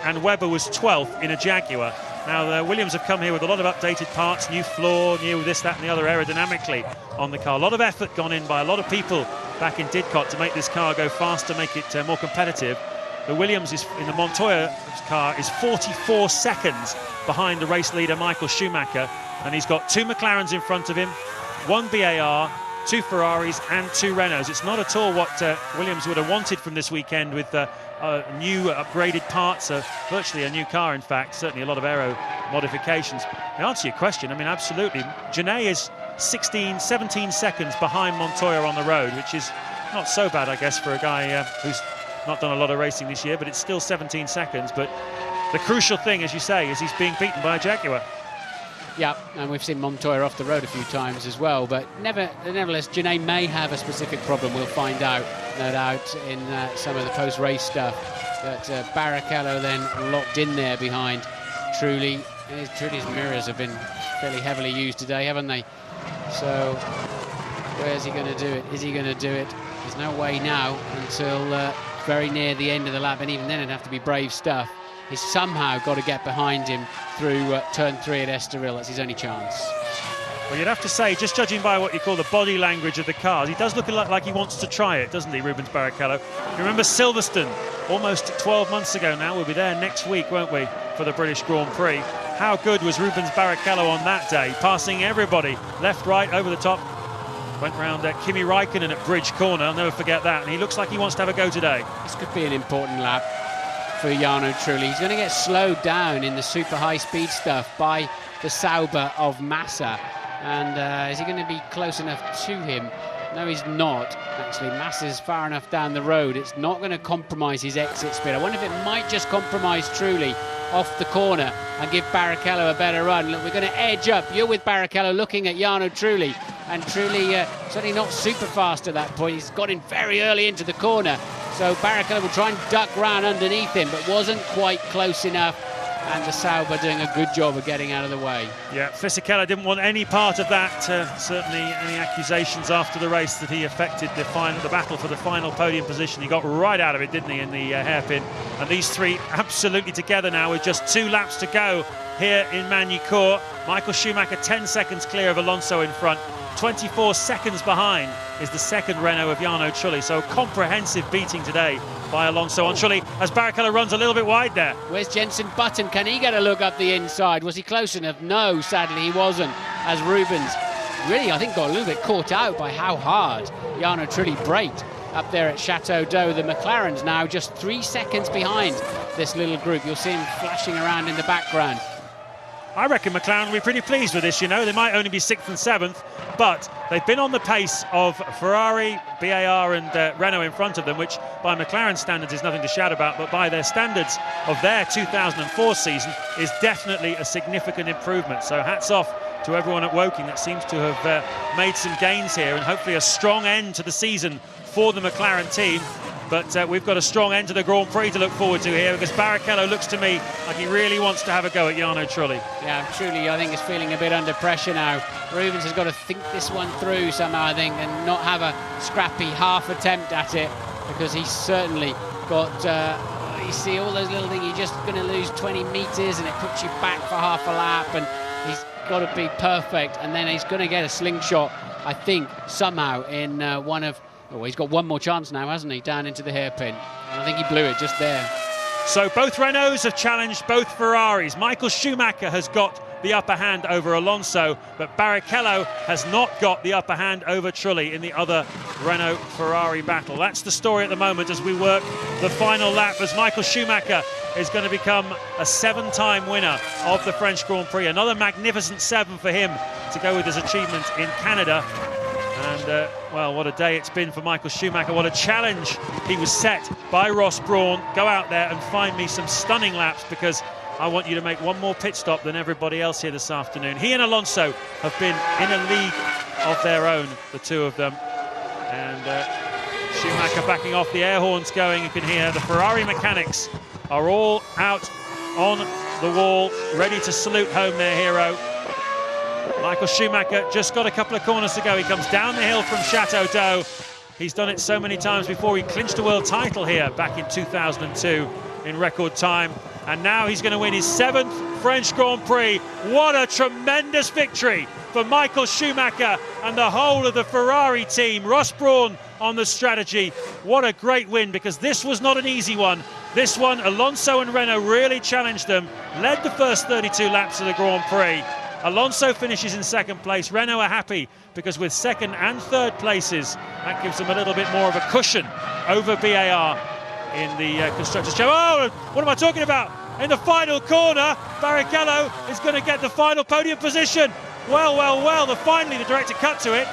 and Webber was 12th in a Jaguar. Now, the Williams have come here with a lot of updated parts, new floor, new this, that and the other aerodynamically on the car. A lot of effort gone in by a lot of people back in Didcot to make this car go faster, make it more competitive. The Williams is in the Montoya car is 44 seconds behind the race leader Michael Schumacher, and he's got 2 McLarens in front of him, 1 BAR, 2 Ferraris and 2 Renaults. It's not at all what Williams would have wanted from this weekend with new upgraded parts, virtually a new car in fact, certainly a lot of aero modifications. To answer your question, I mean absolutely, Genet is 17 seconds behind Montoya on the road, which is not so bad I guess for a guy who's not done a lot of racing this year, but it's still 17 seconds. But the crucial thing, as you say, is he's being beaten by a Jaguar. Yeah, and we've seen Montoya off the road a few times as well, but nevertheless, Genet may have a specific problem. We'll find out, no doubt, in some of the post-race stuff. But Barrichello then locked in there behind Trulli. Trulli's mirrors have been fairly heavily used today, haven't they? So, where's he going to do it? Is he going to do it? There's no way now until very near the end of the lap, and even then it'd have to be brave stuff. He's somehow got to get behind him through turn 3 at Estoril. That's his only chance. Well, you'd have to say, just judging by what you call the body language of the cars, he does look like he wants to try it, doesn't he, Rubens Barrichello? You remember Silverstone, almost 12 months ago now. We'll be there next week, won't we, for the British Grand Prix. How good was Rubens Barrichello on that day, passing everybody, left, right, over the top. Went round Kimi Räikkönen at Bridge Corner, I'll never forget that, and he looks like he wants to have a go today. This could be an important lap for Jarno Trulli. He's going to get slowed down in the super high-speed stuff by the Sauber of Massa. And is he going to be close enough to him? No, he's not. Actually, Massa's far enough down the road. It's not going to compromise his exit speed. I wonder if it might just compromise Trulli off the corner and give Barrichello a better run. Look, we're going to edge up. You're with Barrichello looking at Jarno Trulli. And Trulli certainly not super fast at that point. He's got in very early into the corner. So Barrichello will try and duck round underneath him, but wasn't quite close enough. And the Sauber doing a good job of getting out of the way. Yeah, Fisichella didn't want any part of that. Certainly any accusations after the race that he affected the battle for the final podium position. He got right out of it, didn't he, in the hairpin. And these three absolutely together now with just 2 laps to go here in Magny-Cours. Michael Schumacher 10 seconds clear of Alonso in front. 24 seconds behind is the second Renault of Jarno Trulli. So comprehensive beating today by Alonso on Trulli as Barrichello runs a little bit wide there. Where's Jenson Button? Can he get a look up the inside? Was he close enough? No, sadly he wasn't, as Rubens really, I think, got a little bit caught out by how hard Jarno Trulli braked up there at Chateau d'Eau. The McLaren's now just 3 seconds behind this little group. You'll see him flashing around in the background. I reckon McLaren will be pretty pleased with this, you know. They might only be 6th and 7th, but they've been on the pace of Ferrari, BAR and Renault in front of them, which by McLaren standards is nothing to shout about, but by their standards of their 2004 season is definitely a significant improvement. So hats off to everyone at Woking that seems to have made some gains here, and hopefully a strong end to the season for the McLaren team. But we've got a strong end to the Grand Prix to look forward to here, because Barrichello looks to me like he really wants to have a go at Jarno Trulli. Yeah, Trulli, I think, is feeling a bit under pressure now. Rubens has got to think this one through somehow, I think, and not have a scrappy half attempt at it, because he's certainly got, you see all those little things, you're just going to lose 20 metres and it puts you back for half a lap, and he's got to be perfect, and then he's going to get a slingshot, I think, somehow in one of... Oh, he's got one more chance now, hasn't he, down into the hairpin. And I think he blew it just there. So both Renaults have challenged both Ferraris. Michael Schumacher has got the upper hand over Alonso, but Barrichello has not got the upper hand over Trulli in the other Renault-Ferrari battle. That's the story at the moment as we work the final lap, as Michael Schumacher is going to become a 7-time winner of the French Grand Prix. Another magnificent 7 for him to go with his achievement in Canada. And, well, what a day it's been for Michael Schumacher. What a challenge he was set by Ross Brawn. Go out there and find me some stunning laps, because I want you to make one more pit stop than everybody else here this afternoon. He and Alonso have been in a league of their own, the two of them. And Schumacher backing off, the air horns going. You can hear the Ferrari mechanics are all out on the wall, ready to salute home their hero. Michael Schumacher just got a couple of corners to go. He comes down the hill from Chateau d'Eau. He's done it so many times before. He clinched a world title here back in 2002 in record time. And now he's going to win his 7th French Grand Prix. What a tremendous victory for Michael Schumacher and the whole of the Ferrari team. Ross Brawn on the strategy. What a great win, because this was not an easy one. This one, Alonso and Renault really challenged them, led the first 32 laps of the Grand Prix. Alonso finishes in second place. Renault are happy because with second and third places, that gives them a little bit more of a cushion over BAR in the Constructors' Show. Oh, what am I talking about? In the final corner, Barrichello is going to get the final podium position. Well, finally the director cut to it.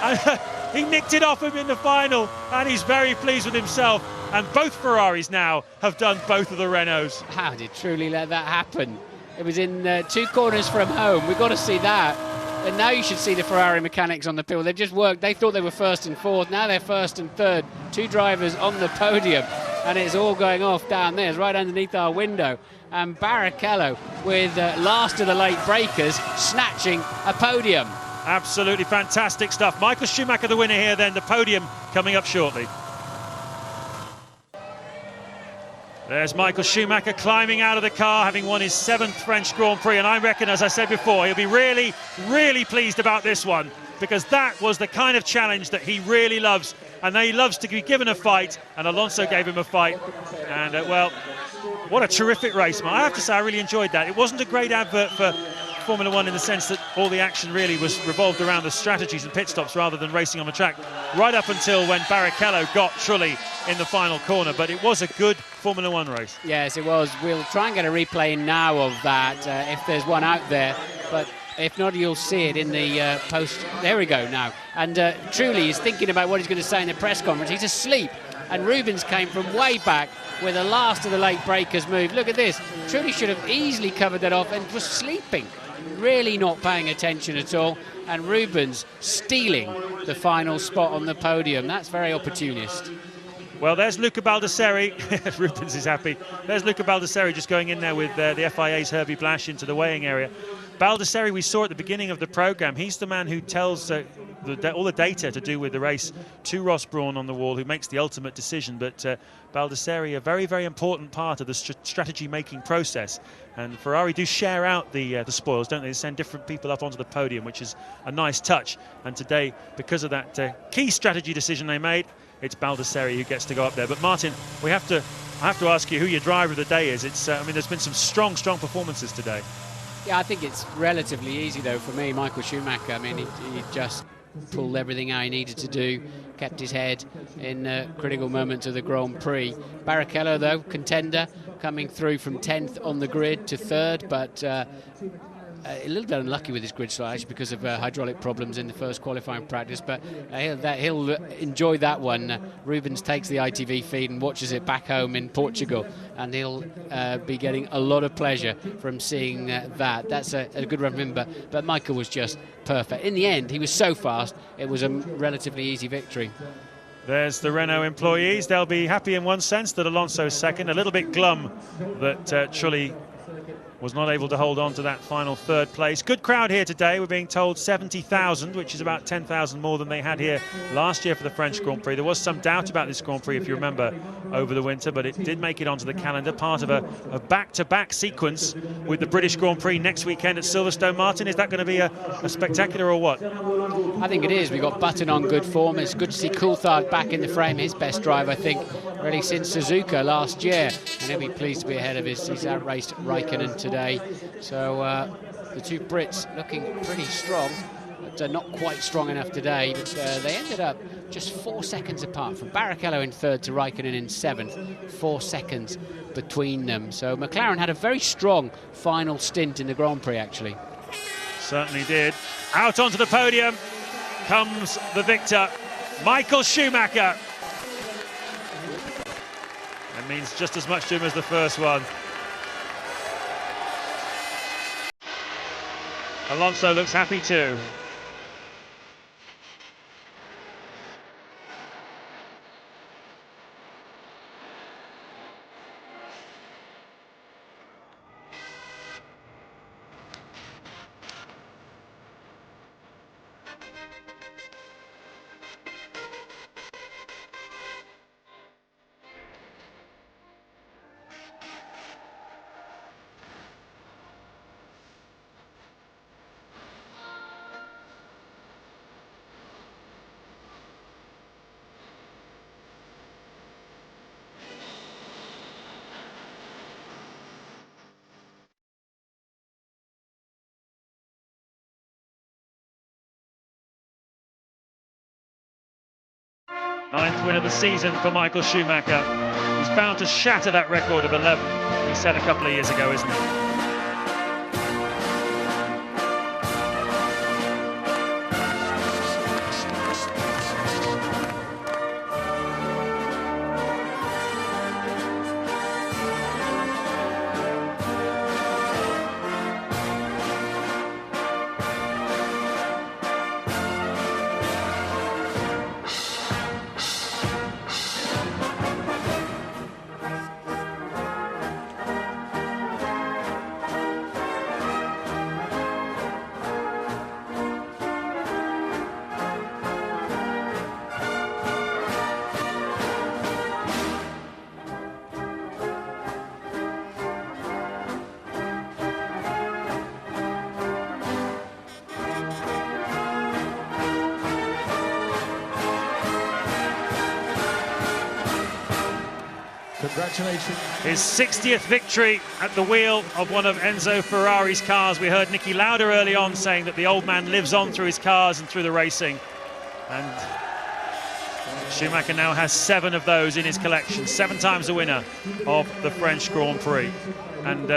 And he nicked it off him in the final, and he's very pleased with himself. And both Ferraris now have done both of the Renaults. How did Trulli let that happen? It was in 2 corners from home. We've got to see that. And now you should see the Ferrari mechanics on the pole. They've just worked. They thought they were first and fourth. Now they're first and third. 2 drivers on the podium. And it's all going off down there. It's right underneath our window. And Barrichello with last of the late breakers snatching a podium. Absolutely fantastic stuff. Michael Schumacher the winner here then. The podium coming up shortly. There's Michael Schumacher climbing out of the car, having won his 7th French Grand Prix. And I reckon, as I said before, he'll be really, really pleased about this one, because that was the kind of challenge that he really loves. And he loves to be given a fight, and Alonso gave him a fight. And, well, what a terrific race, man. I have to say, I really enjoyed that. It wasn't a great advert for Formula One in the sense that all the action really was revolved around the strategies and pit stops rather than racing on the track, right up until when Barrichello got Trulli in the final corner. But it was a good Formula One race. Yes, it was. We'll try and get a replay now of that if there's one out there. But if not, you'll see it in the post. There we go now. And Trulli is thinking about what he's going to say in the press conference. He's asleep. And Rubens came from way back with the last of the late breakers move. Look at this. Trulli should have easily covered that off and was sleeping. Really not paying attention at all. And Rubens stealing the final spot on the podium. That's very opportunist. Well, there's Luca Baldessari. Rubens is happy. There's Luca Baldessari just going in there with the FIA's Herbie Blash into the weighing area. Baldessari, we saw at the beginning of the programme, he's the man who tells all the data to do with the race to Ross Brawn on the wall, who makes the ultimate decision. But Baldessari, a very, very important part of the strategy-making process. And Ferrari do share out the spoils, don't they? They send different people up onto the podium, which is a nice touch. And today, because of that key strategy decision they made, it's Baldessari who gets to go up there. But Martin, I have to ask you who your driver of the day is. It's I mean, there's been some strong performances today. Yeah, I think it's relatively easy though for me. Michael Schumacher, I mean, he just pulled everything out he needed to do, kept his head in critical moments of the Grand Prix. Barrichello though, contender, coming through from 10th on the grid to 3rd, but a little bit unlucky with his grid slide because of hydraulic problems in the first qualifying practice, but he'll enjoy that one. Rubens takes the ITV feed and watches it back home in Portugal, and he'll be getting a lot of pleasure from seeing that. That's a good remember, but Michael was just perfect. In the end, he was so fast, it was a relatively easy victory. There's the Renault employees. They'll be happy in one sense that Alonso's second, a little bit glum that Trulli was not able to hold on to that final 3rd place. Good crowd here today. We're being told 70,000, which is about 10,000 more than they had here last year for the French Grand Prix. There was some doubt about this Grand Prix, if you remember, over the winter, but it did make it onto the calendar, part of a back-to-back sequence with the British Grand Prix next weekend at Silverstone. Martin, is that going to be a spectacular or what? I think it is. We've got Button on good form. It's good to see Coulthard back in the frame, his best drive, I think, really since Suzuka last year. And he'll be pleased to be ahead of he's outraced Raikkonen today. So the 2 Brits looking pretty strong, but not quite strong enough today. But they ended up just 4 seconds apart, from Barrichello in 3rd to Raikkonen in 7th. 4 seconds between them. So McLaren had a very strong final stint in the Grand Prix, actually. Certainly did. Out onto the podium comes the victor, Michael Schumacher. That means just as much to him as the first one. Alonso looks happy too. 9th win of the season for Michael Schumacher. He's bound to shatter that record of 11 he set a couple of years ago, isn't he? Congratulations. His 60th victory at the wheel of one of Enzo Ferrari's cars. We heard Niki Lauda early on saying that the old man lives on through his cars and through the racing. And Schumacher now has 7 of those in his collection. 7 times the winner of the French Grand Prix. And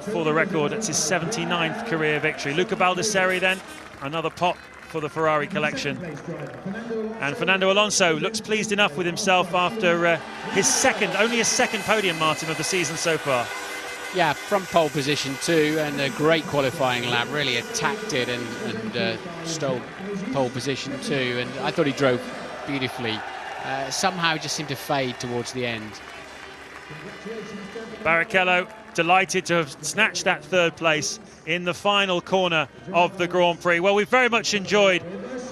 for the record, it's his 79th career victory. Luca Baldessari then, another pot for the Ferrari collection. And Fernando Alonso looks pleased enough with himself after only his second podium, Martin, of the season so far. Yeah, from pole position too, and a great qualifying lap. Really attacked it and stole pole position too. And I thought he drove beautifully. Somehow just seemed to fade towards the end. Barrichello delighted to have snatched that 3rd place in the final corner of the Grand Prix. Well, we've very much enjoyed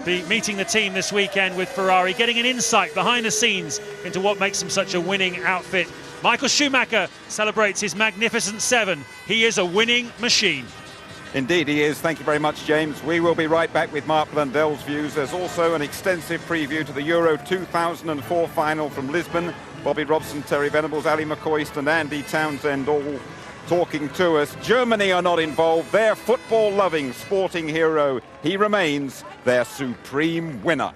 meeting the team this weekend with Ferrari, getting an insight behind the scenes into what makes them such a winning outfit. Michael Schumacher celebrates his magnificent 7. He is a winning machine. Indeed he is. Thank you very much, James. We will be right back with Mark Blundell's views. There's also an extensive preview to the Euro 2004 final from Lisbon. Bobby Robson, Terry Venables, Ali McCoist and Andy Townsend all talking to us. Germany are not involved. Their football-loving sporting hero, he remains their supreme winner.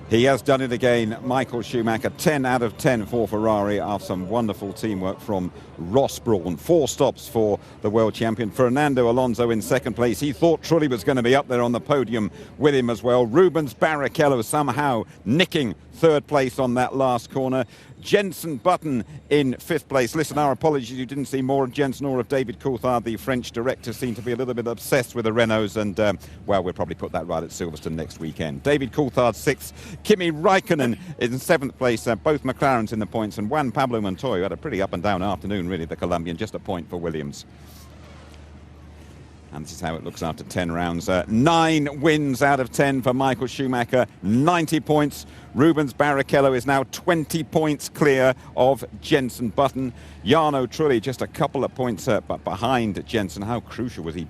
He has done it again, Michael Schumacher. 10 out of 10 for Ferrari after some wonderful teamwork from Ross Brawn. 4 stops for the world champion. Fernando Alonso in 2nd place. He thought Trulli was going to be up there on the podium with him as well. Rubens Barrichello somehow nicking 3rd place on that last corner. Jenson Button in 5th place. Listen, our apologies, you didn't see more of Jenson or of David Coulthard. The French director seemed to be a little bit obsessed with the Renaults, and well, we'll probably put that right at Silverstone next weekend. David Coulthard 6th, Kimi Raikkonen in 7th place. Both McLarens in the points, and Juan Pablo Montoya had a pretty up and down afternoon, really, the Colombian. Just a point for Williams. And this is how it looks after 10 rounds. 9 wins out of 10 for Michael Schumacher, 90 points. Rubens Barrichello is now 20 points clear of Jenson Button. Jarno Trulli just a couple of points but behind Jenson. How crucial was he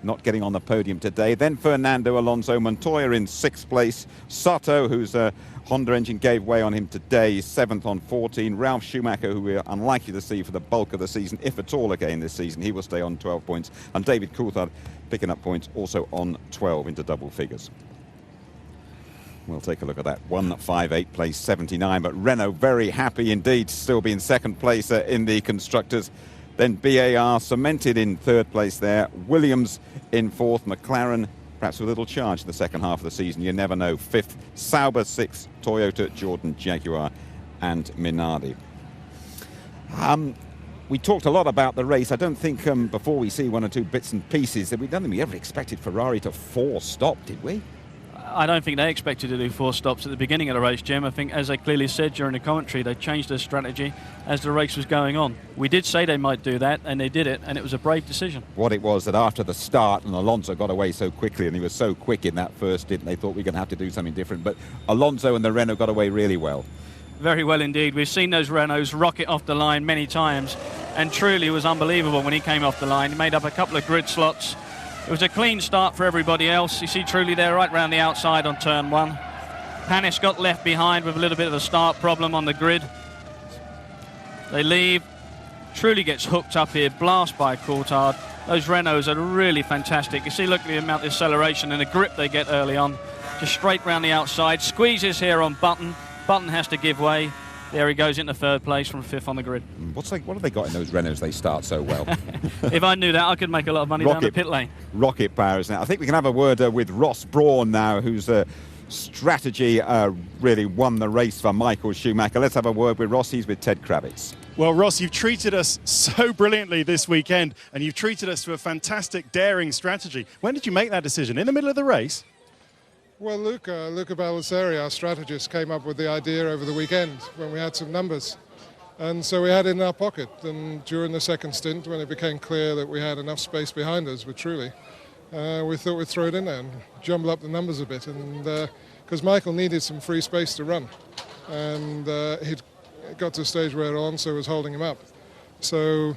not getting on the podium today? Then Fernando Alonso, Montoya in 6th place. Sato, whose Honda engine gave way on him today, 7th on 14. Ralf Schumacher, who we're unlikely to see for the bulk of the season, if at all again this season, he will stay on 12 points. And David Coulthard picking up points also on 12 into double figures. We'll take a look at that. 158 place 79, but Renault very happy indeed to still be in 2nd place in the constructors. Then BAR cemented in 3rd place there. Williams in 4th. McLaren perhaps with a little charge in the second half of the season. You never know. 5th. Sauber 6th. Toyota, Jordan, Jaguar and Minardi. We talked a lot about the race. I don't think before we see 1 or 2 bits and pieces that we don't think we ever expected Ferrari to 4 stop, did we? I don't think they expected to do 4 stops at the beginning of the race, Jim. I think, as they clearly said during the commentary, they changed their strategy as the race was going on. We did say they might do that, and they did it, and it was a brave decision. What it was that after the start, and Alonso got away so quickly, and he was so quick in that first stint, they thought we were going to have to do something different. But Alonso and the Renault got away really well. Very well indeed. We've seen those Renaults rocket off the line many times, and truly was unbelievable when he came off the line. He made up a couple of grid slots. It was a clean start for everybody else. You see Trulli there right round the outside on turn 1. Panis got left behind with a little bit of a start problem on the grid. They leave. Trulli gets hooked up here, blast by Coulthard. Those Renaults are really fantastic. You see, look at the amount of acceleration and the grip they get early on. Just straight round the outside. Squeezes here on Button. Button has to give way. There he goes into third place from 5th on the grid. What have they got in those Renaults? They start so well. If I knew that, I could make a lot of money down the pit lane. Rocket powers now. I think we can have a word with Ross Brawn now, whose strategy really won the race for Michael Schumacher. Let's have a word with Ross. He's with Ted Kravitz. Well, Ross, you've treated us so brilliantly this weekend, and you've treated us to a fantastic, daring strategy. When did you make that decision? In the middle of the race? Well, Luca Baldessari, our strategist, came up with the idea over the weekend when we had some numbers. And so we had it in our pocket. And during the second stint, when it became clear that we had enough space behind us with Trulli, we thought we'd throw it in there and jumble up the numbers a bit. And because Michael needed some free space to run. And he'd got to a stage where Alonso was holding him up. So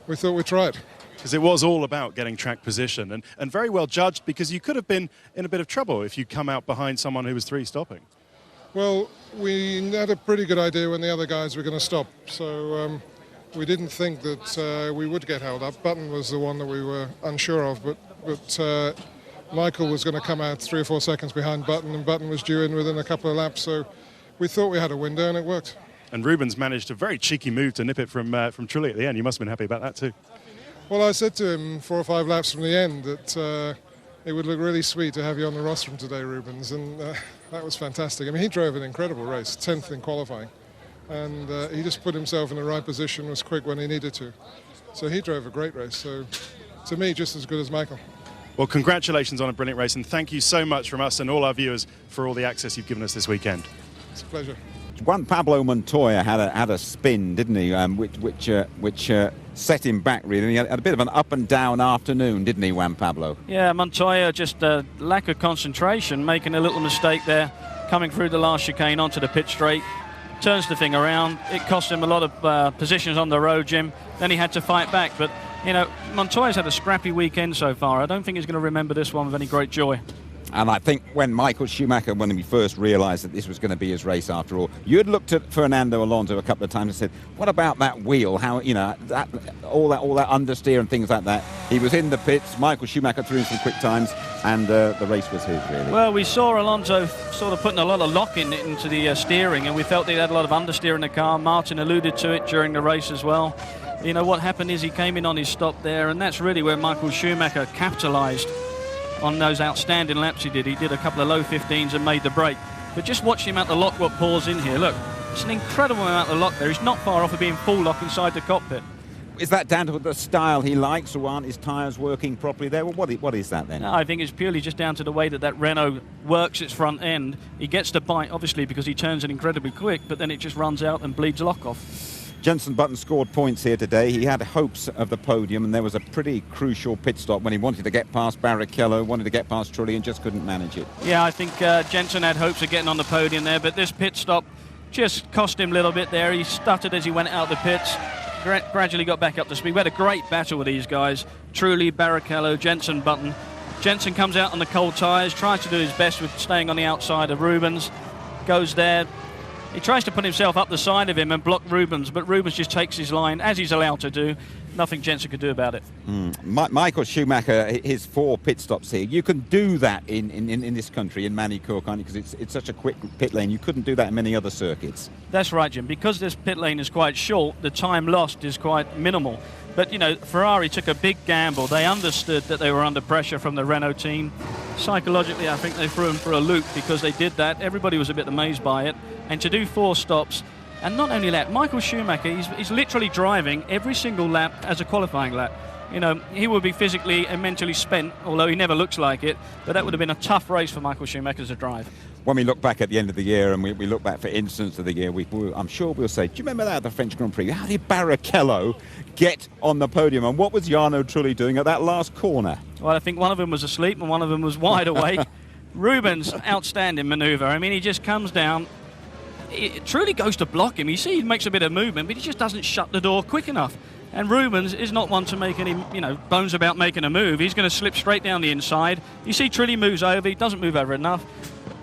we thought we'd try it. Because it was all about getting track position, and very well judged, because you could have been in a bit of trouble if you'd come out behind someone who was 3 stopping. Well, we had a pretty good idea when the other guys were going to stop, so we didn't think that we would get held up. Button was the one that we were unsure of, but Michael was going to come out 3 or 4 seconds behind Button, and Button was due in within a couple of laps, so we thought we had a window, and it worked. And Rubens managed a very cheeky move to nip it from Trulli at the end. You must have been happy about that too. Well, I said to him 4 or 5 laps from the end that it would look really sweet to have you on the rostrum today, Rubens, and that was fantastic. I mean, he drove an incredible race, 10th in qualifying, and he just put himself in the right position, was quick when he needed to. So he drove a great race, so to me, just as good as Michael. Well, congratulations on a brilliant race, and thank you so much from us and all our viewers for all the access you've given us this weekend. It's a pleasure. Juan Pablo Montoya had a spin, didn't he? Which set him back, really. He had a bit of an up and down afternoon, didn't he, Juan Pablo? Yeah, Montoya, just a lack of concentration, making a little mistake there, coming through the last chicane onto the pit straight, turns the thing around. It cost him a lot of positions on the road, Jim. Then he had to fight back. But, you know, Montoya's had a scrappy weekend so far. I don't think he's going to remember this one with any great joy. And I think when Michael Schumacher, when we first realised that this was going to be his race after all, you had looked at Fernando Alonso a couple of times and said, what about that wheel? How, you know, all that understeer and things like that. He was in the pits, Michael Schumacher threw in some quick times, and the race was his, really. Well, we saw Alonso sort of putting a lot of lock into the steering, and we felt he had a lot of understeer in the car. Martin alluded to it during the race as well. You know, what happened is he came in on his stop there, and that's really where Michael Schumacher capitalised on those outstanding laps he did. He did a couple of low 15s and made the break. But just watch the amount of lock what pours in here. Look, it's an incredible amount of lock there. He's not far off of being full lock inside the cockpit. Is that down to the style he likes, or aren't his tyres working properly there? Well, what is that then? No, I think it's purely just down to the way that Renault works its front end. He gets the bite, obviously, because he turns it incredibly quick, but then it just runs out and bleeds lock off. Jenson Button scored points here today. He had hopes of the podium, and there was a pretty crucial pit stop when he wanted to get past Barrichello, wanted to get past Trulli, and just couldn't manage it. Yeah, I think Jenson had hopes of getting on the podium there, but this pit stop just cost him a little bit there. He stuttered as he went out the pits, gradually got back up to speed. We had a great battle with these guys, Trulli, Barrichello, Jenson Button. Jenson comes out on the cold tyres, tries to do his best with staying on the outside of Rubens, goes there. He tries to put himself up the side of him and block Rubens, but Rubens just takes his line, as he's allowed to do. Nothing Jenson could do about it. Michael Schumacher, his 4 pit stops here. You can do that in this country, in Manicourt, can't you? Because it's such a quick pit lane. You couldn't do that in many other circuits. That's right, Jim. Because this pit lane is quite short, the time lost is quite minimal. But, you know, Ferrari took a big gamble. They understood that they were under pressure from the Renault team. Psychologically, I think they threw him for a loop because they did that. Everybody was a bit amazed by it. And to do 4 stops, and not only that, Michael Schumacher, he's literally driving every single lap as a qualifying lap. You know, he would be physically and mentally spent, although he never looks like it, but that would have been a tough race for Michael Schumacher to drive. When we look back at the end of the year and we look back for incidents of the year, I'm sure we'll say, do you remember that at the French Grand Prix? How did Barrichello get on the podium? And what was Jarno Trulli doing at that last corner? Well, I think one of them was asleep and one of them was wide awake. Rubens, outstanding manoeuvre. I mean, he just comes down. It truly goes to block him. You see he makes a bit of movement, but he just doesn't shut the door quick enough. And Rubens is not one to make any, bones about making a move. He's going to slip straight down the inside. You see Trulli moves over. He doesn't move over enough.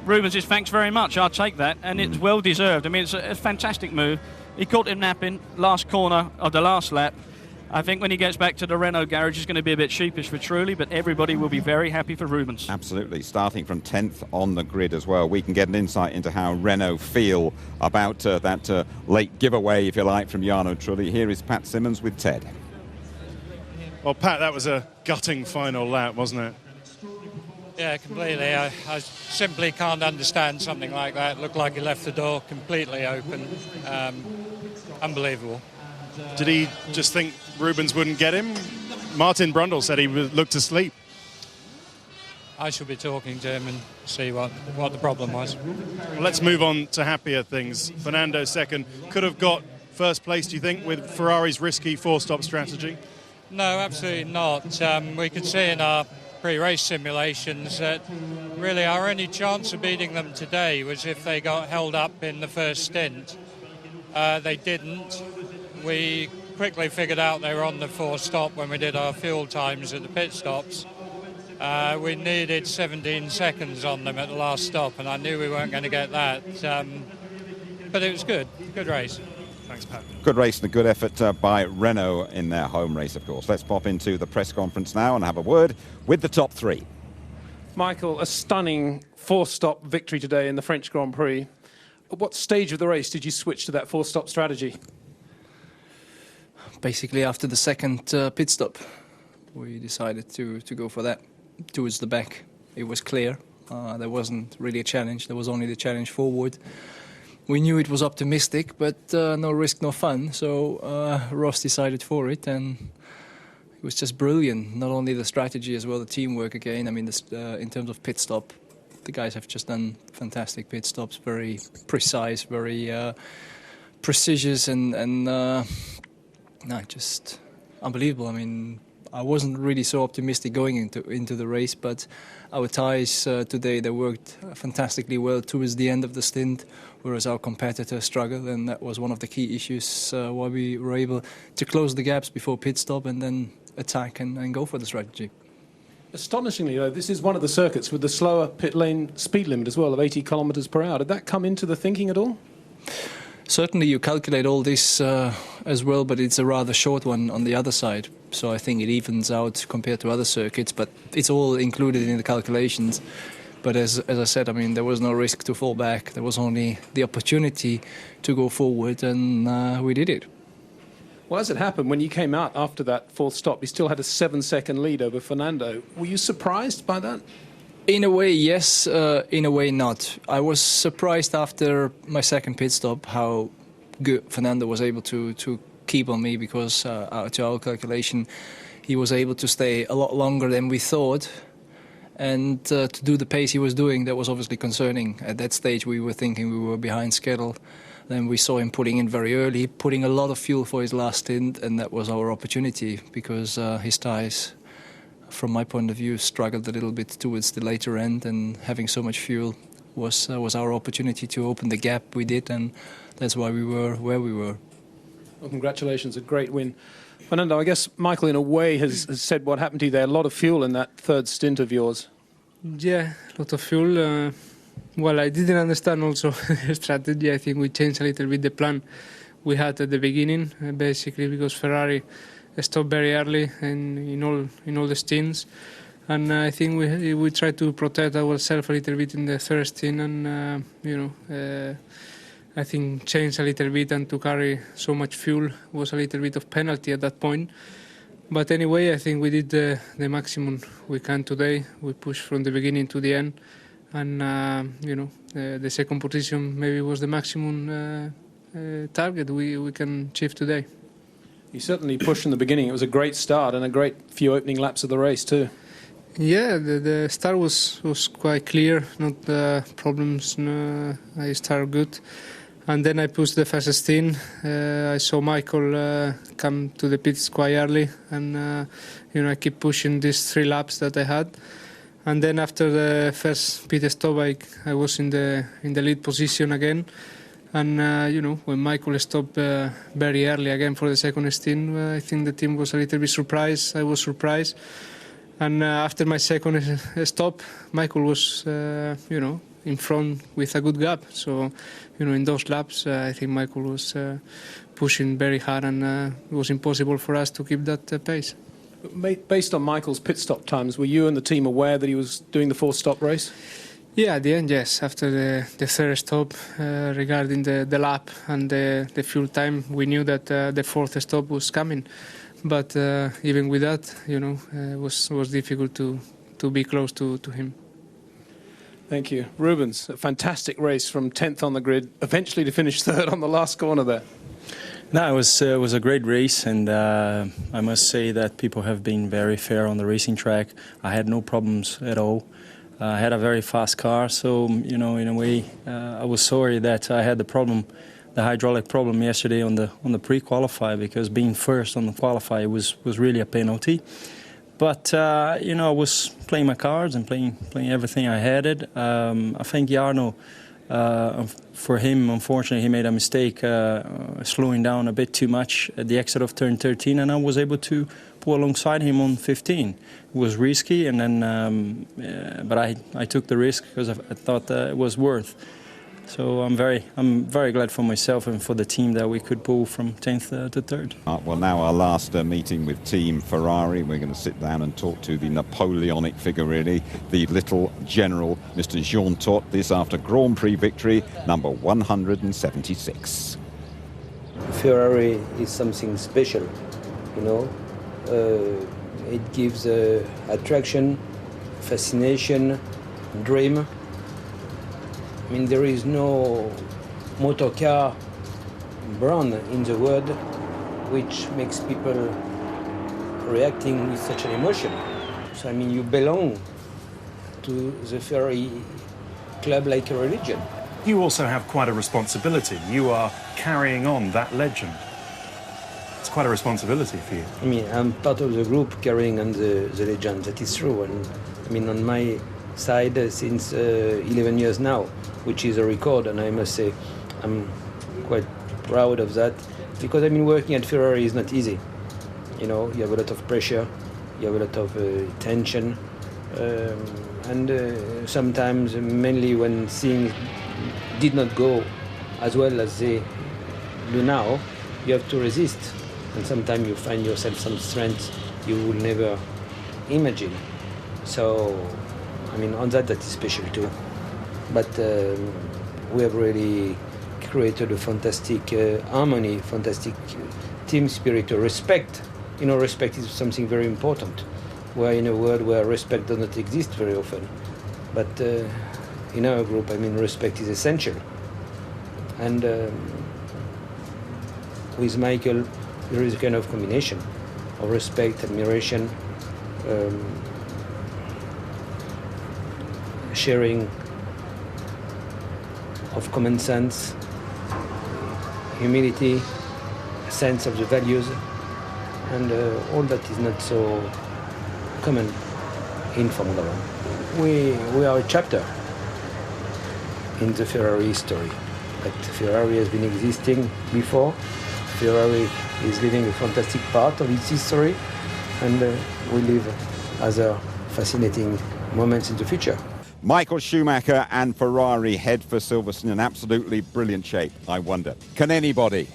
Rubens says, thanks very much, I'll take that. And it's well deserved. I mean, it's a fantastic move. He caught him napping last corner of the last lap. I think when he gets back to the Renault garage, he's going to be a bit sheepish for Trulli, but everybody will be very happy for Rubens. Absolutely, starting from 10th on the grid as well. We can get an insight into how Renault feel about that late giveaway, if you like, from Jarno Trulli. Here is Pat Simmons with Ted. Well, Pat, that was a gutting final lap, wasn't it? Yeah, completely. I simply can't understand something like that. It looked like he left the door completely open. Unbelievable. Did he just think Rubens wouldn't get him? Martin Brundle said he looked asleep. I should be talking to him and see what the problem was. Well, let's move on to happier things. Fernando second. Could have got first place, do you think, with Ferrari's risky four-stop strategy? No, absolutely not. We could see in our pre-race simulations that really our only chance of beating them today was if they got held up in the first stint. They didn't. We quickly figured out they were on the four-stop when we did our fuel times at the pit stops. We needed 17 seconds on them at the last stop, and I knew we weren't going to get that. But it was good. Good race. Thanks, Pat. Good race and a good effort by Renault in their home race, of course. Let's pop into the press conference now and have a word with the top three. Michael, a stunning four-stop victory today in the French Grand Prix. At what stage of the race did you switch to that four-stop strategy? Basically after the second pit stop, we decided to go for that. Towards the back, it was clear. There wasn't really a challenge. There was only the challenge forward. We knew it was optimistic, but no risk, no fun. So Ross decided for it, and it was just brilliant. Not only the strategy as well, the teamwork again. I mean, in terms of pit stop, the guys have just done fantastic pit stops, very precise, very precious, and just unbelievable. I mean, I wasn't really so optimistic going into the race, but our tyres today, they worked fantastically well towards the end of the stint, whereas our competitors struggled, and that was one of the key issues why we were able to close the gaps before pit stop and then attack and go for the strategy. Astonishingly, though, this is one of the circuits with the slower pit lane speed limit as well of 80 kilometres per hour. Did that come into the thinking at all? Certainly you calculate all this as well, but it's a rather short one on the other side. So I think it evens out compared to other circuits, but it's all included in the calculations. But as I said, I mean, there was no risk to fall back. There was only the opportunity to go forward, and we did it. Well, as it happened, when you came out after that fourth stop, you still had a 7-second lead over Fernando. Were you surprised by that? In a way, yes. In a way, not. I was surprised after my second pit stop how good Fernando was able to keep on me, because to our calculation, he was able to stay a lot longer than we thought. And to do the pace he was doing, that was obviously concerning. At that stage, we were thinking we were behind schedule. Then we saw him putting in very early, putting a lot of fuel for his last stint, and that was our opportunity, because his tyres, from my point of view, struggled a little bit towards the later end, and having so much fuel was our opportunity to open the gap. We did, and that's why we were where we were. Well, congratulations, a great win. Fernando, I guess Michael, in a way, has said what happened to you there. A lot of fuel in that third stint of yours. Yeah, a lot of fuel. Well, I didn't understand also the strategy. I think we changed a little bit the plan we had at the beginning, basically because Ferrari stopped very early and in all the stints, and I think we tried to protect ourselves a little bit in the third stint, and I think changed a little bit, and to carry so much fuel was a little bit of penalty at that point. But anyway, I think we did the maximum we can today. We pushed from the beginning to the end, and the second position maybe was the maximum target we can achieve today. You certainly pushed from the beginning. It was a great start and a great few opening laps of the race too. Yeah, the start was quite clear, not problems. No, I started good, and then I pushed the fastest stint. I saw Michael come to the pits quite early, and I keep pushing these 3 laps that I had. And then after the first pit stop, I was in the lead position again. And, when Michael stopped very early again for the second stint, I think the team was a little bit surprised. I was surprised. And after my second stop, Michael was, in front with a good gap. So, in those laps, I think Michael was pushing very hard, and it was impossible for us to keep that pace. Based on Michael's pit stop times, were you and the team aware that he was doing the 4-stop race? Yeah, at the end, yes. After the third stop, regarding the lap and the fuel time, we knew that the fourth stop was coming. But even with that, it was difficult to be close to him. Thank you. Rubens, a fantastic race from 10th on the grid, eventually to finish third on the last corner there. No, it was a great race, and I must say that people have been very fair on the racing track. I had no problems at all. I had a very fast car, so in a way, I was sorry that I had the hydraulic problem yesterday on the pre-qualify, because being first on the qualify was really a penalty. But I was playing my cards and playing everything I had it. I think Jarno, for him, unfortunately, he made a mistake slowing down a bit too much at the exit of turn 13, and I was able to pull alongside him on 15. It was risky, and then but I took the risk because I thought it was worth. So I'm very glad for myself and for the team that we could pull from 10th to 3rd. Well, now our last meeting with Team Ferrari. We're going to sit down and talk to the Napoleonic figure, really, the little general, Mr. Jean Todt, this after Grand Prix victory number 176. Ferrari is something special, it gives attraction, fascination, dream. I mean, there is no motor car brand in the world which makes people reacting with such an emotion. So, I mean, you belong to the Ferrari club like a religion. You also have quite a responsibility. You are carrying on that legend. It's quite a responsibility for you. I mean, I'm part of the group carrying on the legend, that is true. And I mean, on my side since 11 years now, which is a record, and I must say I'm quite proud of that, because I mean, working at Ferrari is not easy. You have a lot of pressure, you have a lot of tension, and sometimes, mainly when things did not go as well as they do now, you have to resist, and sometimes you find yourself some strength you will never imagine. So I mean, on that is special too. But we have really created a fantastic harmony, fantastic team spirit, respect. Respect is something very important. We're in a world where respect does not exist very often. But in our group, I mean, respect is essential. And with Michael, there is a kind of combination of respect, admiration, sharing of common sense, humility, a sense of the values, and all that is not so common in Formula One. We are a chapter in the Ferrari history, but Ferrari has been existing before. Ferrari is living a fantastic part of its history, and we live other fascinating moments in the future. Michael Schumacher and Ferrari head for Silverstone in absolutely brilliant shape. I wonder, can anybody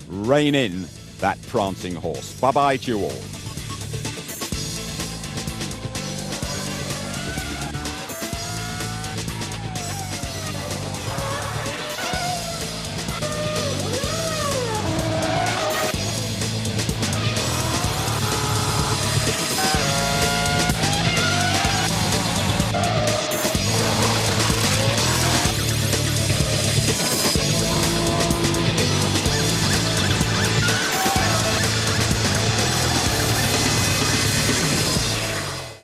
rein in that prancing horse? Bye-bye to you all.